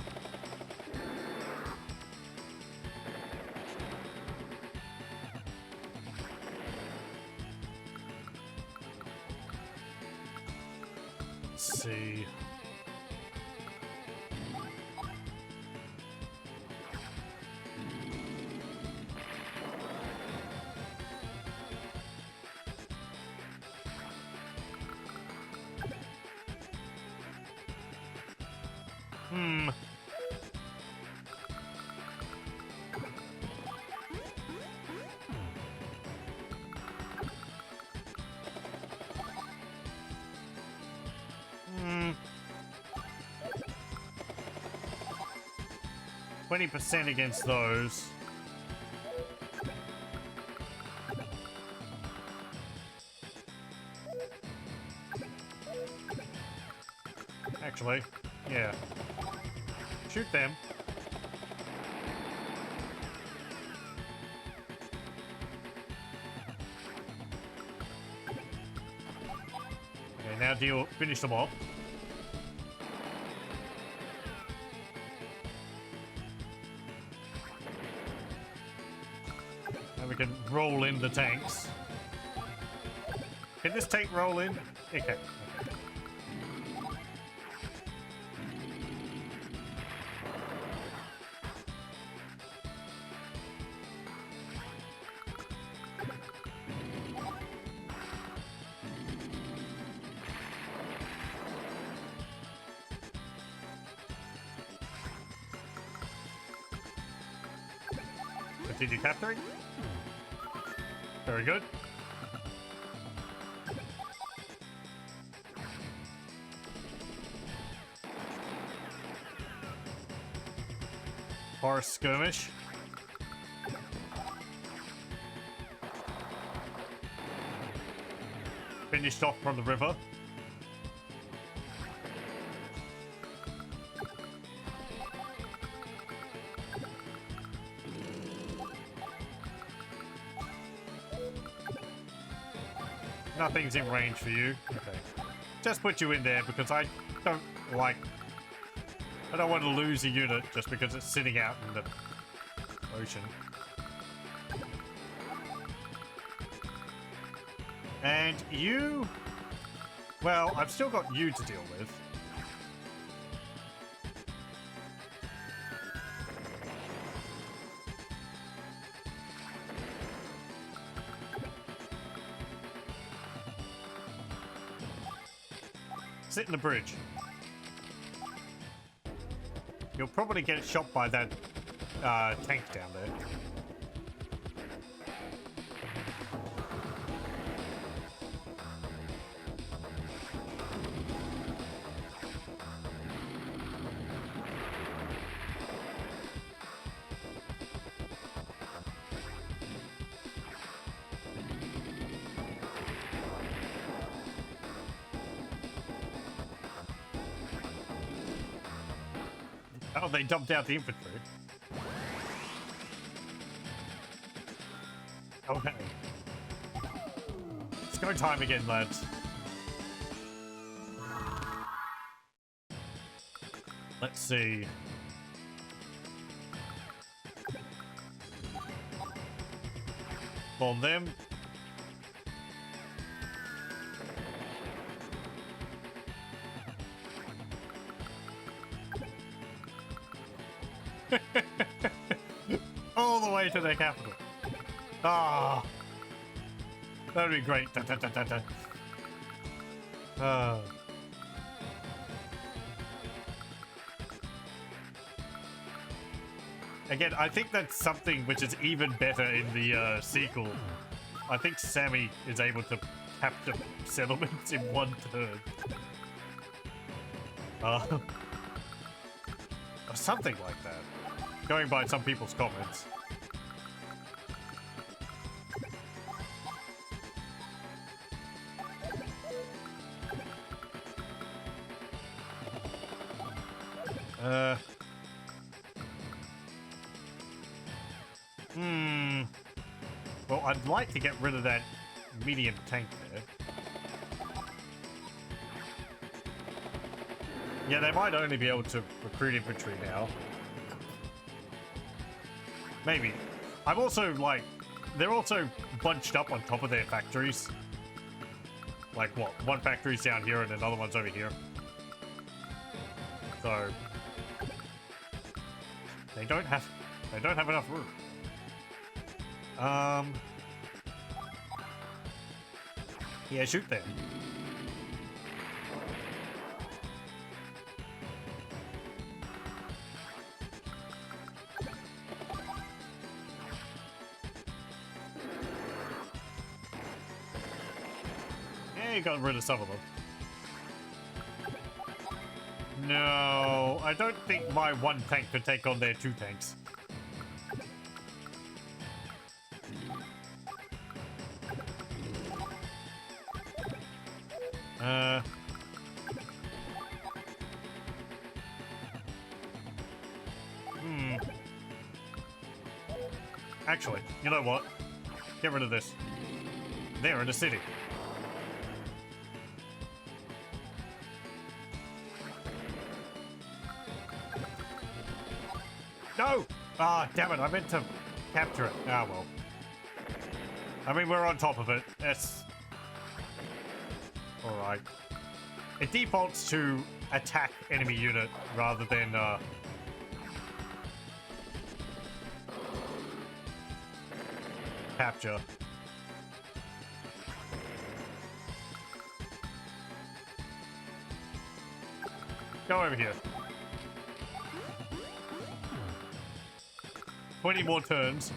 Let's see. Hmm. 20% against those. Actually, yeah. Shoot them. Okay, now finish them off. Now we can roll in the tanks. Can this tank roll in? Okay. Continue capturing. Very good. Forest skirmish. Finished off from the river. Nothing's in range for you. Okay. Just put you in there because I don't want to lose a unit just because it's sitting out in the ocean. And you... Well, I've still got you to deal with. Sit in the bridge. You'll probably get shot by that tank down there. Oh, they dumped out the infantry. Okay. It's go time again, lads. Let's see. Bomb them. All the way to their capital. Ah, that'd be great. Dun, dun, dun, dun, dun. Again, I think that's something which is even better in the sequel. I think Sammy is able to capture settlements in one turn. Or something like that. Going by some people's comments. Well, I'd like to get rid of that medium tank there. Yeah, they might only be able to recruit infantry now. Maybe. I'm also, like, they're also bunched up on top of their factories. Like, what? One factory's down here and another one's over here. So... They don't have enough room. Yeah, shoot them. Yeah, you got rid of some of them. No, I don't think my one tank could take on their two tanks. Actually, you know what? Get rid of this. They're in the city. No! Ah, damn it, I meant to capture it. Ah, well. I mean, we're on top of it. That's Alright. It defaults to attack enemy unit rather than, capture. Go over here. 20 more turns.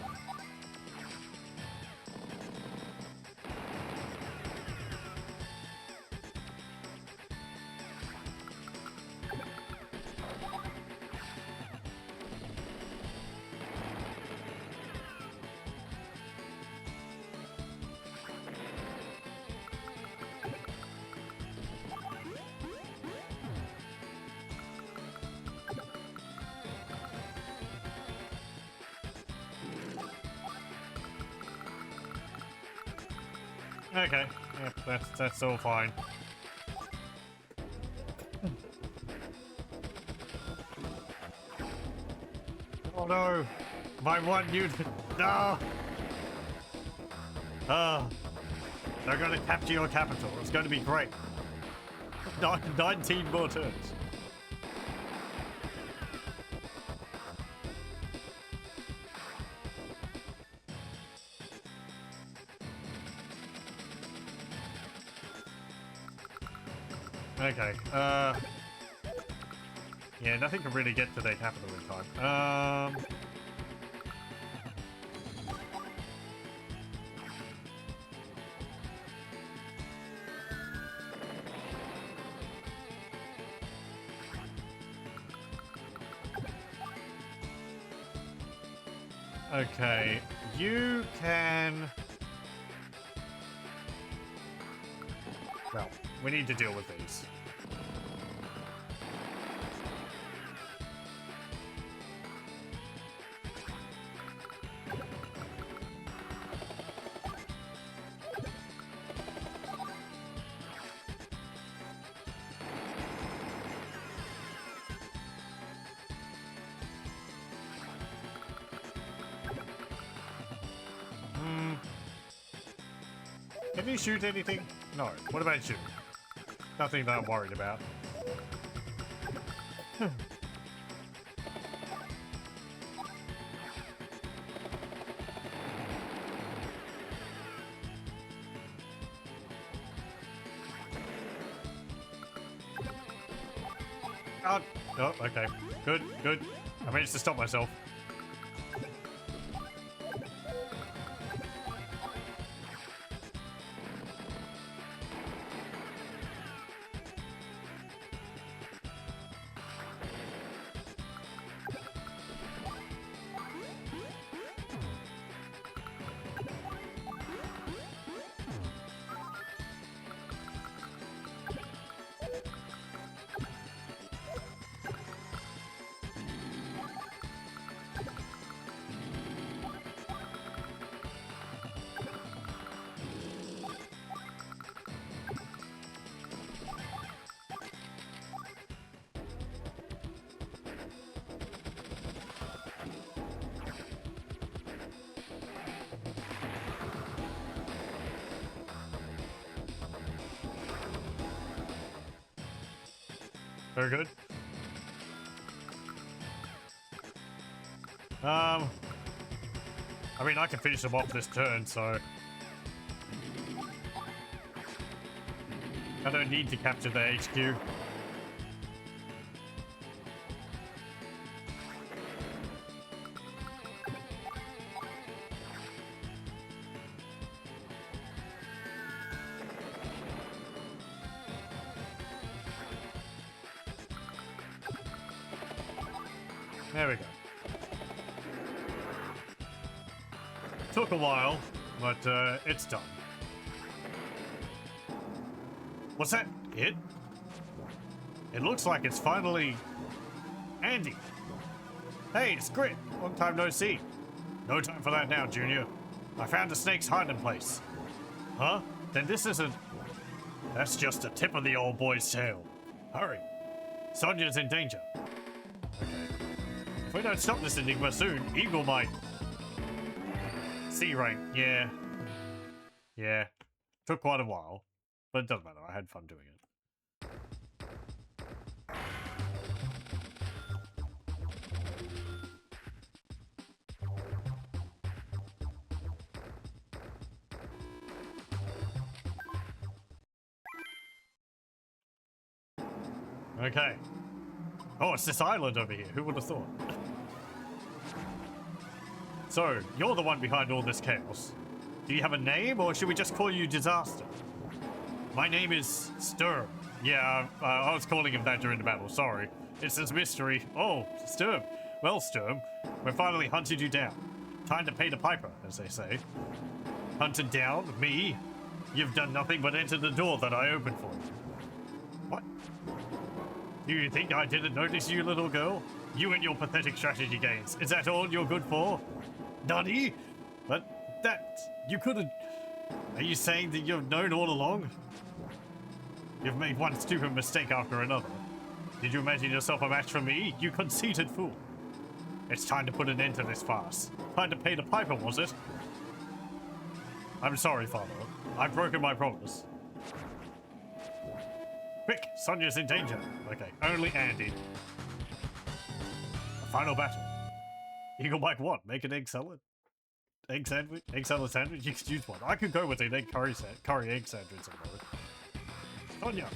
Okay, yep, that's all fine. Oh no! My one unit! No! They're gonna capture your capital. It's gonna be great. 19 more turns. Okay, yeah, nothing can really get to their capital in time. Okay, you can... Well, we need to deal with these. Can you shoot anything? No. What about you? Nothing that I'm worried about. Oh, okay. Good, good. I managed to stop myself. Very good. I mean, I can finish them off this turn, so I don't need to capture the HQ. There we go. Took a while, but it's done. What's that? It? It looks like it's finally Andy. Hey, it's Grit. Long time no see. No time for that now, Junior. I found a snake's hiding place. Huh? Then this isn't... That's just the tip of the old boy's tail. Hurry. Sonia's in danger. If we don't stop this enigma soon, Eagle might... C rank, yeah. Yeah. Took quite a while. But it doesn't matter, I had fun doing it. Okay. Oh, it's this island over here. Who would have thought? So, you're the one behind all this chaos. Do you have a name, or should we just call you Disaster? My name is Sturm. Yeah, I was calling him that during the battle. Sorry. It's this mystery. Oh, Sturm. Well, Sturm, we finally hunted you down. Time to pay the piper, as they say. Hunted down? Me? You've done nothing but enter the door that I opened for you. What? Do you think I didn't notice you, little girl? You and your pathetic strategy games. Is that all you're good for? Nutty? But that... you couldn't... Are you saying that you've known all along? You've made one stupid mistake after another. Did you imagine yourself a match for me? You conceited fool. It's time to put an end to this farce. Time to pay the piper, was it? I'm sorry, father. I've broken my promise. Quick, Sonia's in danger. Okay, only Andy. A final battle. Eagle Mike what? Make an egg salad? Egg sandwich? Egg salad sandwich? You could use one. I could go with an egg curry egg sandwich at the moment. Sonia!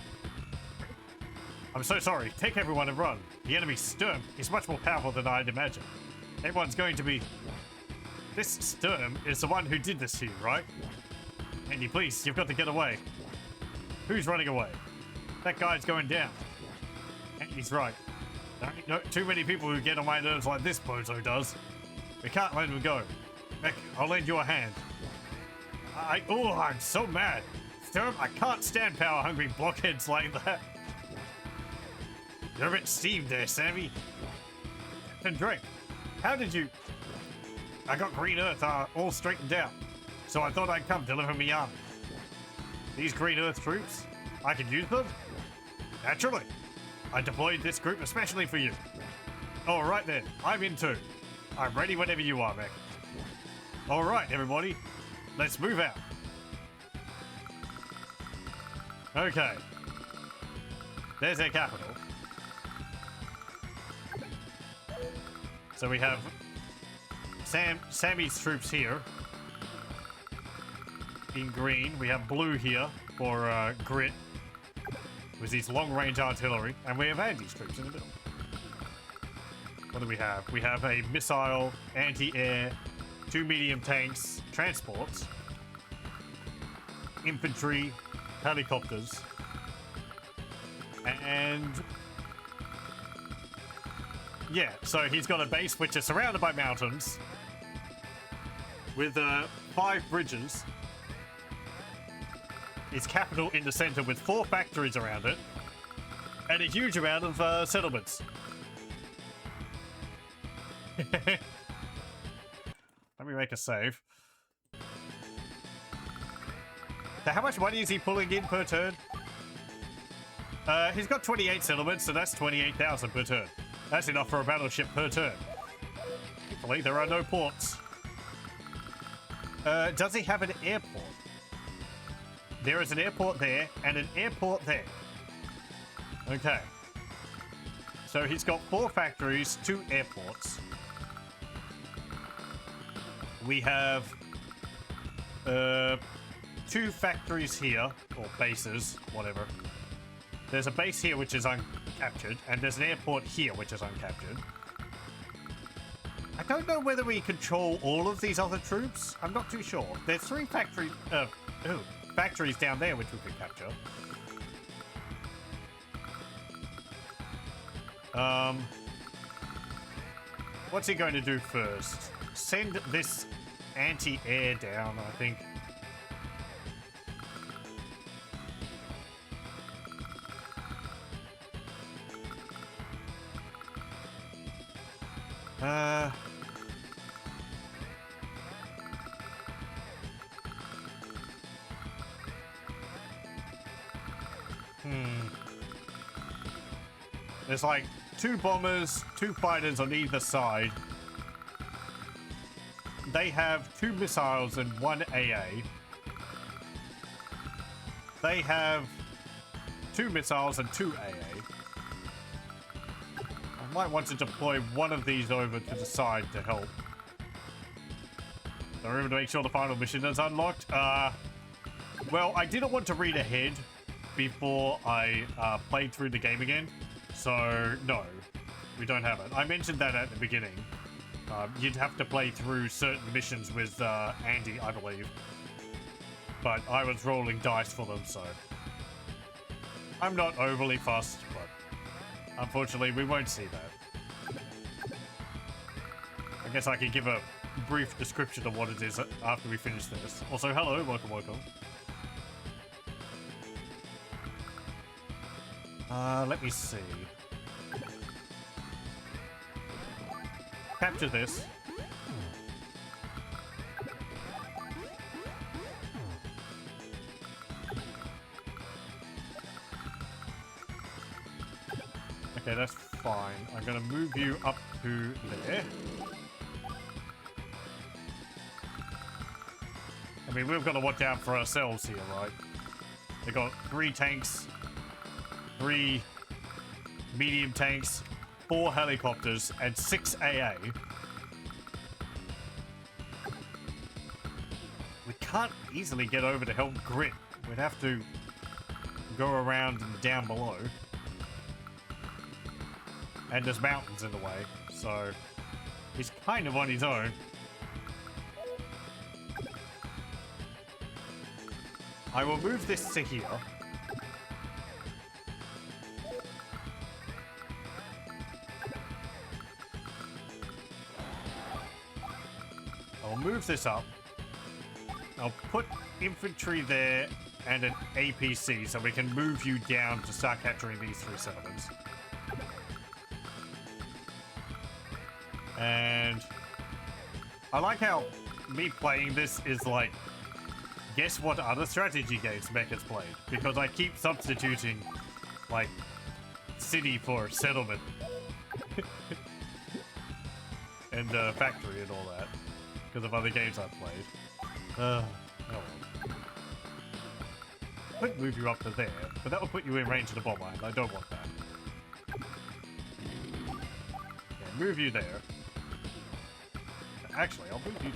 I'm so sorry. Take everyone and run. The enemy Sturm is much more powerful than I'd imagined. Everyone's going to be... This Sturm is the one who did this to you, right? Andy, please, you've got to get away. Who's running away? That guy's going down. Andy's right. There ain't no, too many people who get on my nerves like this bozo does. We can't let him go. Heck, I'll lend you a hand. I'm so mad. Sturm, I can't stand power-hungry blockheads like that. You're a bit steamed there, Sammy. And Drake, how did you... I got Green Earth all straightened out, so I thought I'd come deliver me army. These Green Earth troops, I could use them? Naturally. I deployed this group especially for you. Alright then, I'm in too. I'm ready whenever you are, Mech. Alright, everybody, let's move out. Okay. There's their capital. So we have Sammy's troops here in green. We have blue here for grit with these long-range artillery, and we have Andy's troops in the middle. What do we have? We have a missile, anti-air, 2 medium tanks, transports, infantry, helicopters, and yeah, so he's got a base which is surrounded by mountains with 5 bridges. His capital in the center with 4 factories around it and a huge amount of settlements. Let me make a save. So how much money is he pulling in per turn? He's got 28 settlements, so that's 28,000 per turn. That's enough for a battleship per turn. Thankfully, there are no ports. Does he have an airport? There is an airport there and an airport there. Okay. So he's got 4 factories, 2 airports. We have 2 factories here, or bases, whatever. There's a base here which is uncaptured, and there's an airport here which is uncaptured. I don't know whether we control all of these other troops. I'm not too sure. There's 3 factories down there which we could capture. What's he going to do first? Send this anti-air down, I think. There's like 2 bombers, 2 fighters on either side. They have 2 missiles and 1 AA. They have 2 missiles and 2 AA. I might want to deploy one of these over to the side to help. So remember to make sure the final mission is unlocked. Well, I didn't want to read ahead before I played through the game again. So, no, we don't have it. I mentioned that at the beginning. You'd have to play through certain missions with Andy, I believe. But I was rolling dice for them, so... I'm not overly fussed, but unfortunately we won't see that. I guess I can give a brief description of what it is after we finish this. Also, hello, welcome. Let me see. Capture this. Okay, that's fine. I'm gonna move you up to there. I mean, we've got to watch out for ourselves here, right? They've got 3 tanks, 3 medium tanks, 4 helicopters, and 6 AA. We can't easily get over to help Grit. We'd have to go around and down below. And there's mountains in the way, so he's kind of on his own. I will move this to here. I'll move this up. I'll put infantry there and an APC so we can move you down to start capturing these 3 settlements. And I like how me playing this is like, guess what other strategy games Mech has played? Because I keep substituting, like, city for settlement. And factory and all that. Because of other games I've played. Oh well. Could move you up to there, but that will put you in range of the bomber, and I don't want that. Okay, move you there. Actually, I'll move you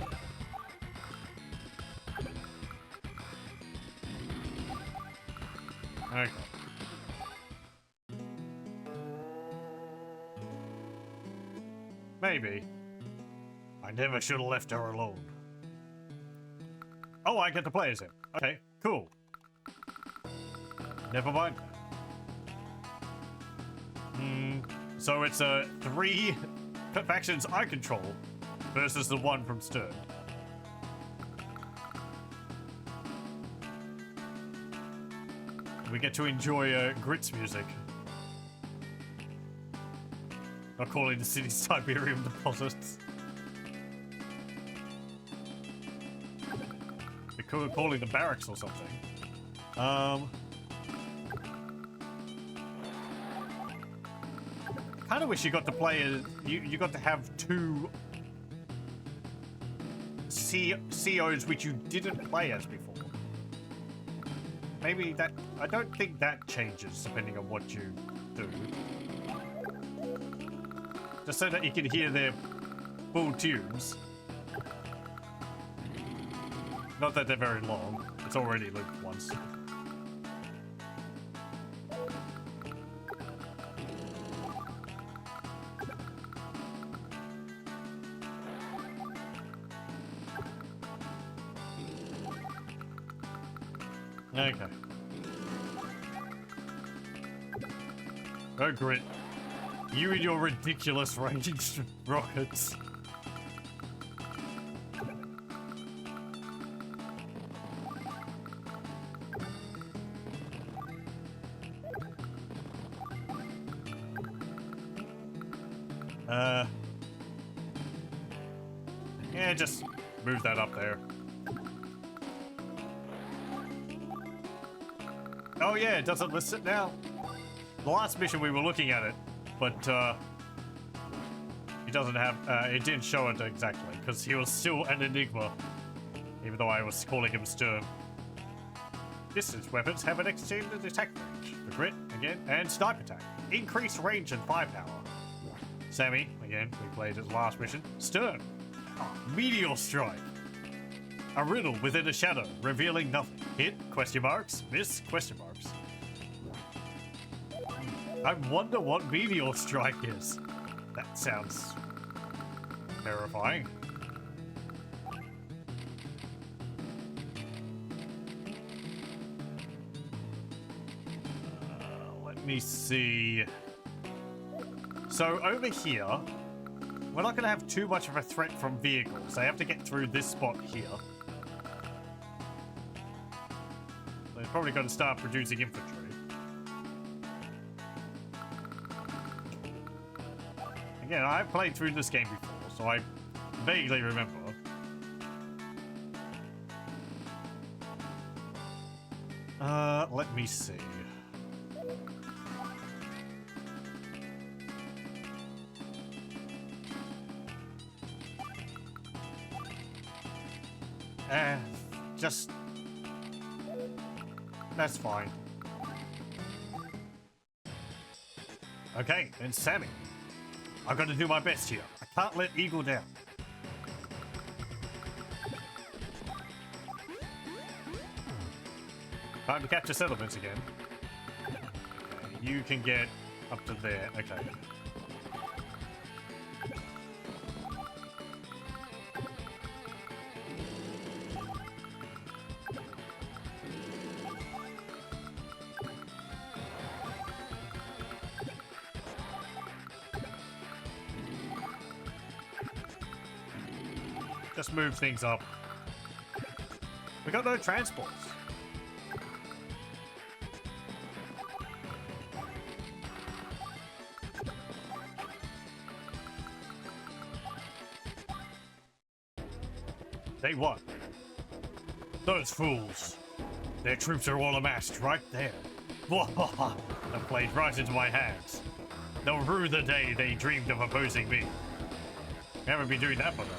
there. Okay. Maybe. I never should have left her alone. Oh, I get to play as him. Okay, cool. Never mind. So it's 3 factions I control versus the 1 from Stern. We get to enjoy Grit's music. Not calling the city Siberian deposits. We're calling the barracks or something. Kind of wish you got to play you got to have 2 COs which you didn't play as before. Maybe that, I don't think that changes depending on what you do. Just so that you can hear their full tunes. Not that they're very long. It's already looped once. Okay. Oh, Grit. You and your ridiculous ranged rockets. Yeah, just move that up there. Oh yeah, it doesn't list it now. The last mission we were looking at it, but it doesn't have, it didn't show it exactly, because he was still an enigma, even though I was calling him Stern. Distance weapons have an extended attack range. The grit, again, and sniper attack. Increased range and firepower. Sammy, again, we played his last mission. Stern. Meteor strike. A riddle within a shadow, revealing nothing. Hit, question marks. Miss, question marks. I wonder what meteor strike is. That sounds terrifying. Let me see. So over here, we're not going to have too much of a threat from vehicles. I have to get through this spot here. They're probably going to start producing infantry. Again, I've played through this game before, so I vaguely remember. Let me see. Just... That's fine. Okay, and Sammy. I've got to do my best here. I can't let Eagle down. Time to capture settlements again. Okay, you can get up to there. Okay. Just move things up. We got no transports. They what? Those fools. Their troops are all amassed right there. That played right into my hands. They'll rue the day they dreamed of opposing me. Never be doing that for them.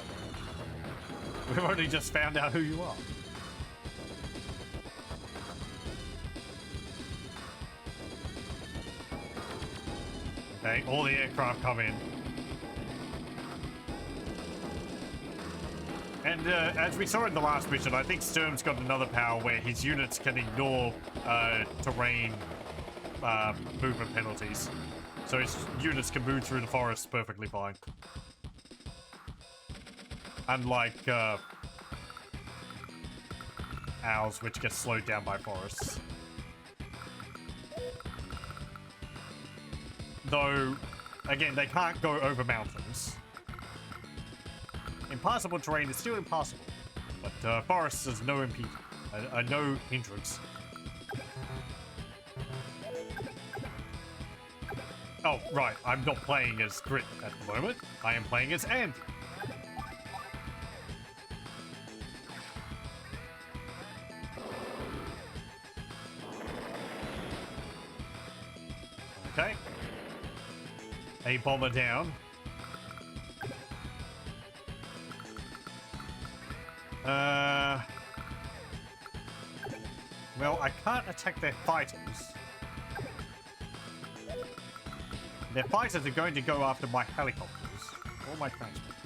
We've only just found out who you are. Okay, all the aircraft come in. And as we saw in the last mission, I think Sturm's got another power where his units can ignore terrain movement penalties. So his units can move through the forest perfectly fine. Unlike ours, which gets slowed down by forests. Though, again, they can't go over mountains. Impassable terrain is still impassable, but forests is no no hindrance. Oh, right, I'm not playing as Grit at the moment. I am playing as Andy. Okay. A bomber down. Well, I can't attack their fighters. Their fighters are going to go after my helicopters or my transport.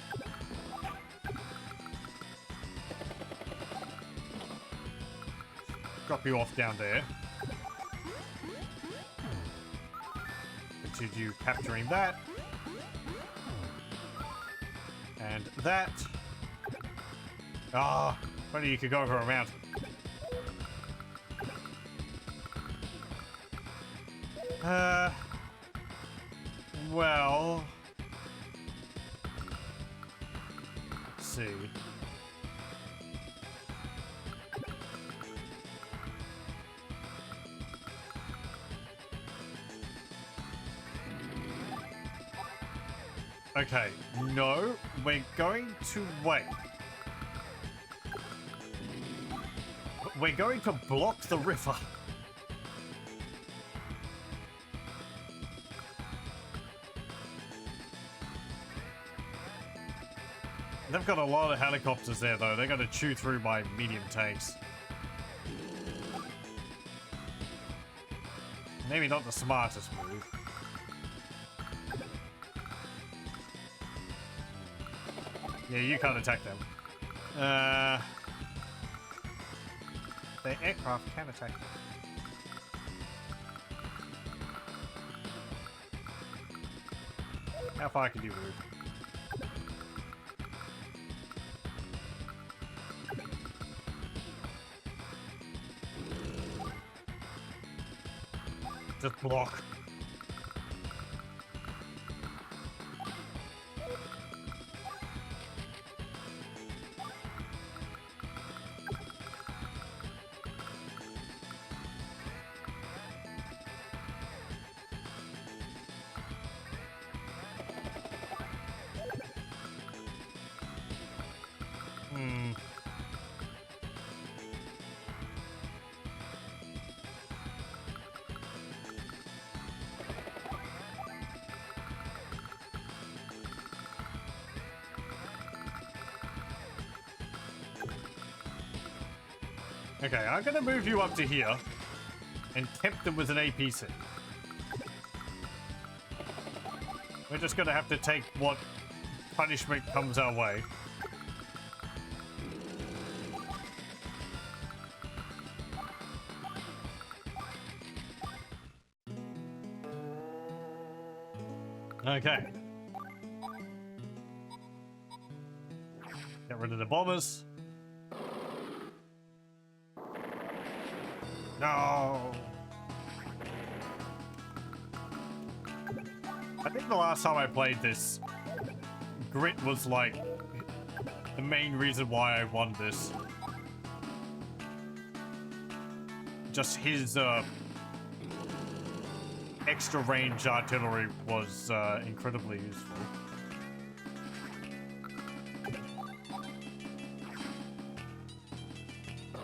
Drop you off down there. Continue capturing that. And that. Ah, funny you could go over a mountain. Well, let's see. Okay, no, we're going to wait. We're going to block the river. They've got a lot of helicopters there, though. They're going to chew through my medium tanks. Maybe not the smartest move. Yeah, you can't attack them. The aircraft can attack them. How far can you move? Just block. Okay, I'm gonna move you up to here and tempt them with an APC. We're just gonna have to take what punishment comes our way. Okay. Get rid of the bombers. No. I think the last time I played this, Grit was like the main reason why I won this. Just his extra range artillery was incredibly useful.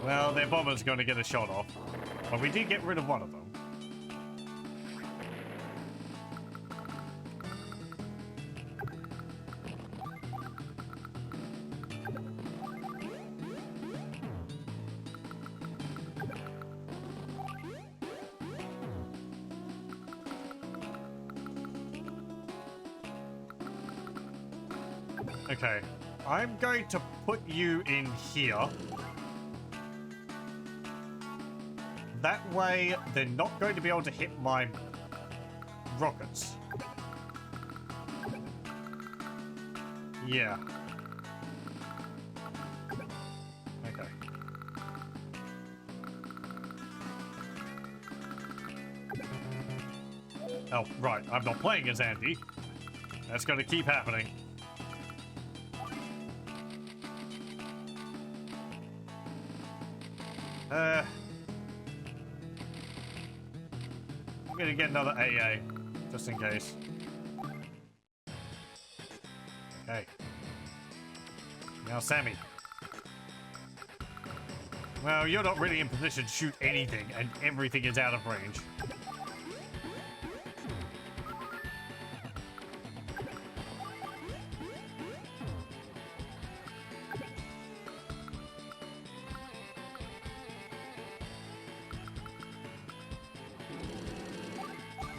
Well, their bomber's going to get a shot off. But we did get rid of one of them. Okay, I'm going to put you in here. That way, they're not going to be able to hit my rockets. Yeah. Okay. Oh, right. I'm not playing as Andy. That's going to keep happening. I'm gonna get another AA, just in case. Okay. Now, Sammy. Well, you're not really in position to shoot anything, and everything is out of range.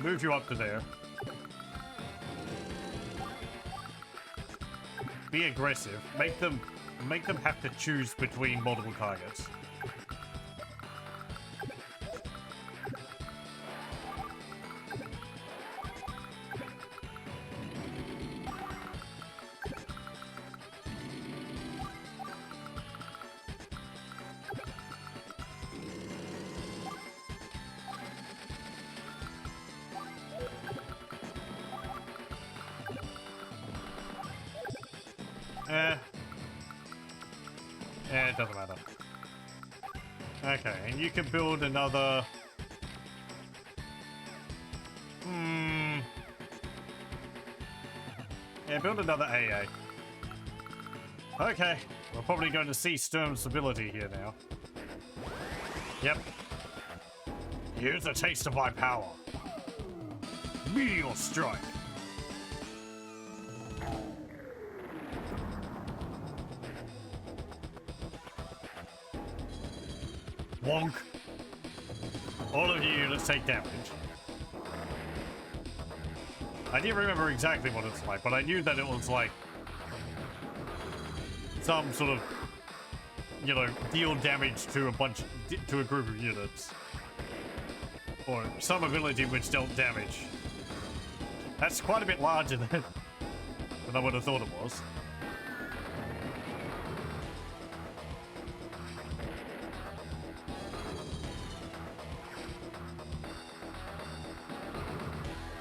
Move you up to there. Be aggressive. Make them have to choose between multiple targets. Yeah, it doesn't matter. Okay, and you can build another... Yeah, build another AA. Okay, we're probably going to see Sturm stability here now. Yep. Here's a taste of my power. Meteor strike. Wonk. All of you units take damage. I didn't remember exactly what it's like, but I knew that it was like some sort of, you know, deal damage to a group of units. Or some ability which dealt damage. That's quite a bit larger than I would have thought it was.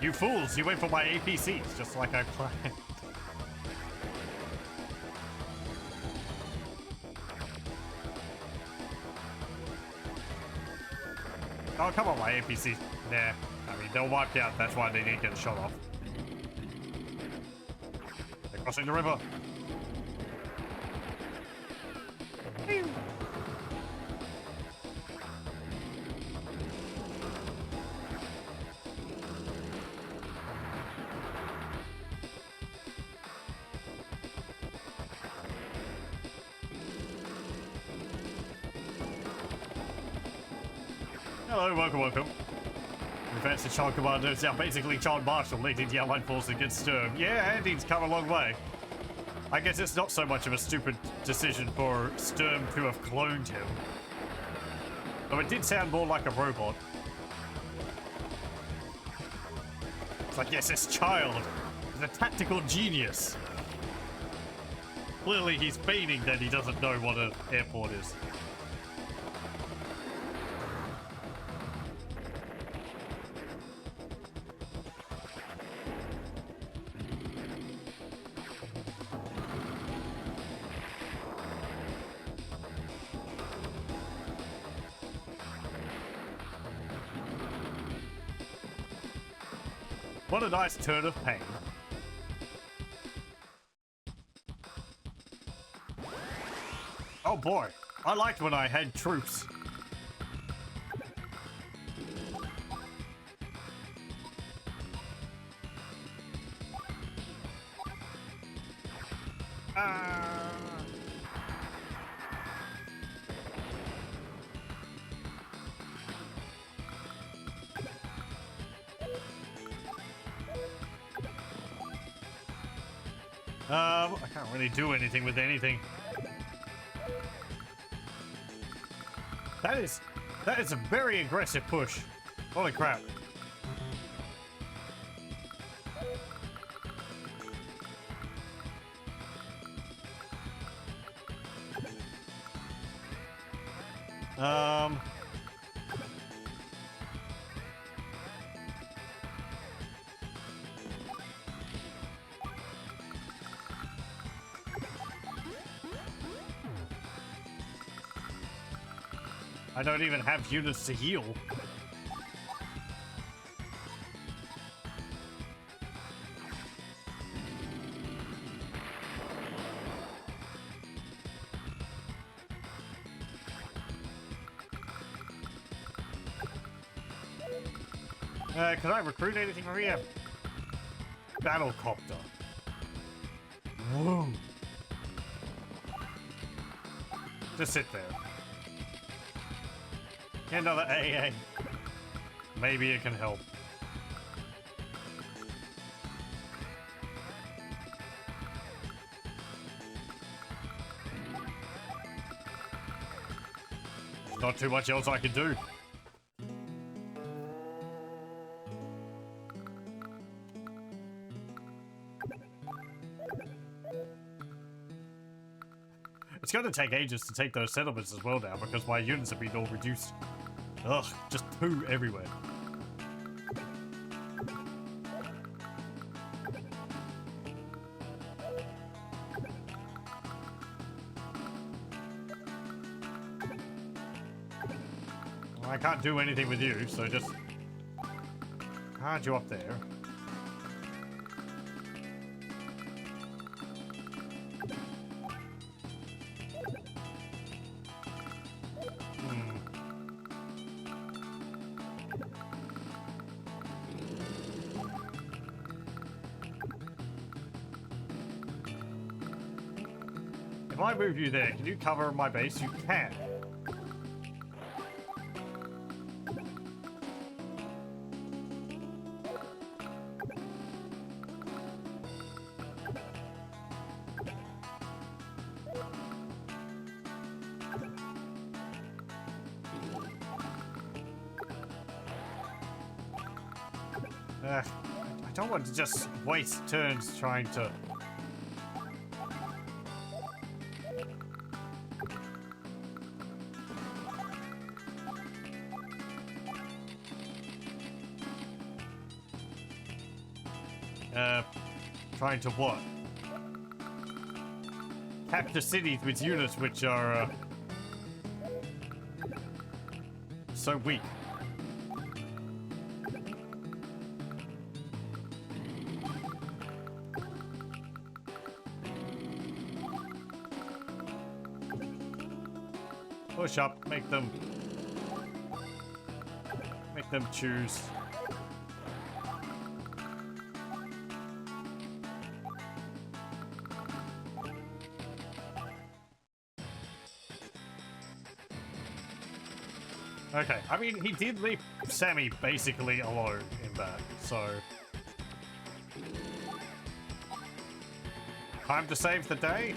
You fools, you went for my APCs, just like I planned. Oh, come on, my APCs. Nah, I mean, they'll wipe out, that's why they didn't get a shot off. They're crossing the river. Pew. Hello, welcome. Advanced Child Commander is now basically Child Marshal leading the Allied force against Sturm. Yeah, and he's come a long way. I guess it's not so much of a stupid decision for Sturm to have cloned him. Though it did sound more like a robot. It's like, yes, this child is a tactical genius. Clearly he's feigning that he doesn't know what an airport is. What a nice turn of pain. Oh boy, I liked when I had troops. I can't really do anything with anything. That is a very aggressive push. Holy crap. I don't even have units to heal. Can I recruit anything from here? Battlecopter. Whoa. Just sit there. Another AA. Maybe it can help. Not too much else I can do. It's going to take ages to take those settlements as well now because my units have been all reduced. Ugh, just poo everywhere. Well, I can't do anything with you, so just hard you up there. If I move you there, can you cover my base? You can. I don't want to just waste turns trying to... Trying to what? Capture cities with units which are so weak. Push up, make them choose. Okay, I mean, he did leave Sammy basically alone in that, so... Time to save the day?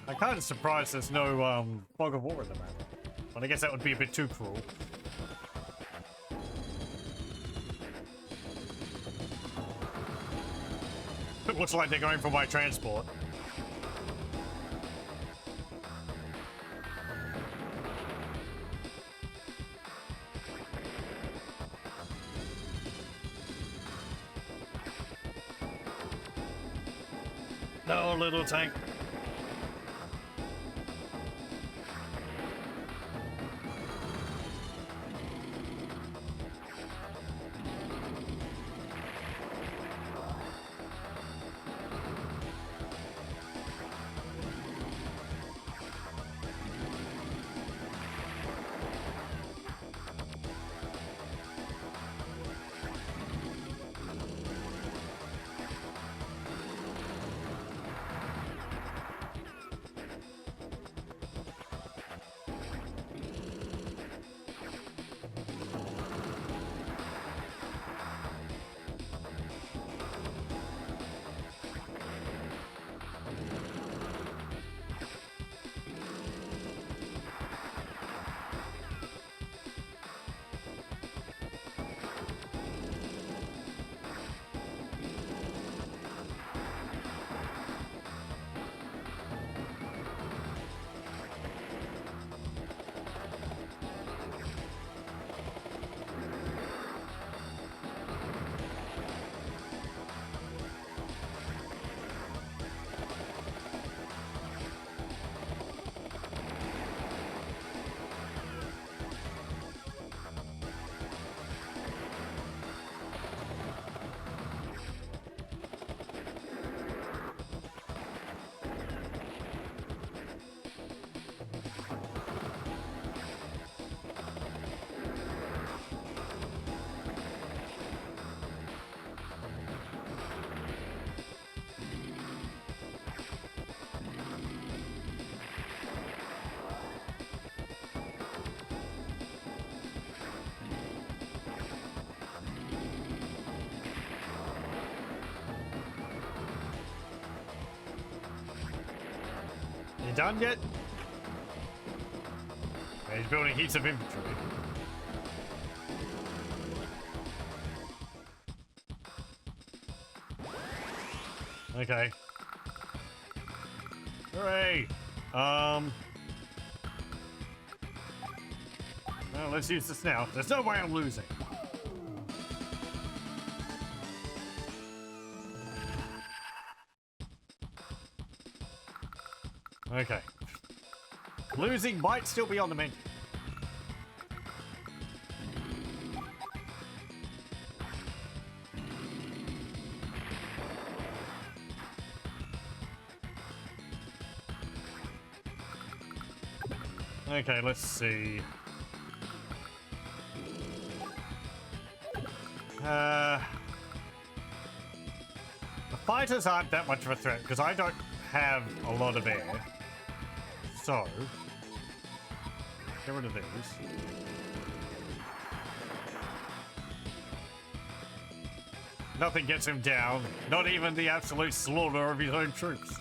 I'm kind of surprised there's no fog of war in the map. But I guess that would be a bit too cruel. It looks like they're going for my transport. No, little tank. You done yet? Yeah, he's building heaps of infantry. Okay. Hooray! Well, let's use this now. There's no way I'm losing. Okay. Losing might still be on the menu. Okay, let's see. The fighters aren't that much of a threat because I don't have a lot of air. So, get rid of these. Nothing gets him down, not even the absolute slaughter of his own troops.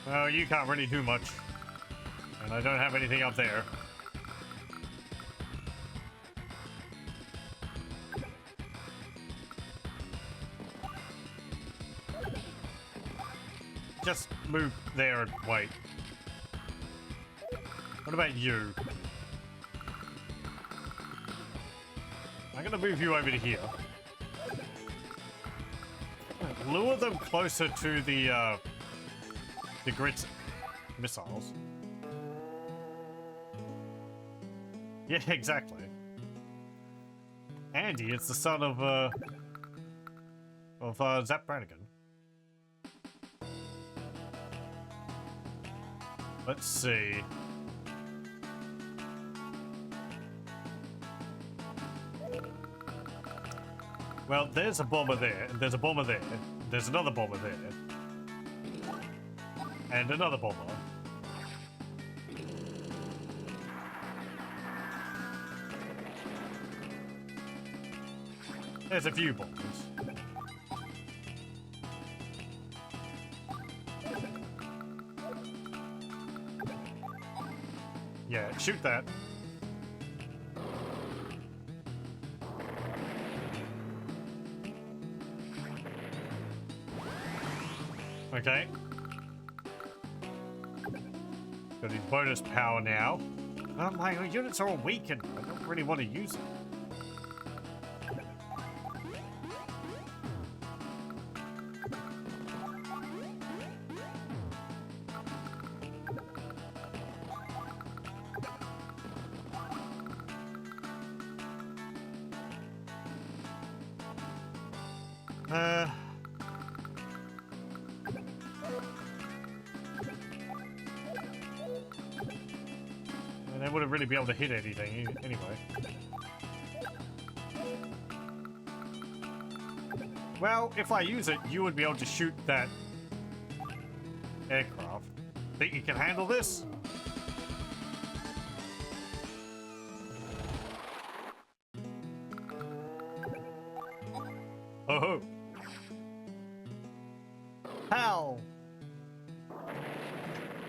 Well, you can't really do much. And I don't have anything up there. Just move there and wait. What about you? I'm gonna move you over to here. Lure them closer to the Grit missiles. Yeah, exactly. Andy is the son of Zap Brannigan. Let's see. Well, there's a bomber there, and there's a bomber there, there's another bomber there, and another bomber. There's a few bombers. Yeah, shoot that. Okay. Got his bonus power now. Oh, my units are all weakened. I don't really want to use it. They wouldn't really be able to hit anything anyway. Well, if I use it, you would be able to shoot that aircraft. Think you can handle this? Oh-ho! How?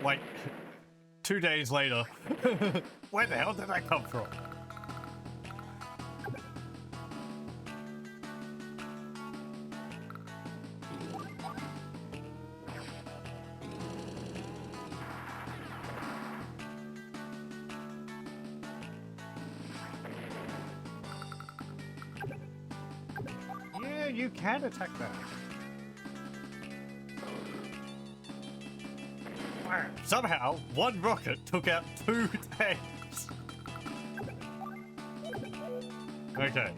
Like, 2 days later. Where the hell did that come from? Yeah, you can attack that. Somehow, one rocket took out 2 tanks. Okay.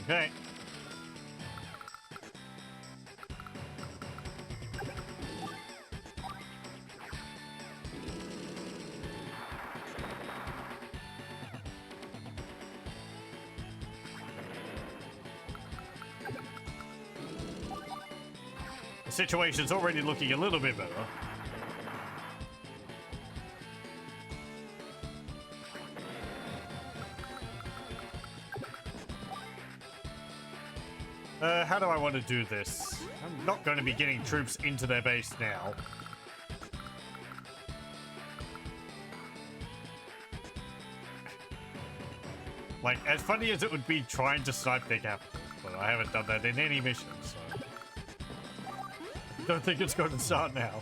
Okay. situation's already looking a little bit better. How do I want to do this? I'm not going to be getting troops into their base now. Like, as funny as it would be trying to snipe their capital, but I haven't done that in any mission, so... Don't think it's going to start now.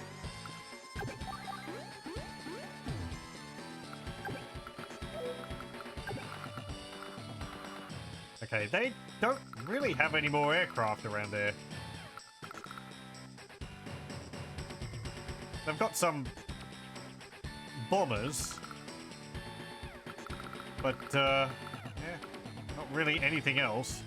Okay, they don't really have any more aircraft around there. They've got some bombers, but yeah, not really anything else.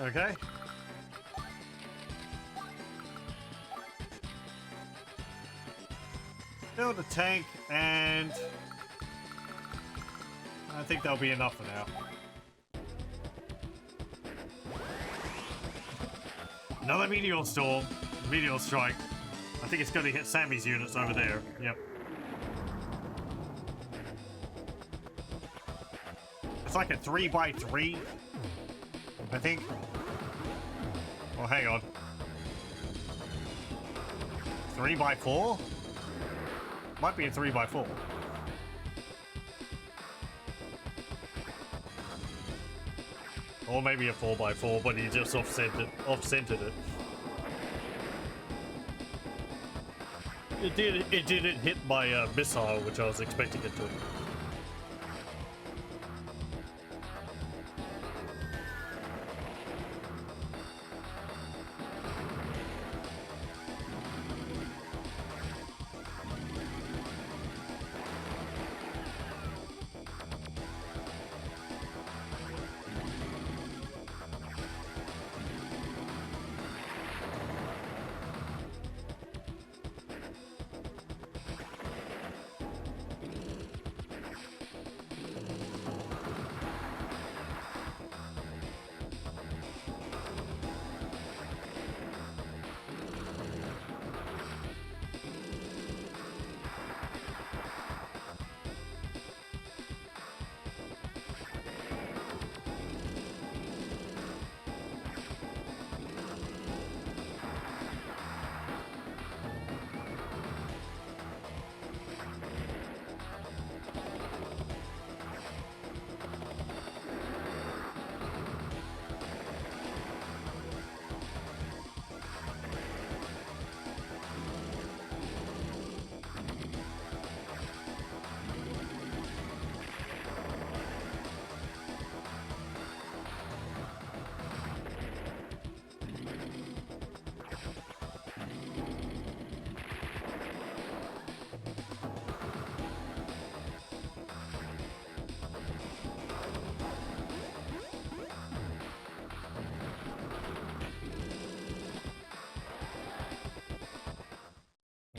Okay. Build a tank, and I think that'll be enough for now. Another meteor storm, meteor strike. I think it's going to hit Sammy's units over there. Yep. It's like a 3x3, I think. Oh, hang on. 3x4? Might be a 3x4. Or maybe a 4x4, but he just off-centered it. It didn't hit my missile, which I was expecting it to.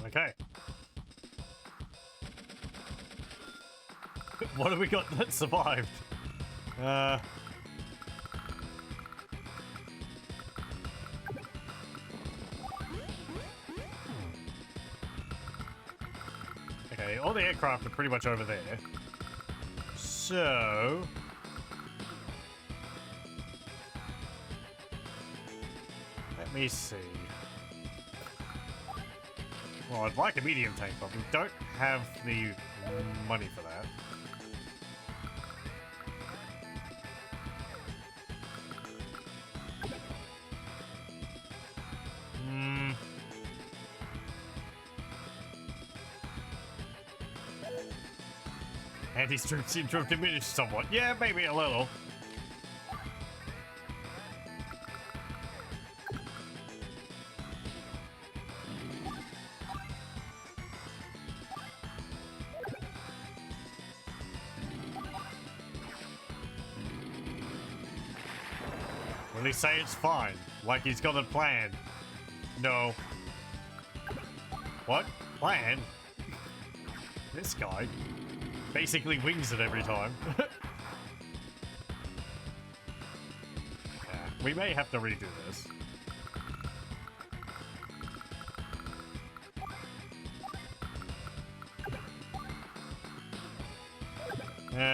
Okay. What have we got that survived? Okay, all the aircraft are pretty much over there. So... let me see. Well, I'd like a medium tank, but we don't have the money for that. And these troops seem to have diminished somewhat. Yeah, maybe a little. least say it's fine. Like he's got a plan. No. What? Plan? This guy basically wings it every time. Yeah, we may have to redo this.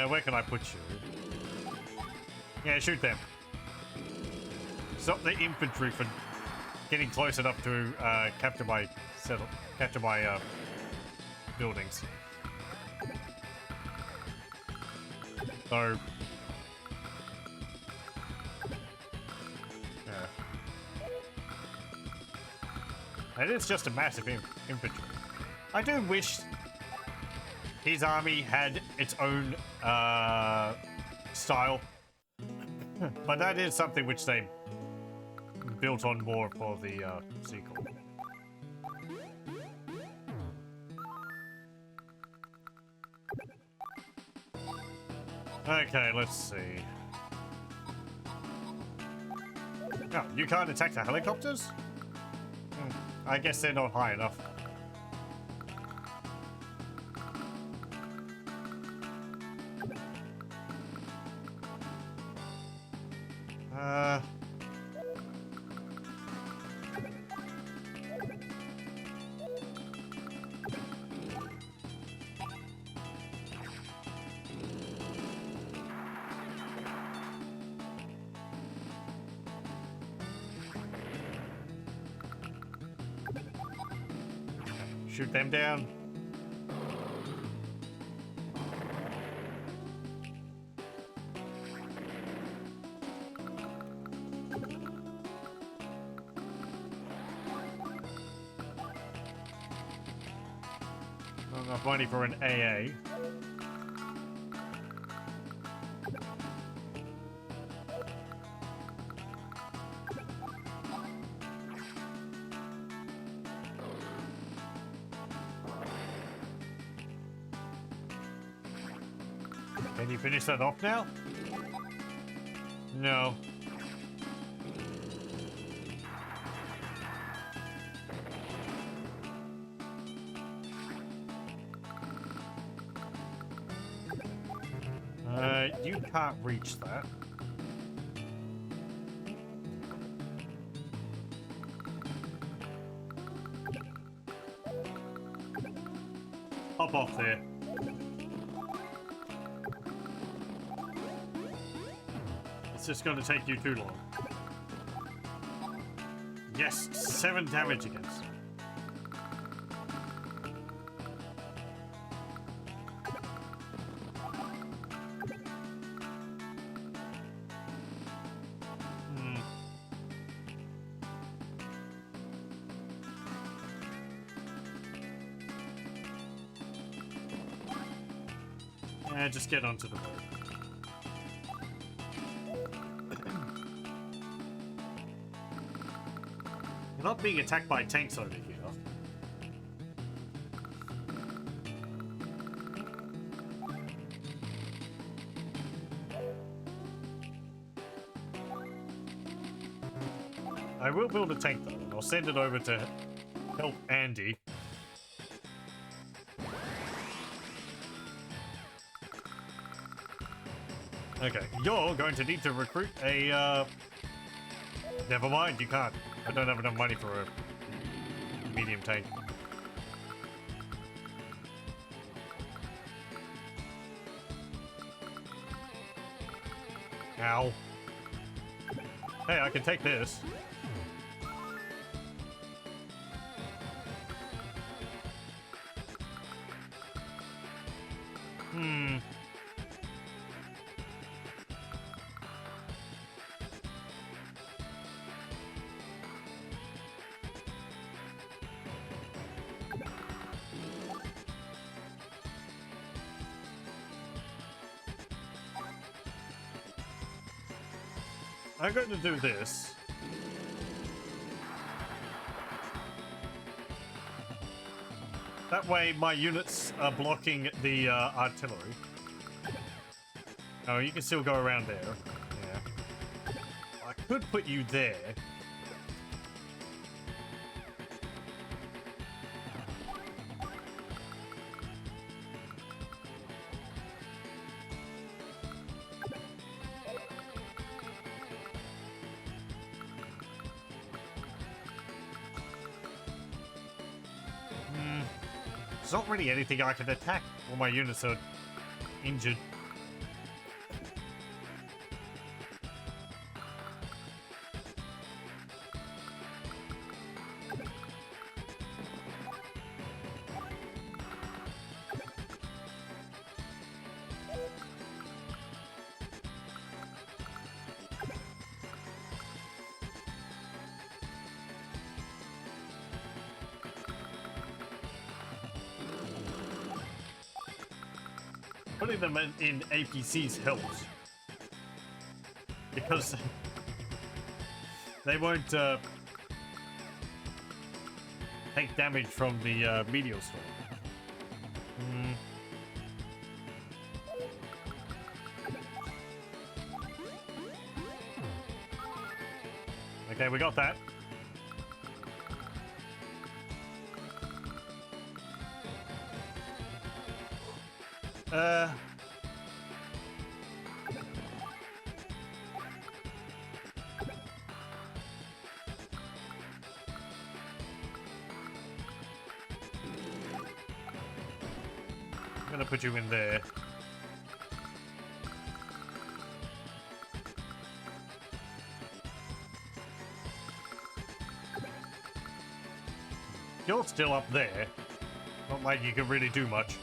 Where can I put you? Yeah, shoot them. Stop the infantry from getting close enough to capture my buildings. So, yeah. It is just a massive infantry. I do wish his army had its own style, but that is something which they built on more for the sequel. Okay, let's see. Oh, you can't attack the helicopters? I guess they're not high enough. Shoot them down. Not enough money for an AA. Can you finish that off now? No. You can't reach that. Hop off there. It's just going to take you too long. Yes, 7 damage against. Yeah, just get onto the boat. You're not being attacked by tanks over here. I will build a tank though, and I'll send it over to help Andy. Okay, you're going to need to recruit a, never mind, you can't. I don't have enough money for a medium tank. Ow. Hey, I can take this. I'm going to do this. That way my units are blocking the artillery. Oh, you can still go around there. Yeah. I could put you there. There's not really anything I can attack. All my units are injured. Putting them in APCs helps. Because they won't take damage from the meteor storm. Okay, we got that. I'm gonna put you in there. You're still up there. Not like you can really do much.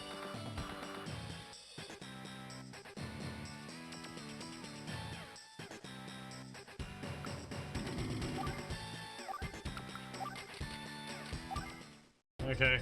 Okay.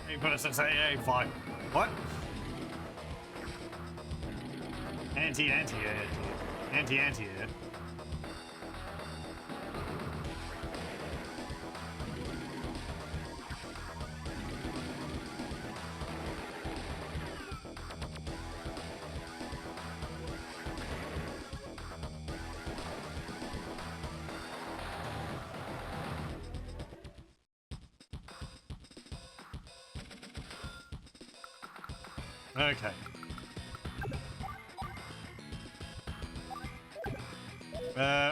You put us in AA, fine. What? Anti-air. Okay.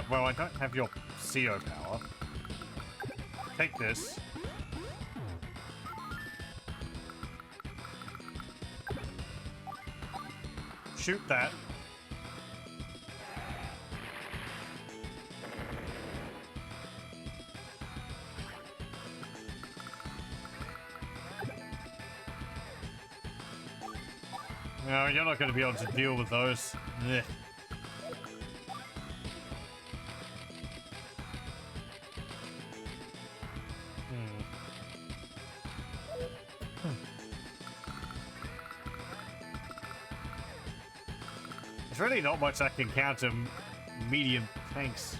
Well, I don't have your CO power. Take this. Shoot that. No, you're not going to be able to deal with those. Ugh. There's really not much that can counter medium tanks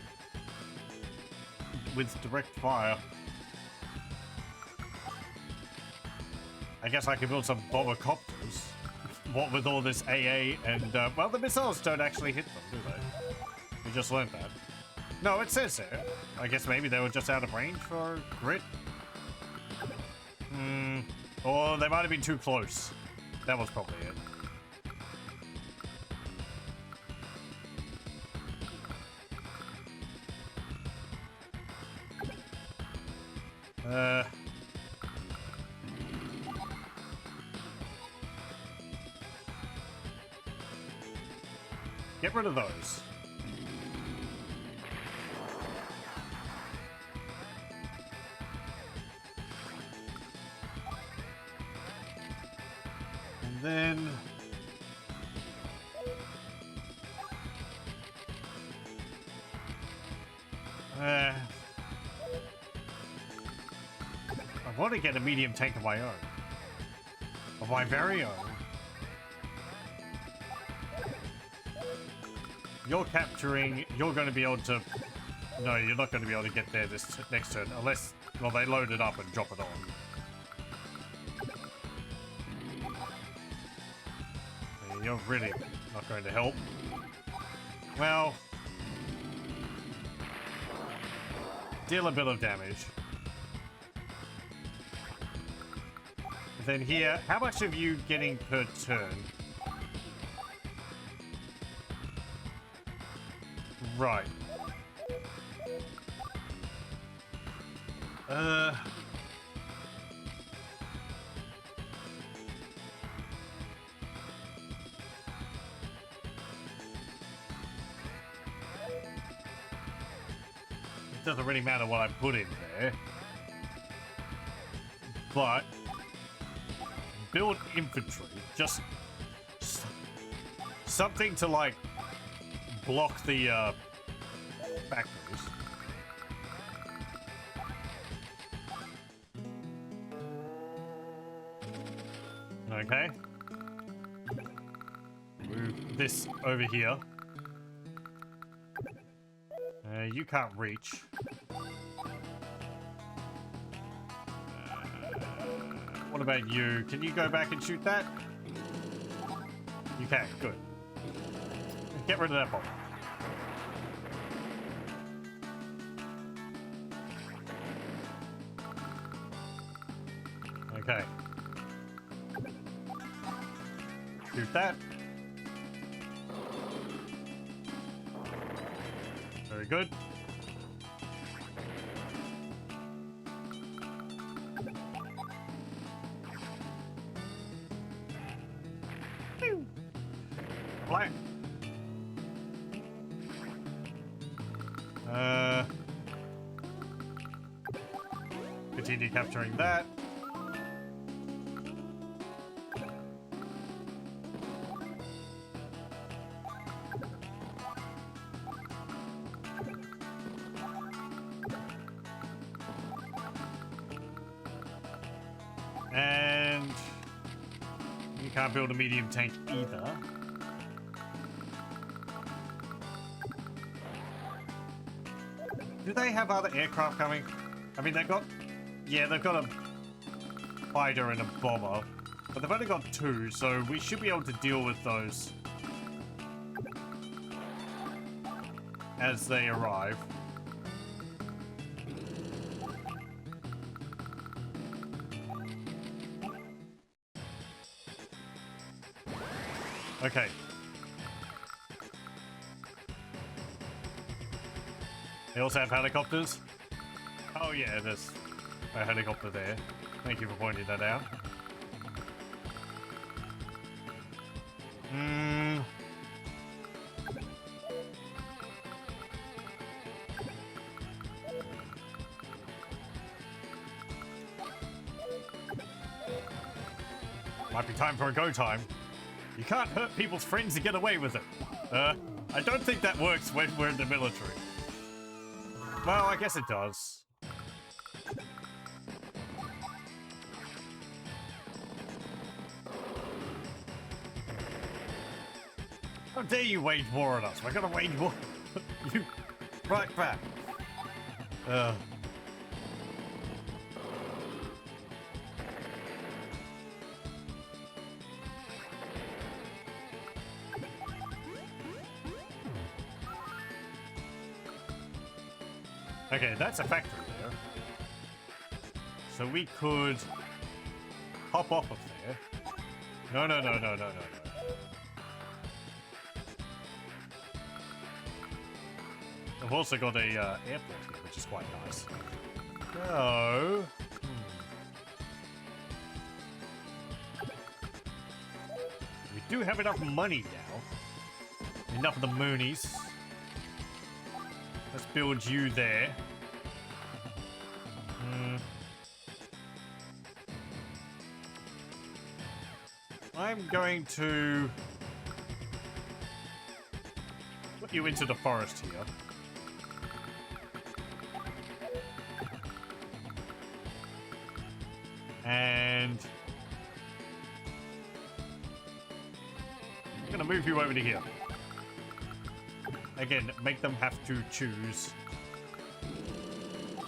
with direct fire. I guess I could build some bomber copters. What with all this AA and, well, the missiles don't actually hit them, do they? We just learned that. No, it says there. I guess maybe they were just out of range for grit. Or they might have been too close. That was probably it. Get rid of those. And then... I want to get a medium tank of my own. Of my very own. You're capturing... You're going to be able to... No, you're not going to be able to get there this next turn. Unless... Well, they load it up and drop it on. You're really not going to help. Well... Deal a bit of damage. Then here, how much are you getting per turn? Right. It doesn't really matter what I put in there. But build infantry. Just something to, like, block the factories. Okay. Move this over here. You can't reach. What about you? Can you go back and shoot that? You can. Good. Get rid of that bomb. Okay. Shoot that. Very good. Black. Continue capturing that. And you can't build a medium tank either. Do they have other aircraft coming? I mean, they've got... Yeah, they've got a fighter and a bomber. But they've only got two, so we should be able to deal with those as they arrive. Okay. They also have helicopters. Oh yeah, there's a helicopter there. Thank you for pointing that out. Might be time for a go time. You can't hurt people's friends to get away with it. I don't think that works when we're in the military. Well, I guess it does. How dare you wage war on us? We're gonna wage war. You right back. Okay, that's a factory there. So we could hop off of there. No, no, no, no, no, no, no. I've also got a airport here, which is quite nice. No. We do have enough money now. Enough of the moonies. Let's build you there. I'm going to put you into the forest here. And I'm gonna move you over to here. Again, make them have to choose.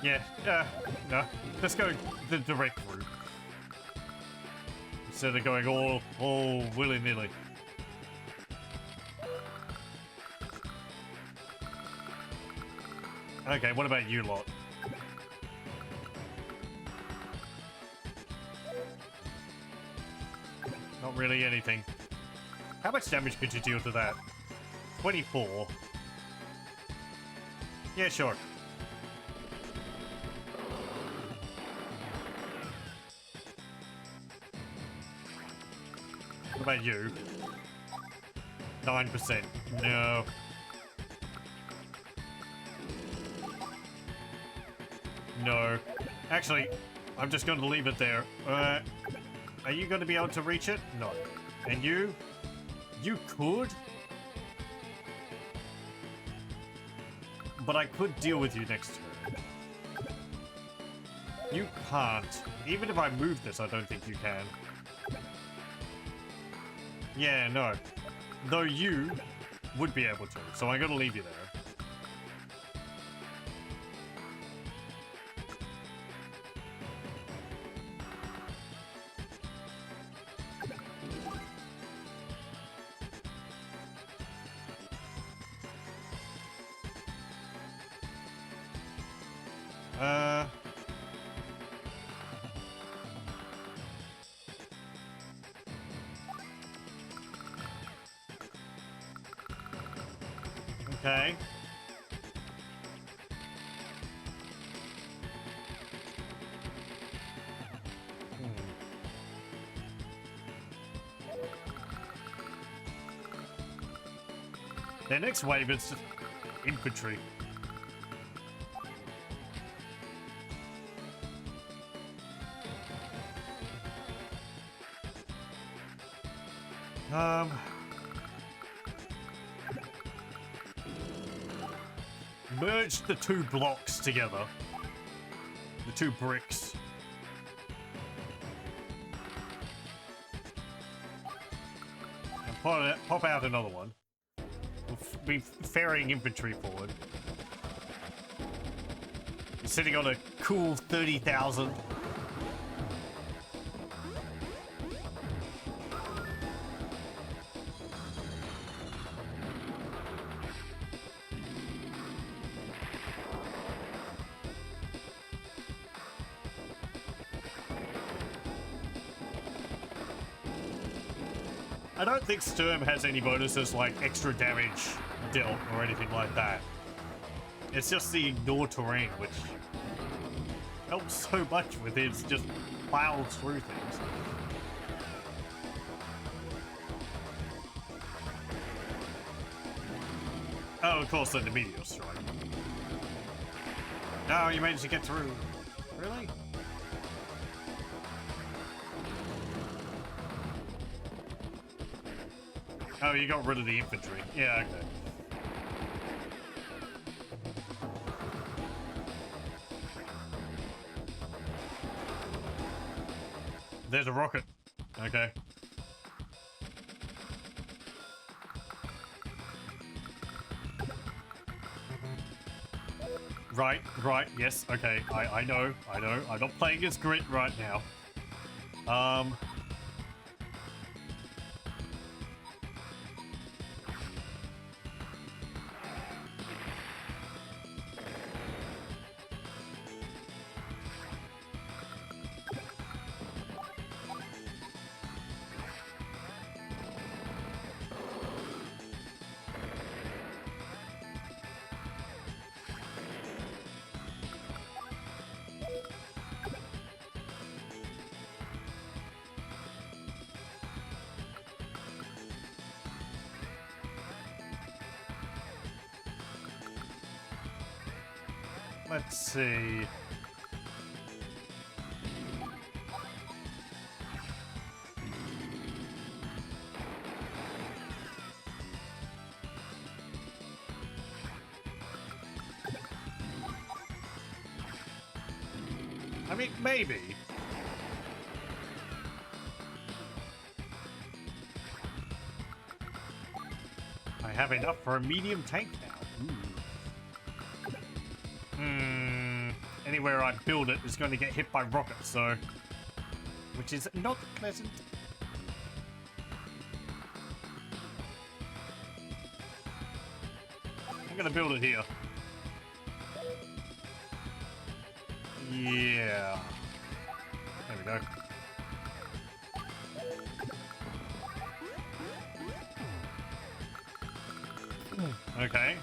Yeah, no. Let's go the direct route. Instead of going all willy-nilly. Okay, what about you lot? Not really anything. How much damage could you deal to that? 24. Yeah, sure. What about you? 9%. No. No. Actually, I'm just going to leave it there. Are you going to be able to reach it? No. And you? You could? But I could deal with you next turn. You can't. Even if I move this, I don't think you can. Yeah, no. Though you would be able to, so I'm gonna leave you there. Okay. Their next wave is infantry. Merge the two blocks together. The two bricks. And pop out another one. We'll be ferrying infantry forward. You're sitting on a cool 30,000. I don't think Sturm has any bonuses like extra damage dealt or anything like that. It's just the ignore terrain, which helps so much with his just plows through things. Oh, of course, then the meteor strike. No, you managed to get through. Really? Oh, you got rid of the infantry. Yeah, okay. There's a rocket. Okay. Right, yes, okay. I know. I'm not playing as Grit right now. Let's see. I mean, maybe. I have enough for a medium tank now. Anywhere I build it is going to get hit by rockets, so... which is not pleasant. I'm going to build it here. Yeah. There we go. Okay.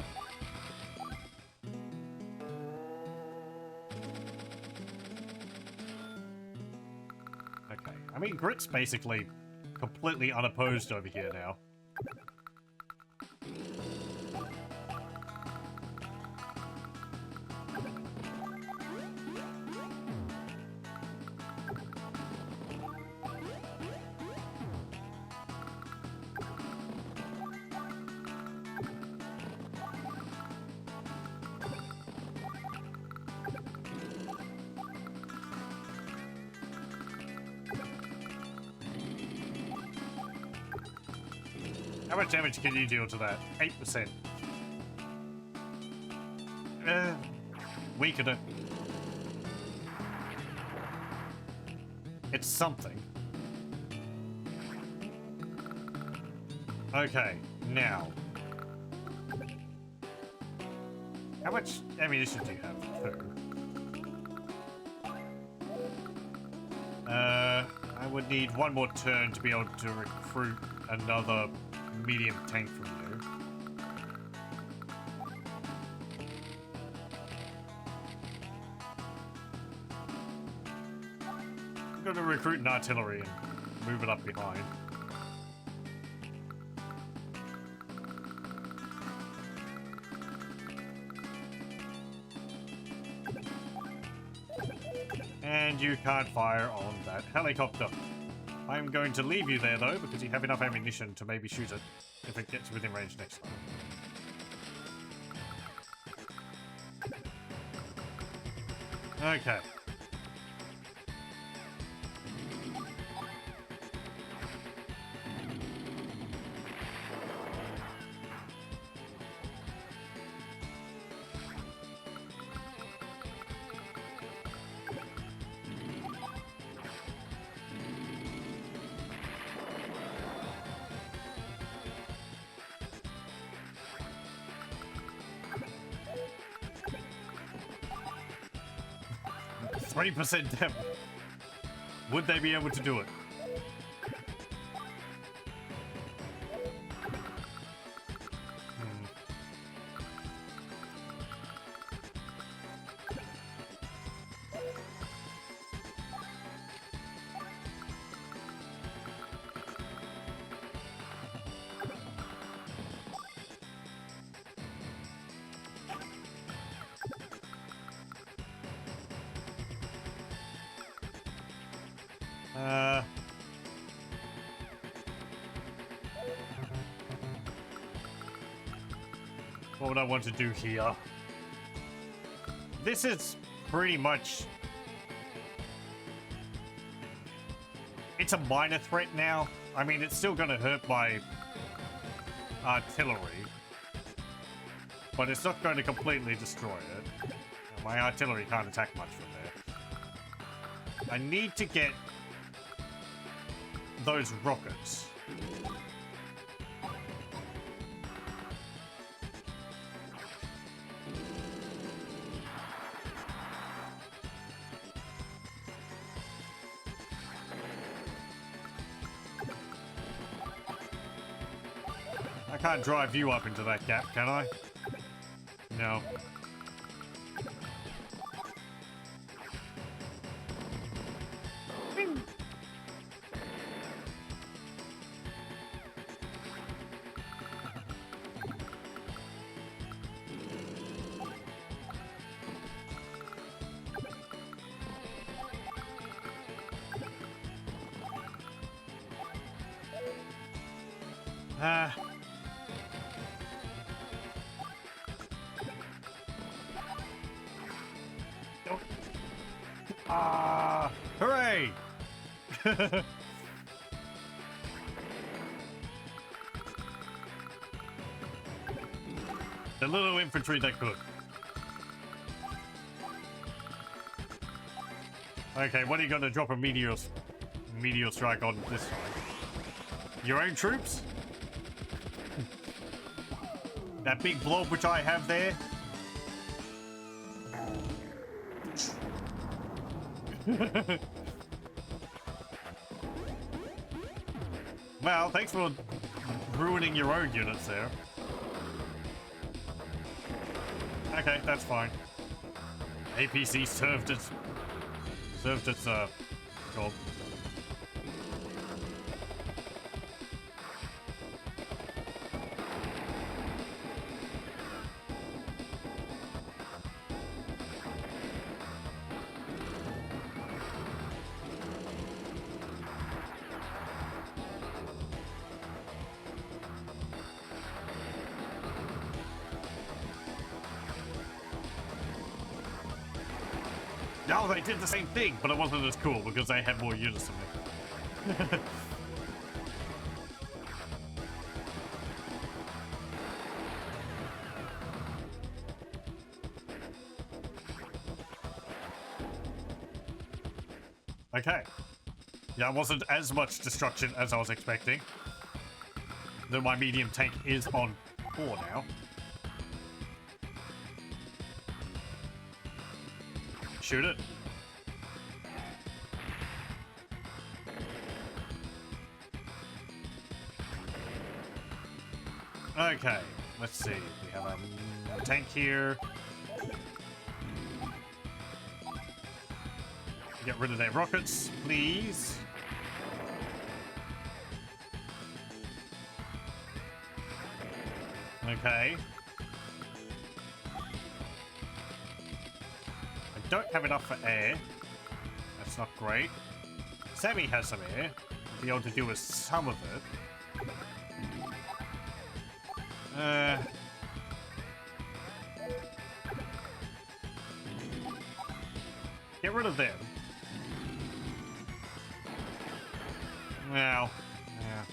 Okay. I mean, Grit's basically completely unopposed over here now. How much damage can you deal to that? 8%. Weaken it. It's something. Okay, now. How much ammunition do you have? 2. I would need one more turn to be able to recruit another medium tank from you. I'm going to recruit an artillery and move it up behind. And you can't fire on that helicopter. I'm going to leave you there, though, because you have enough ammunition to maybe shoot it if it gets within range next time. Okay. %3 damage. Would they be able to do it? What would I want to do here? This is pretty much... it's a minor threat now. I mean, it's still going to hurt my artillery, but it's not going to completely destroy it. My artillery can't attack much from there. I need to get those rockets. I can't drive you up into that gap, can I? No. Hooray! The little infantry that could. Okay, what are you gonna drop a meteor strike on this time? Your own troops? That big blob which I have there? Well, thanks for ruining your own units there. Okay, that's fine. APC served its job. No, they did the same thing, but it wasn't as cool because they had more units than me. Okay. Yeah, it wasn't as much destruction as I was expecting. Though my medium tank is on 4 now. Shoot it. Okay, let's see. We have a tank here. Get rid of their rockets, please. Okay. I don't have enough for air. That's not great. Sammy has some air. I'll be able to do with some of it. Get rid of them. Well, yeah.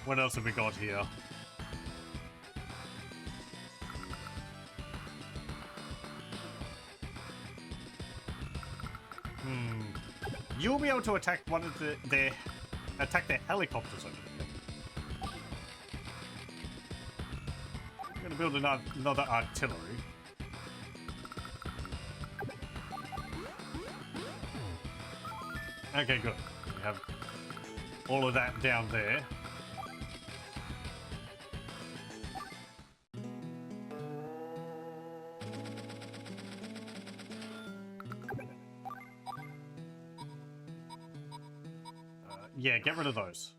What else have we got here? You'll be able to attack one of their helicopters over there. I'm gonna build another artillery. Okay, good. We have all of that down there. Yeah, get rid of those.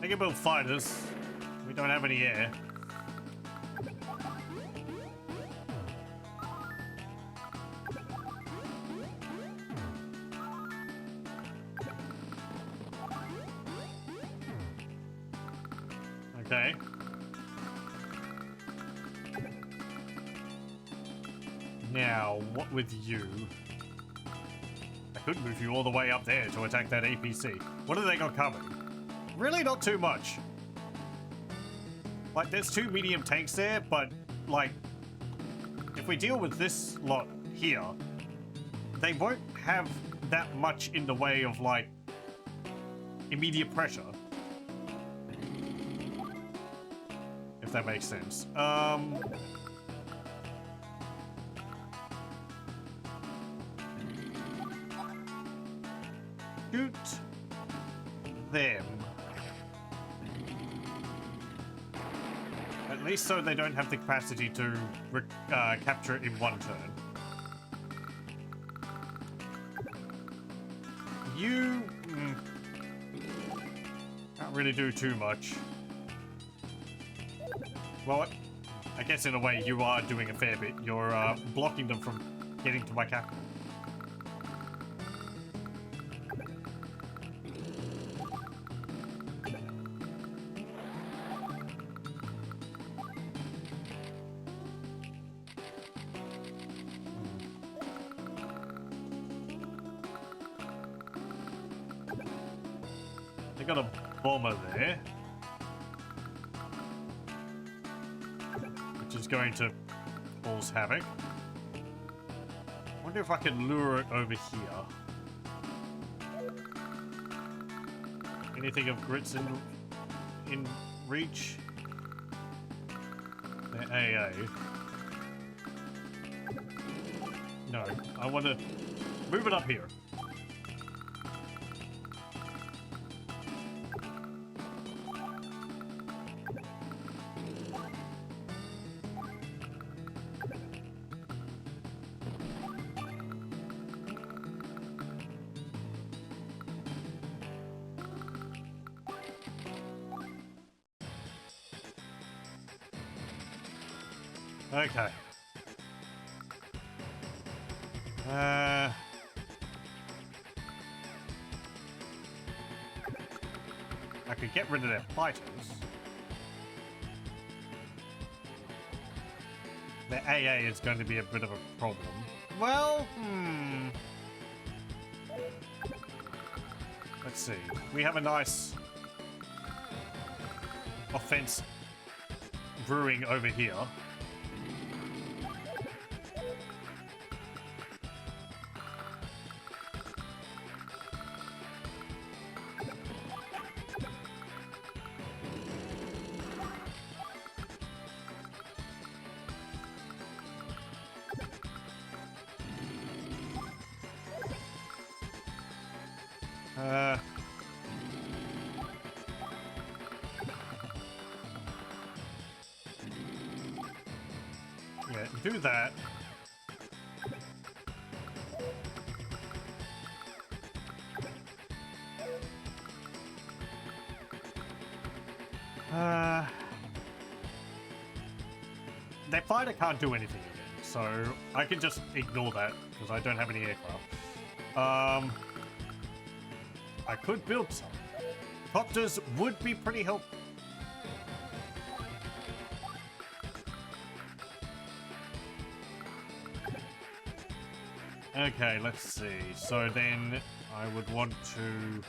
I can build fighters. We don't have any air. Okay. Now, what with you? I could move you all the way up there to attack that APC. What have they got coming? Really not too much. Like, there's 2 medium tanks there, but, like, if we deal with this lot here, they won't have that much in the way of, like, immediate pressure. If that makes sense. Shoot them. At least so they don't have the capacity to capture it in one turn. You can't really do too much. Well, I guess in a way you are doing a fair bit. You're blocking them from getting to my capital. They got a bomber there, which is going to cause havoc. Wonder if I can lure it over here. Anything of grits in reach? They're AA. No, I want to move it up here. Okay. I could get rid of their fighters. Their AA is going to be a bit of a problem. Well, let's see. We have a nice offense brewing over here. Yeah, do that. Their fighter can't do anything again, so I can just ignore that because I don't have any aircraft. I could build some. Copters would be pretty helpful. Okay, let's see. So then I would want to...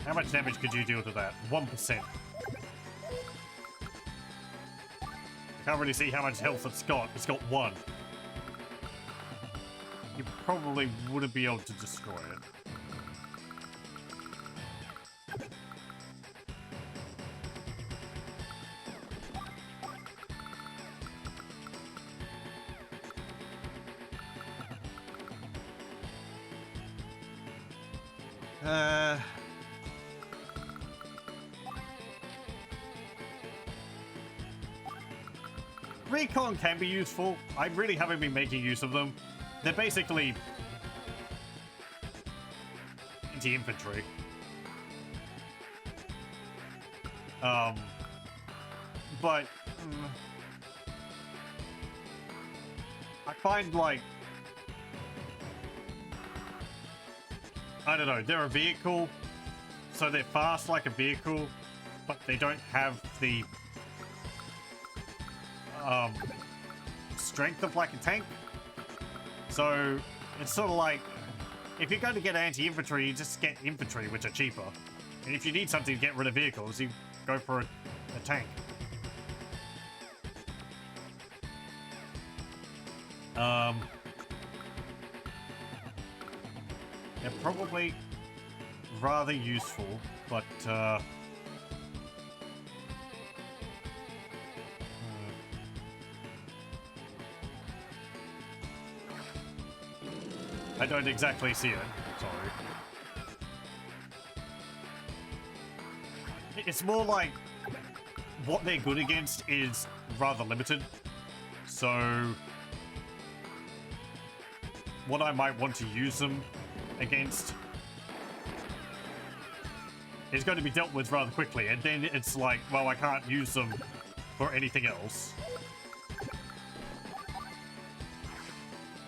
How much damage could you deal to that? 1%. I can't really see how much health it's got. It's got 1. You probably wouldn't be able to destroy it. Recon can be useful. I really haven't been making use of them. They're basically anti-infantry. But I find, like, I don't know, they're a vehicle, so they're fast like a vehicle, but they don't have the strength of like a tank. So it's sort of like, if you're going to get anti-infantry, you just get infantry, which are cheaper. And if you need something to get rid of vehicles, you go for a tank. They're probably rather useful, but I don't exactly see it. Sorry. It's more like what they're good against is rather limited. So what I might want to use them against is going to be dealt with rather quickly, and then it's like, well, I can't use them for anything else.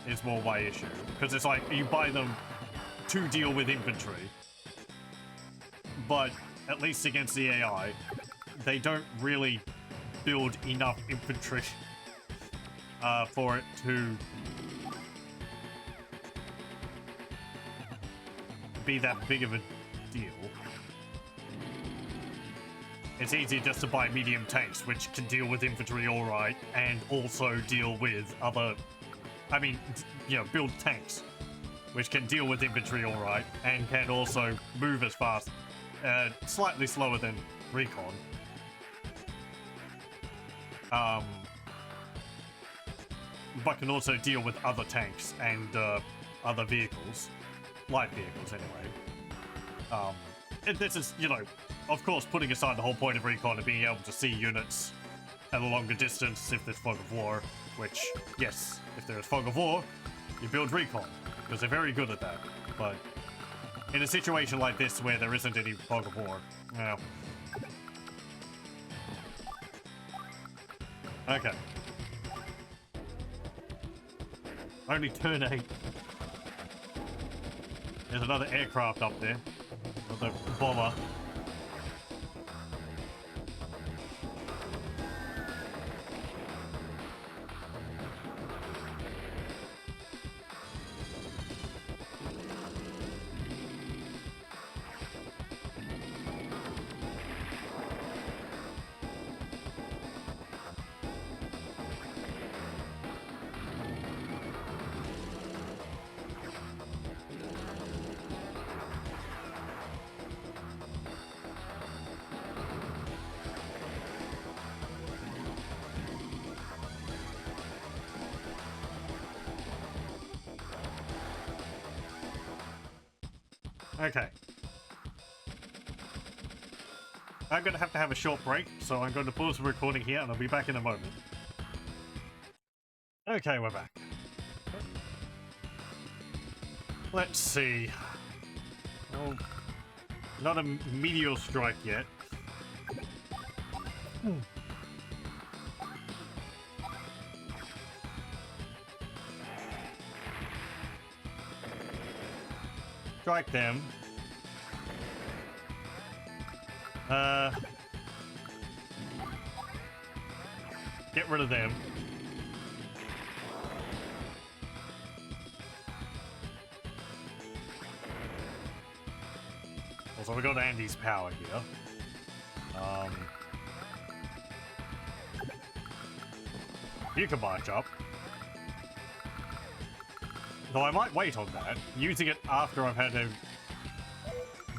Is more my issue, because it's like you buy them to deal with infantry, but at least against the AI, they don't really build enough infantry for it to be that big of a deal. It's easy just to buy medium tanks, which can deal with infantry alright, and also deal with other, I mean, you know, build tanks, which can deal with infantry alright, and can also move as fast, slightly slower than recon. But can also deal with other tanks and other vehicles, light vehicles anyway. And this is, you know, of course, putting aside the whole point of recon and being able to see units at a longer distance if there's fog of war, which, yes, if there is fog of war, you build recon, because they're very good at that. But in a situation like this where there isn't any fog of war, well. Okay. Only turn 8. There's another aircraft up there. Another bomber. Okay. I'm going to have a short break, so I'm going to pause the recording here and I'll be back in a moment. Okay, we're back. Let's see. Oh, not a meteor strike yet. Strike them. Get rid of them. Also, we got Andy's power here. You can march up. Though I might wait on that, using it after I've had a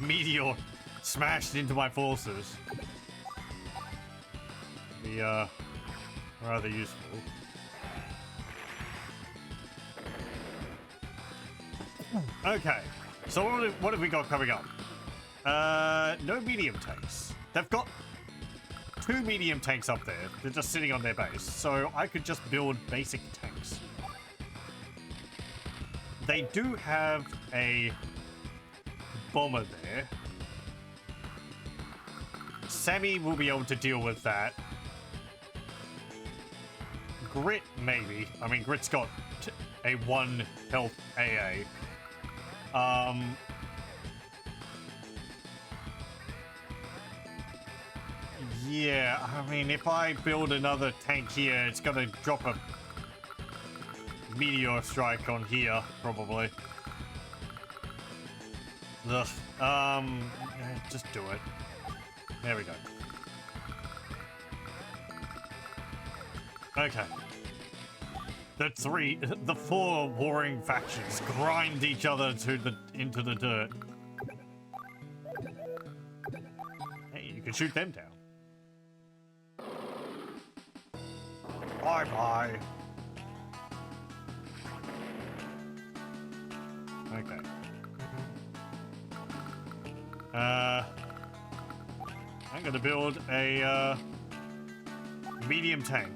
meteor smashed into my forces. Be rather useful. Okay, so what have we got coming up? No medium tanks. They've got 2 medium tanks up there. They're just sitting on their base, so I could just build basic tanks. They do have a bomber there. Sammy will be able to deal with that. Grit, maybe. I mean, Grit's got a 1 health AA. Yeah, I mean, if I build another tank here, it's gonna drop a meteor strike on here, probably. Ugh. Just do it. There we go. Okay. The 4 warring factions grind each other into the dirt. Hey, you can shoot them down. Bye-bye. Okay. I'm gonna build a medium tank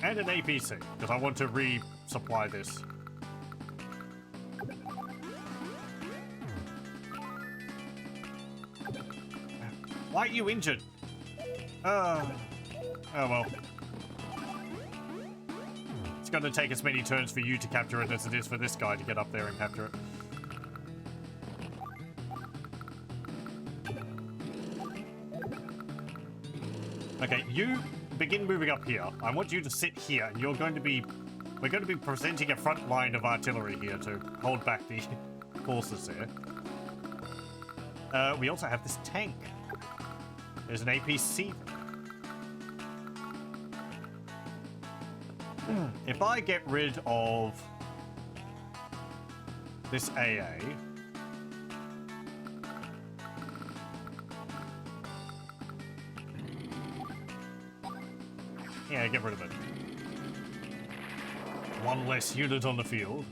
and an APC because I want to resupply this Why are you injured? Oh well. It's going to take as many turns for you to capture it as it is for this guy to get up there and capture it. Okay, you begin moving up here. I want you to sit here, and you're going to be... We're going to be presenting a front line of artillery here to hold back the forces there. We also have this tank. There's an APC. If I get rid of this AA... Yeah, get rid of it. One less unit on the field.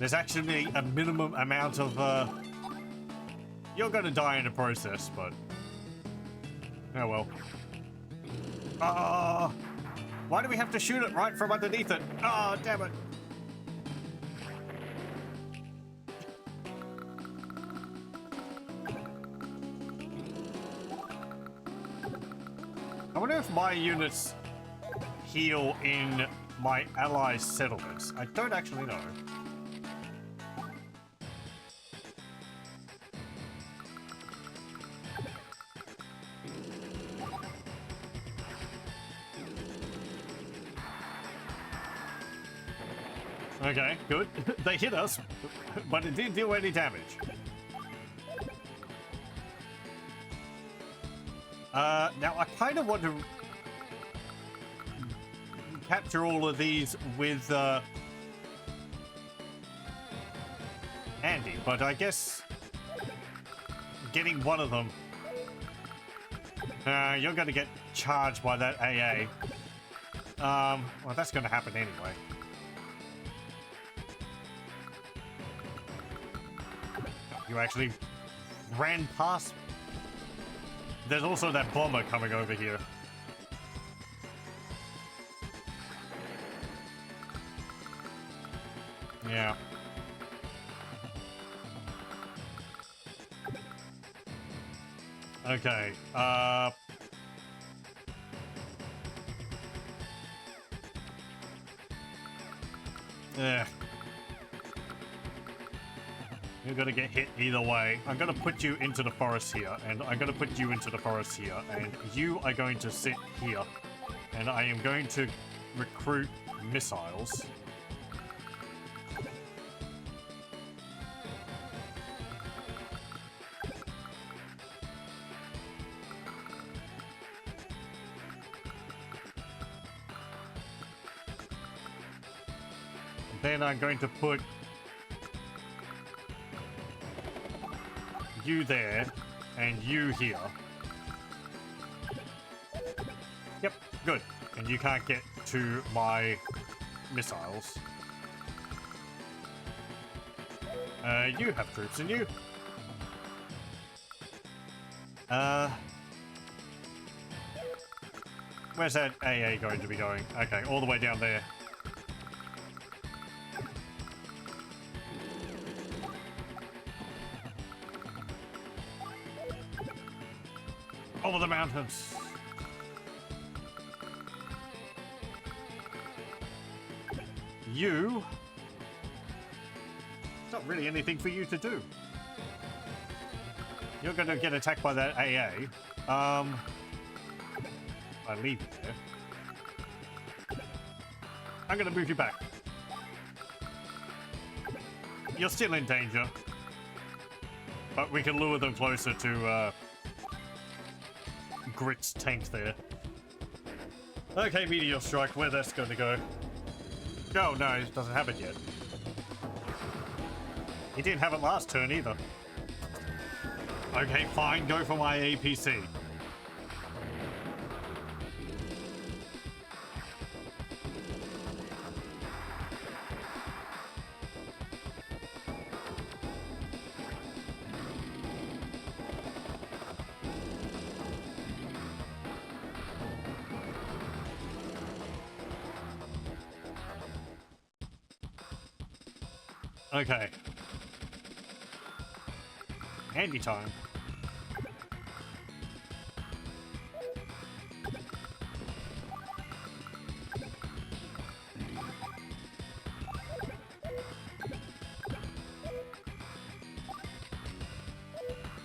There's actually a minimum amount of, You're gonna die in the process, but... Oh well. Ah! Why do we have to shoot it right from underneath it? Ah, damn it! I wonder if my units heal in my allies' settlements. I don't actually know. Okay, good. They hit us, but it didn't do any damage. Now I kind of want to capture all of these with Andy, but I guess getting one of them, you're going to get charged by that AA. Well, that's going to happen anyway. You actually ran past. There's also that bomber coming over here. Yeah. Okay. Yeah. You're gonna get hit either way. I'm gonna put you into the forest here, and I'm gonna put you into the forest here, and you are going to sit here, and I am going to recruit missiles. Then I'm going to put you there, and you here. Yep, good. And you can't get to my missiles. You have troops in you. Where's that AA going to be going? Okay, all the way down there. Over the mountains. You... It's not really anything for you to do. You're going to get attacked by that AA. I leave you there. I'm going to move you back. You're still in danger. But we can lure them closer to, Grit's tank there. Okay, Meteor Strike, where that's going to go. Oh, no, it doesn't have it yet. He didn't have it last turn either. Okay, fine, go for my APC. Okay. Anytime.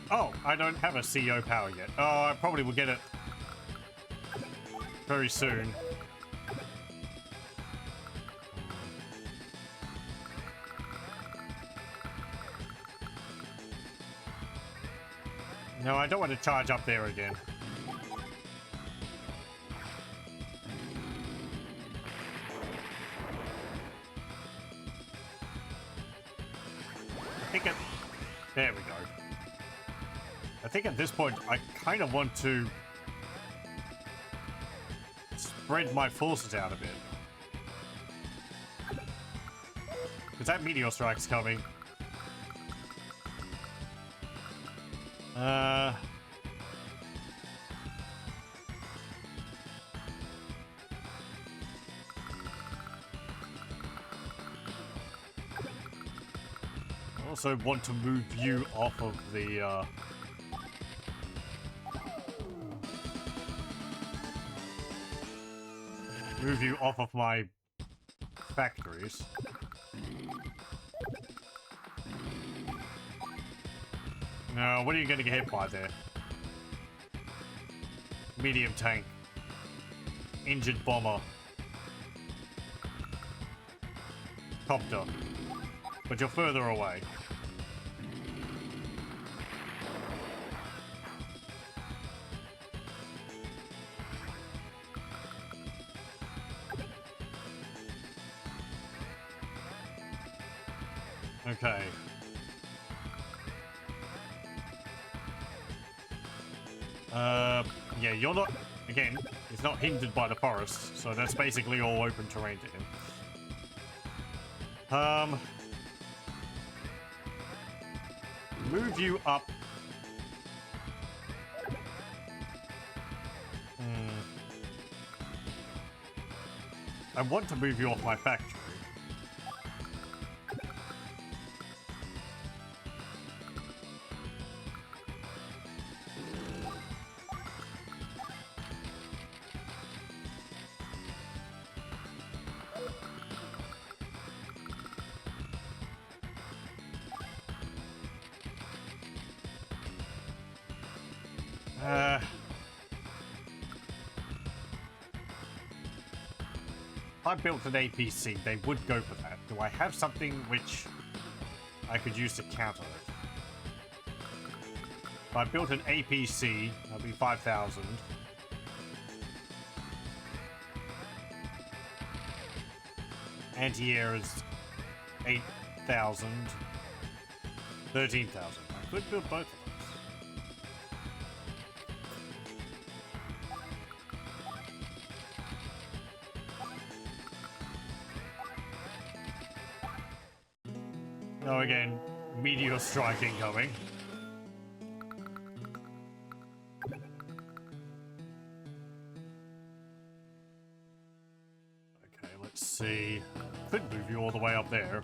Oh, I don't have a CO power yet. Oh, I probably will get it very soon. No, I don't want to charge up there again. I think it... There we go. I think at this point, I kind of want to spread my forces out a bit. Because that meteor strike's coming. I also want to move you off of the, move you off of my factories. No, what are you going to get hit by there? Medium tank. Injured bomber. Copter. But you're further away. Okay. Yeah, you're not... Again, it's not hindered by the forest, so that's basically all open terrain to him. Move you up. I want to move you off my factory. If I built an APC, they would go for that. Do I have something which I could use to counter it? If I built an APC, that'd be 5,000. Anti-air is 8,000. 13,000. I could build both of them. Oh, again, meteor strike incoming. Okay, let's see. Could move you all the way up there.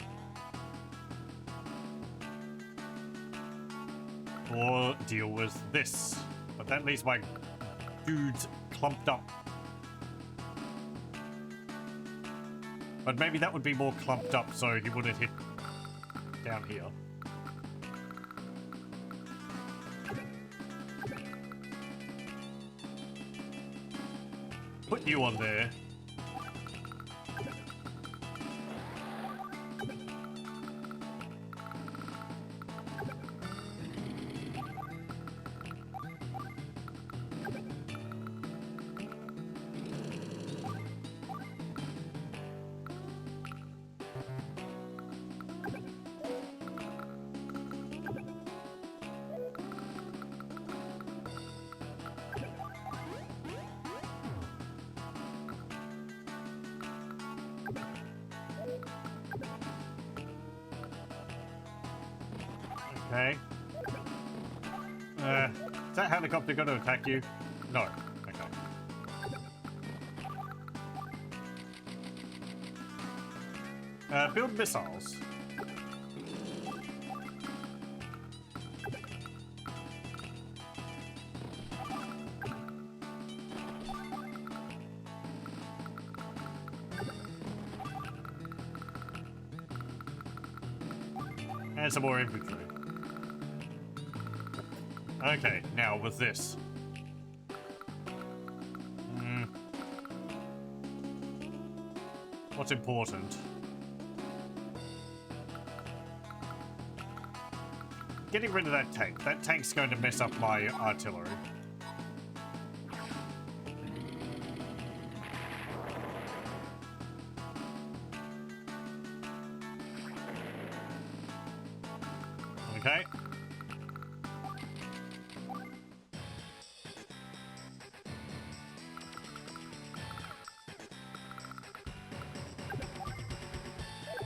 Or deal with this. But that leaves my dudes clumped up. But maybe that would be more clumped up so he wouldn't hit down here. Put you on there. Okay. Is that helicopter going to attack you? No. Okay. Build missiles. And some more infantry. Okay, now with this. What's important? Getting rid of that tank. That tank's going to mess up my artillery. Okay.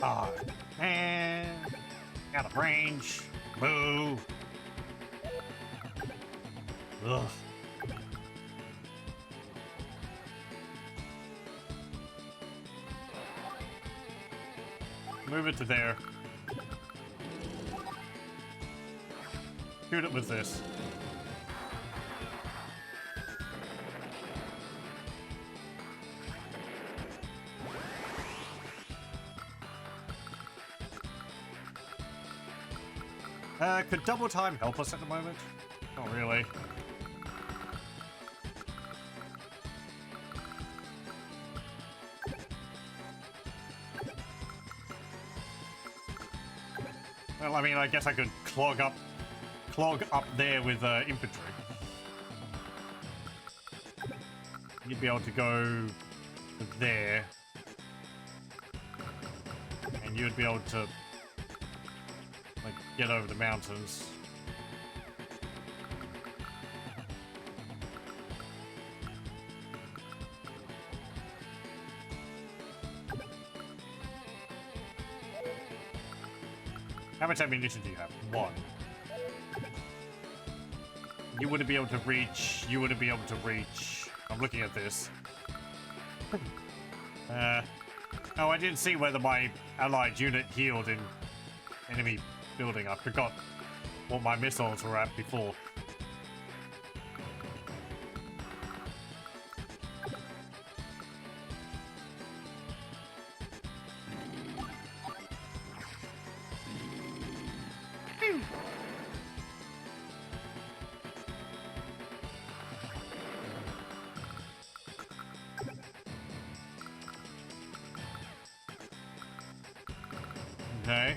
Oh, man. Out of range. Boo. Ugh. Move it to there. Shoot it with this. Could double time help us at the moment? Not really. Well, I mean, I guess I could clog up there with infantry. You'd be able to go to there, and you'd be able to like get over the mountains. How much ammunition do you have? 1. You wouldn't be able to reach. You wouldn't be able to reach. I'm looking at this. Oh, I didn't see whether my allied unit healed in enemy building. I forgot what my missiles were at before. Okay.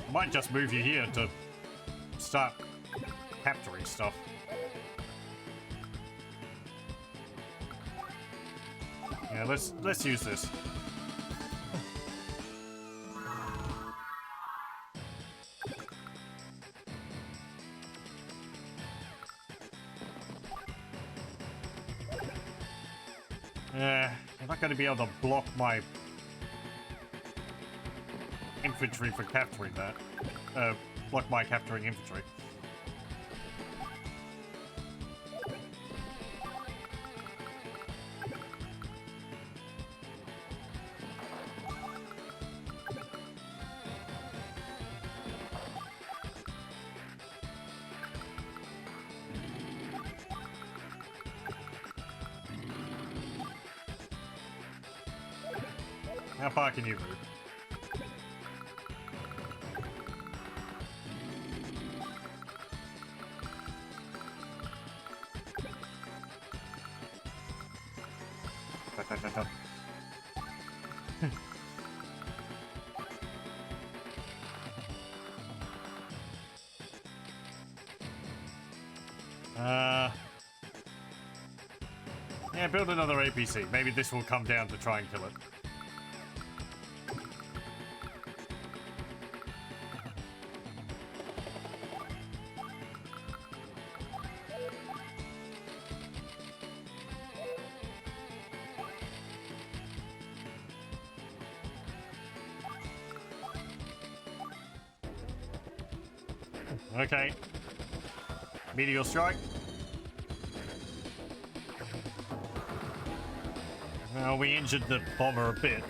I might just move you here to start capturing stuff. Yeah, let's use this. I'm not going to be able to block my infantry for capturing that. Block my capturing infantry. How far can you move? Yeah, build another APC. Maybe this will come down to try and kill it. Okay. Meteor strike. Well, we injured the bomber a bit.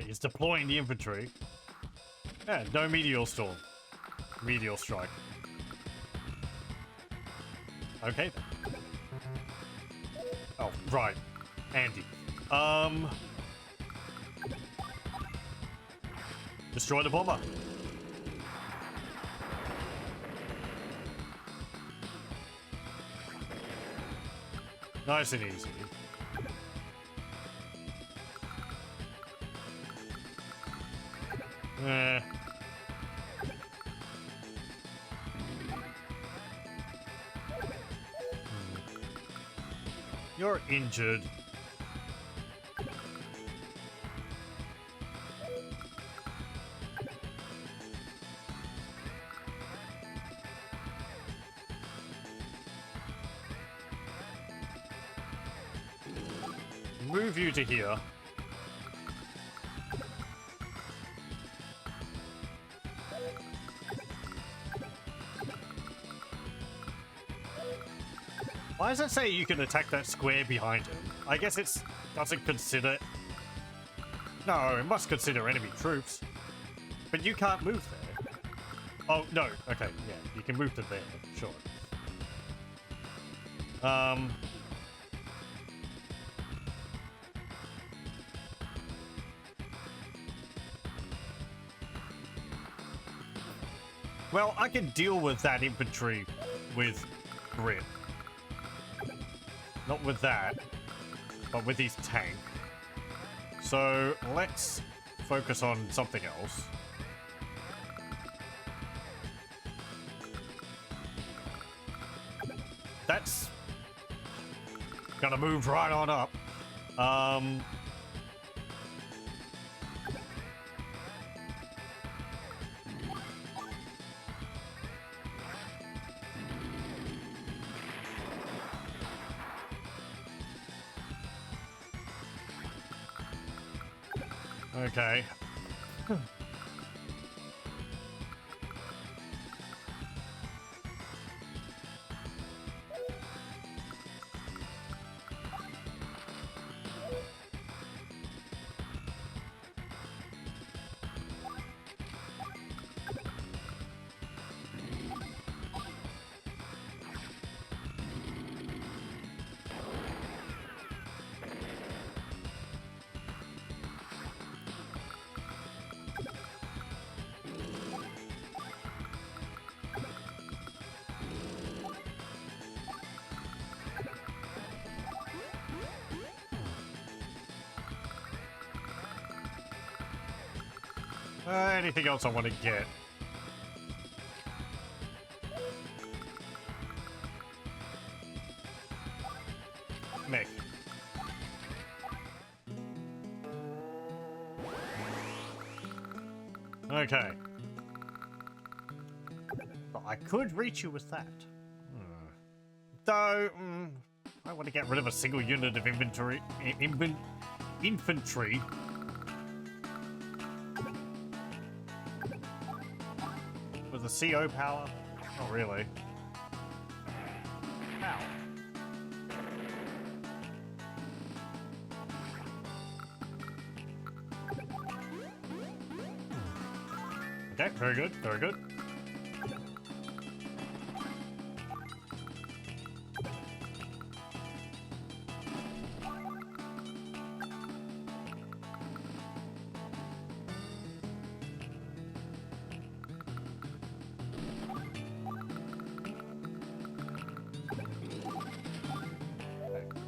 is deploying the infantry. Yeah, no meteor storm. Meteor strike. Okay then. Oh, right. Andy. Destroy the bomber. Nice and easy. You're injured. Move you to here. Why does it say you can attack that square behind him? I guess it doesn't consider... No, it must consider enemy troops. But you can't move there. Oh, no. Okay, yeah. You can move to there. Sure. Well, I can deal with that infantry with grit. Not with that, but with his tank. So let's focus on something else. That's gonna move right on up. Okay. Anything else I want to get? Mech. Okay. But I could reach you with that. Though, I want to get rid of a single unit of infantry. Infantry. With the CO power? Not really. How? Okay, very good, very good.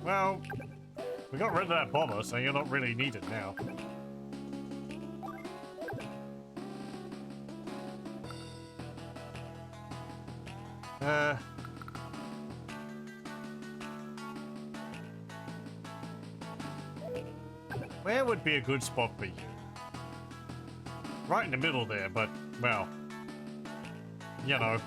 Well, we got rid of that bomber, so you're not really needed now. Where would be a good spot for you? Right in the middle there, but, well, you know.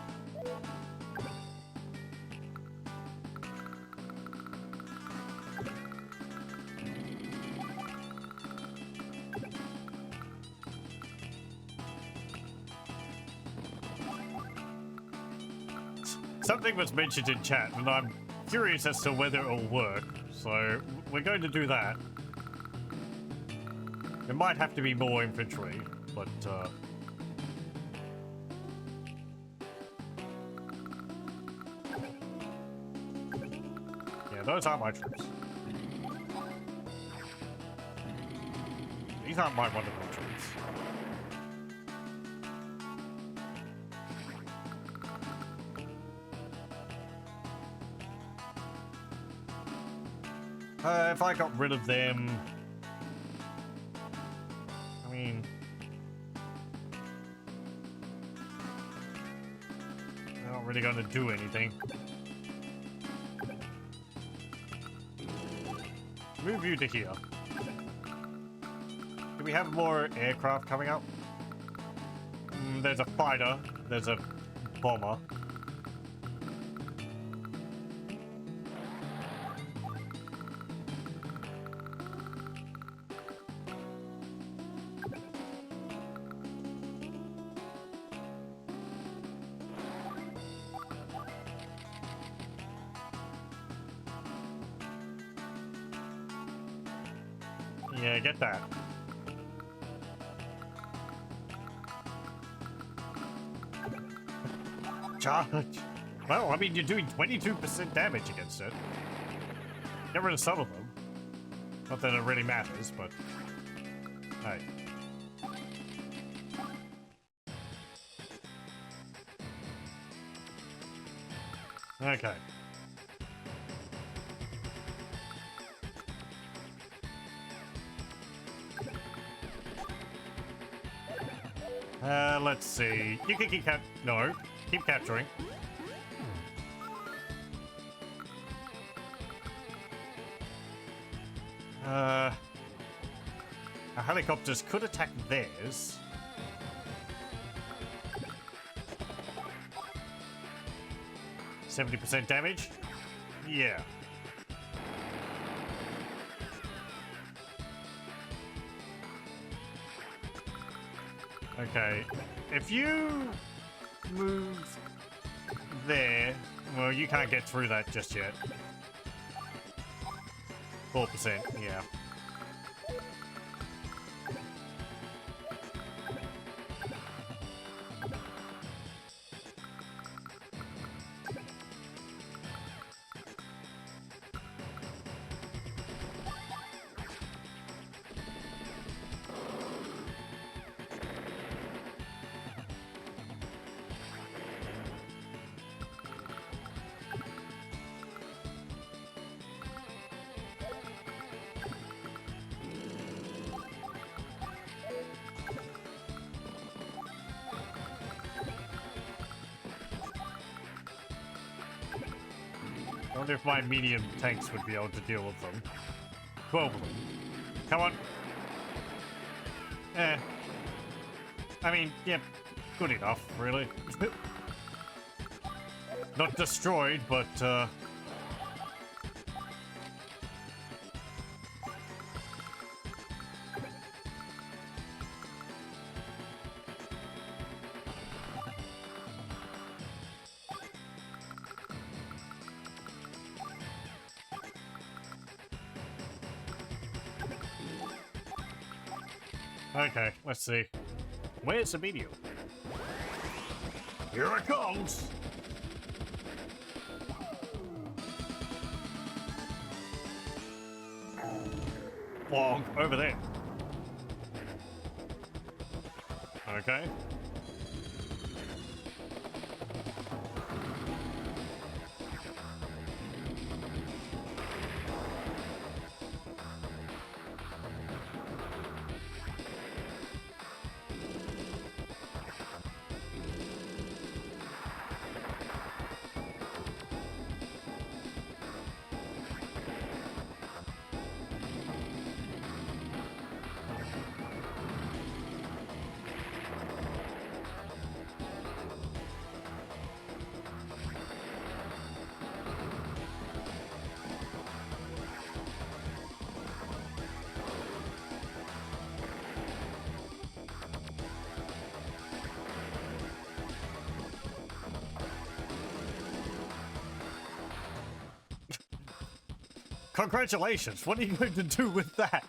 Something was mentioned in chat, and I'm curious as to whether it'll work, so we're going to do that. It might have to be more infantry, but yeah, those aren't my troops. These aren't my wonderful troops. If I got rid of them... I mean... they're not really going to do anything. Move you to here. Do we have more aircraft coming up? There's a fighter. There's a bomber. Yeah, get that. Charge. Well, I mean, you're doing 22% damage against it. Get rid of some of them. Not that it really matters, but... hey. Okay. Let's see. You can keep keep capturing. Our helicopters could attack theirs. %70 damage? Yeah. Okay, if you move there, well, you can't get through that just yet. 4%, yeah. I wonder if my medium tanks would be able to deal with them. 12 of them. Come on. I mean, yeah, good enough, really. Not destroyed, but, okay, let's see. Where's the medium? Here it comes! Long over there. Okay. Congratulations! What are you going to do with that?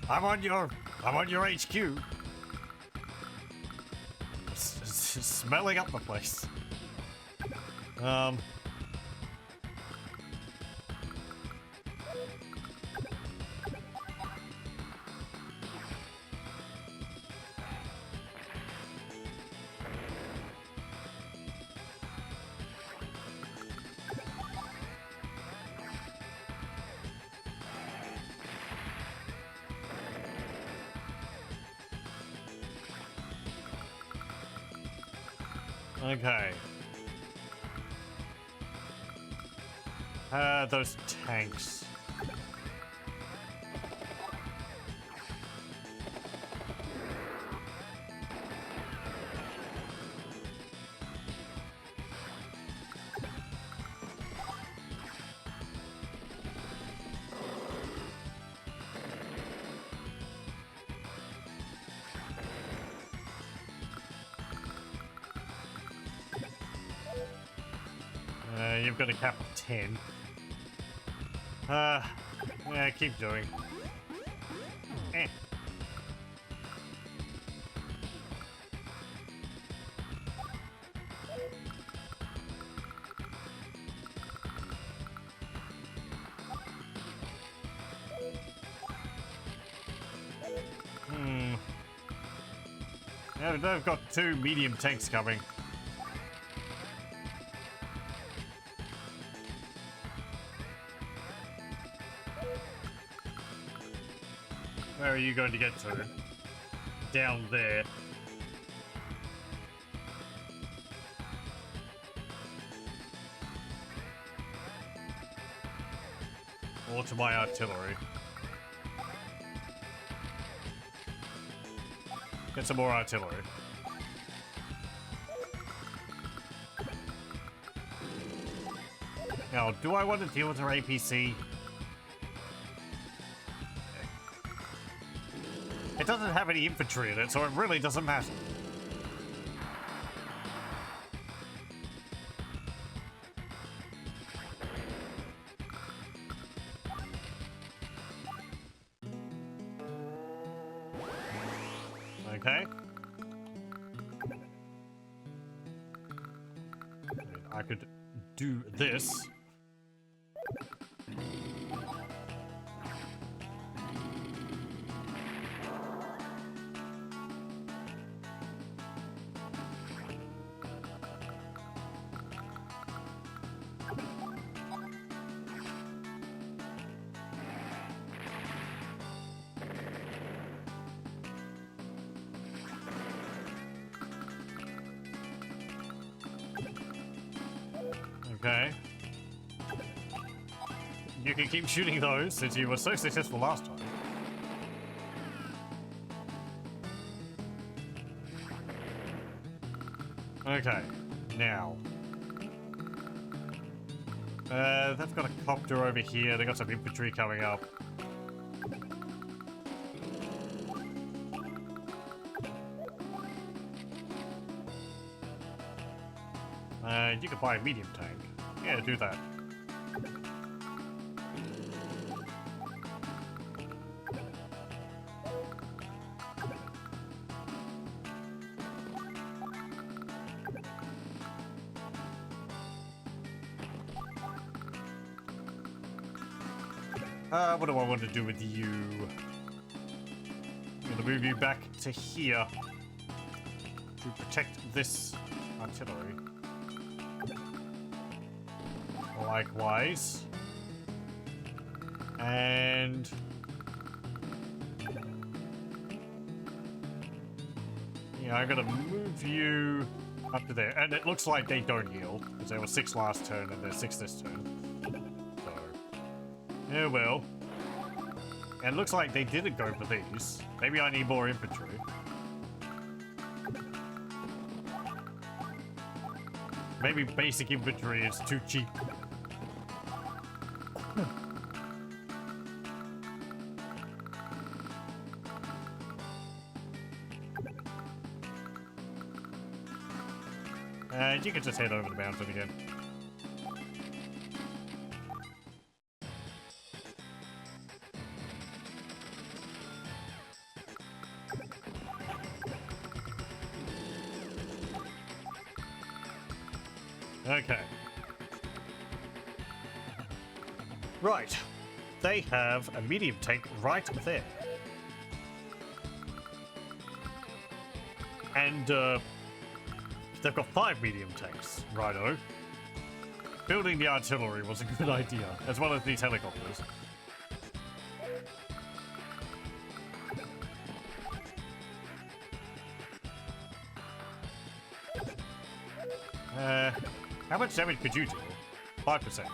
I'm on your HQ. It's smelling up the place. Okay. Those tanks. You've got a cap of 10. Yeah, keep doing. Eh. Yeah, they've got 2 medium tanks coming. Where are you going to get to? Down there. Or to my artillery. Get some more artillery. Now, do I want to deal with her APC? It doesn't have any infantry in it, so it really doesn't matter. Okay. I could do this. Okay. You can keep shooting those since you were so successful last time. Okay, now. They've got a copter over here, they've got some infantry coming up. You can buy a medium tank. Yeah, do that. What do I want to do with you? I'm gonna move you back to here to protect this artillery. Likewise. And yeah, I'm gonna move you up to there. And it looks like they don't yield, because there were 6 last turn and there's 6 this turn. So, yeah, well. And it looks like they didn't go for these. Maybe I need more infantry. Maybe basic infantry is too cheap. And you can just head over the mountain again. Okay. Right. They have a medium tank right there. And, they've got 5 medium tanks. Righto. Building the artillery was a good idea, as well as these helicopters. How much damage could you do? 5%.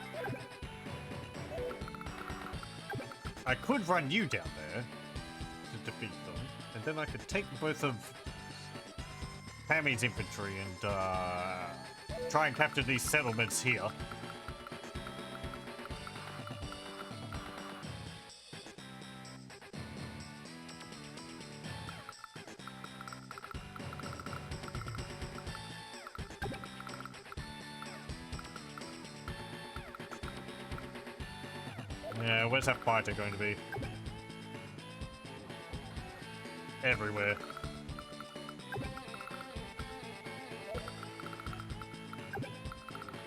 I could run you down there to defeat them, and then I could take both of Pammy's infantry and try and capture these settlements here. Yeah, where's that fighter going to be? Everywhere.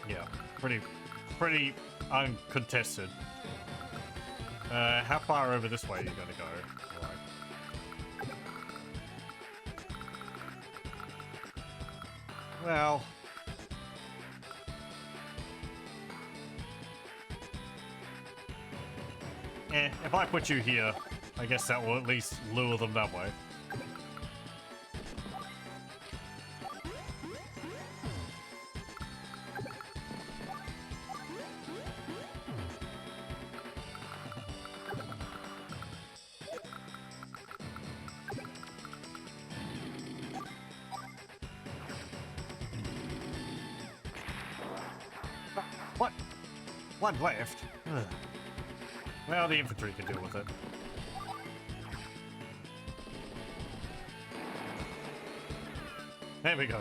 Yeah, pretty uncontested. How far over this way are you gonna go? Right. Well, if I put you here, I guess that will at least lure them that way. What? One left? Ugh. Well, the infantry can deal with it. There we go.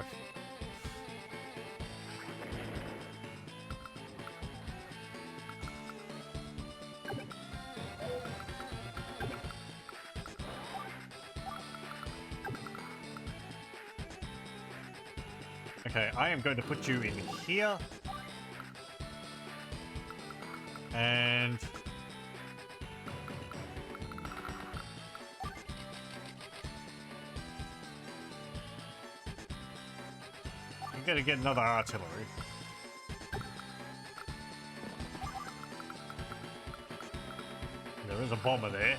Okay, I am going to put you in here. And I'm gonna get another artillery. There is a bomber there.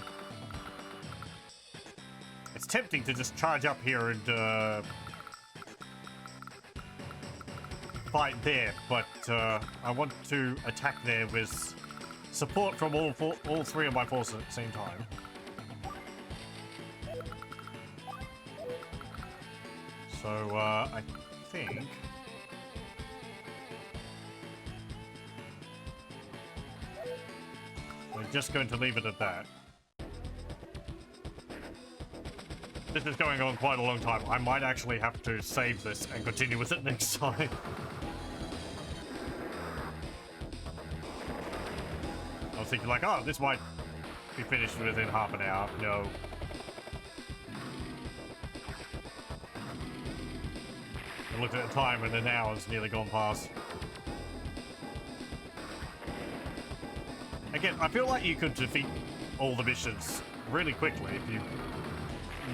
It's tempting to just charge up here and fight there, but I want to attack there with support from all 3 of my forces at the same time. So I think we're just going to leave it at that. This is going on quite a long time. I might actually have to save this and continue with it next time. I was thinking like, oh, this might be finished within half an hour. No. I looked at the time and an hour's nearly gone past. Again, I feel like you could defeat all the missions really quickly if you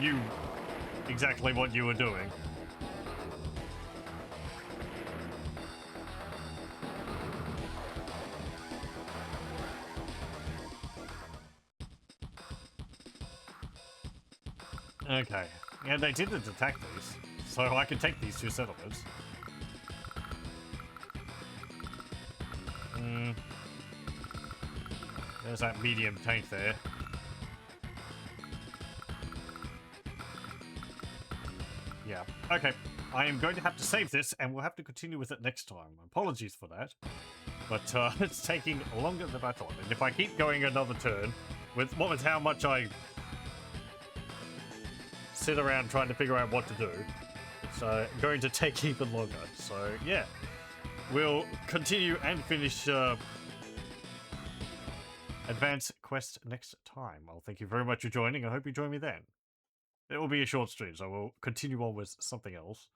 knew exactly what you were doing. Okay. Yeah, they didn't attack these, so I can take these 2 settlements. There's that medium tank there. Yeah. Okay. I am going to have to save this, and we'll have to continue with it next time. Apologies for that. But it's taking longer than I thought. And if I keep going another turn, with how much I sit around trying to figure out what to do, it's going to take even longer. So, yeah. We'll continue and finish Advance Quest next time. Well, thank you very much for joining. I hope you join me then. It will be a short stream, so we'll continue on with something else.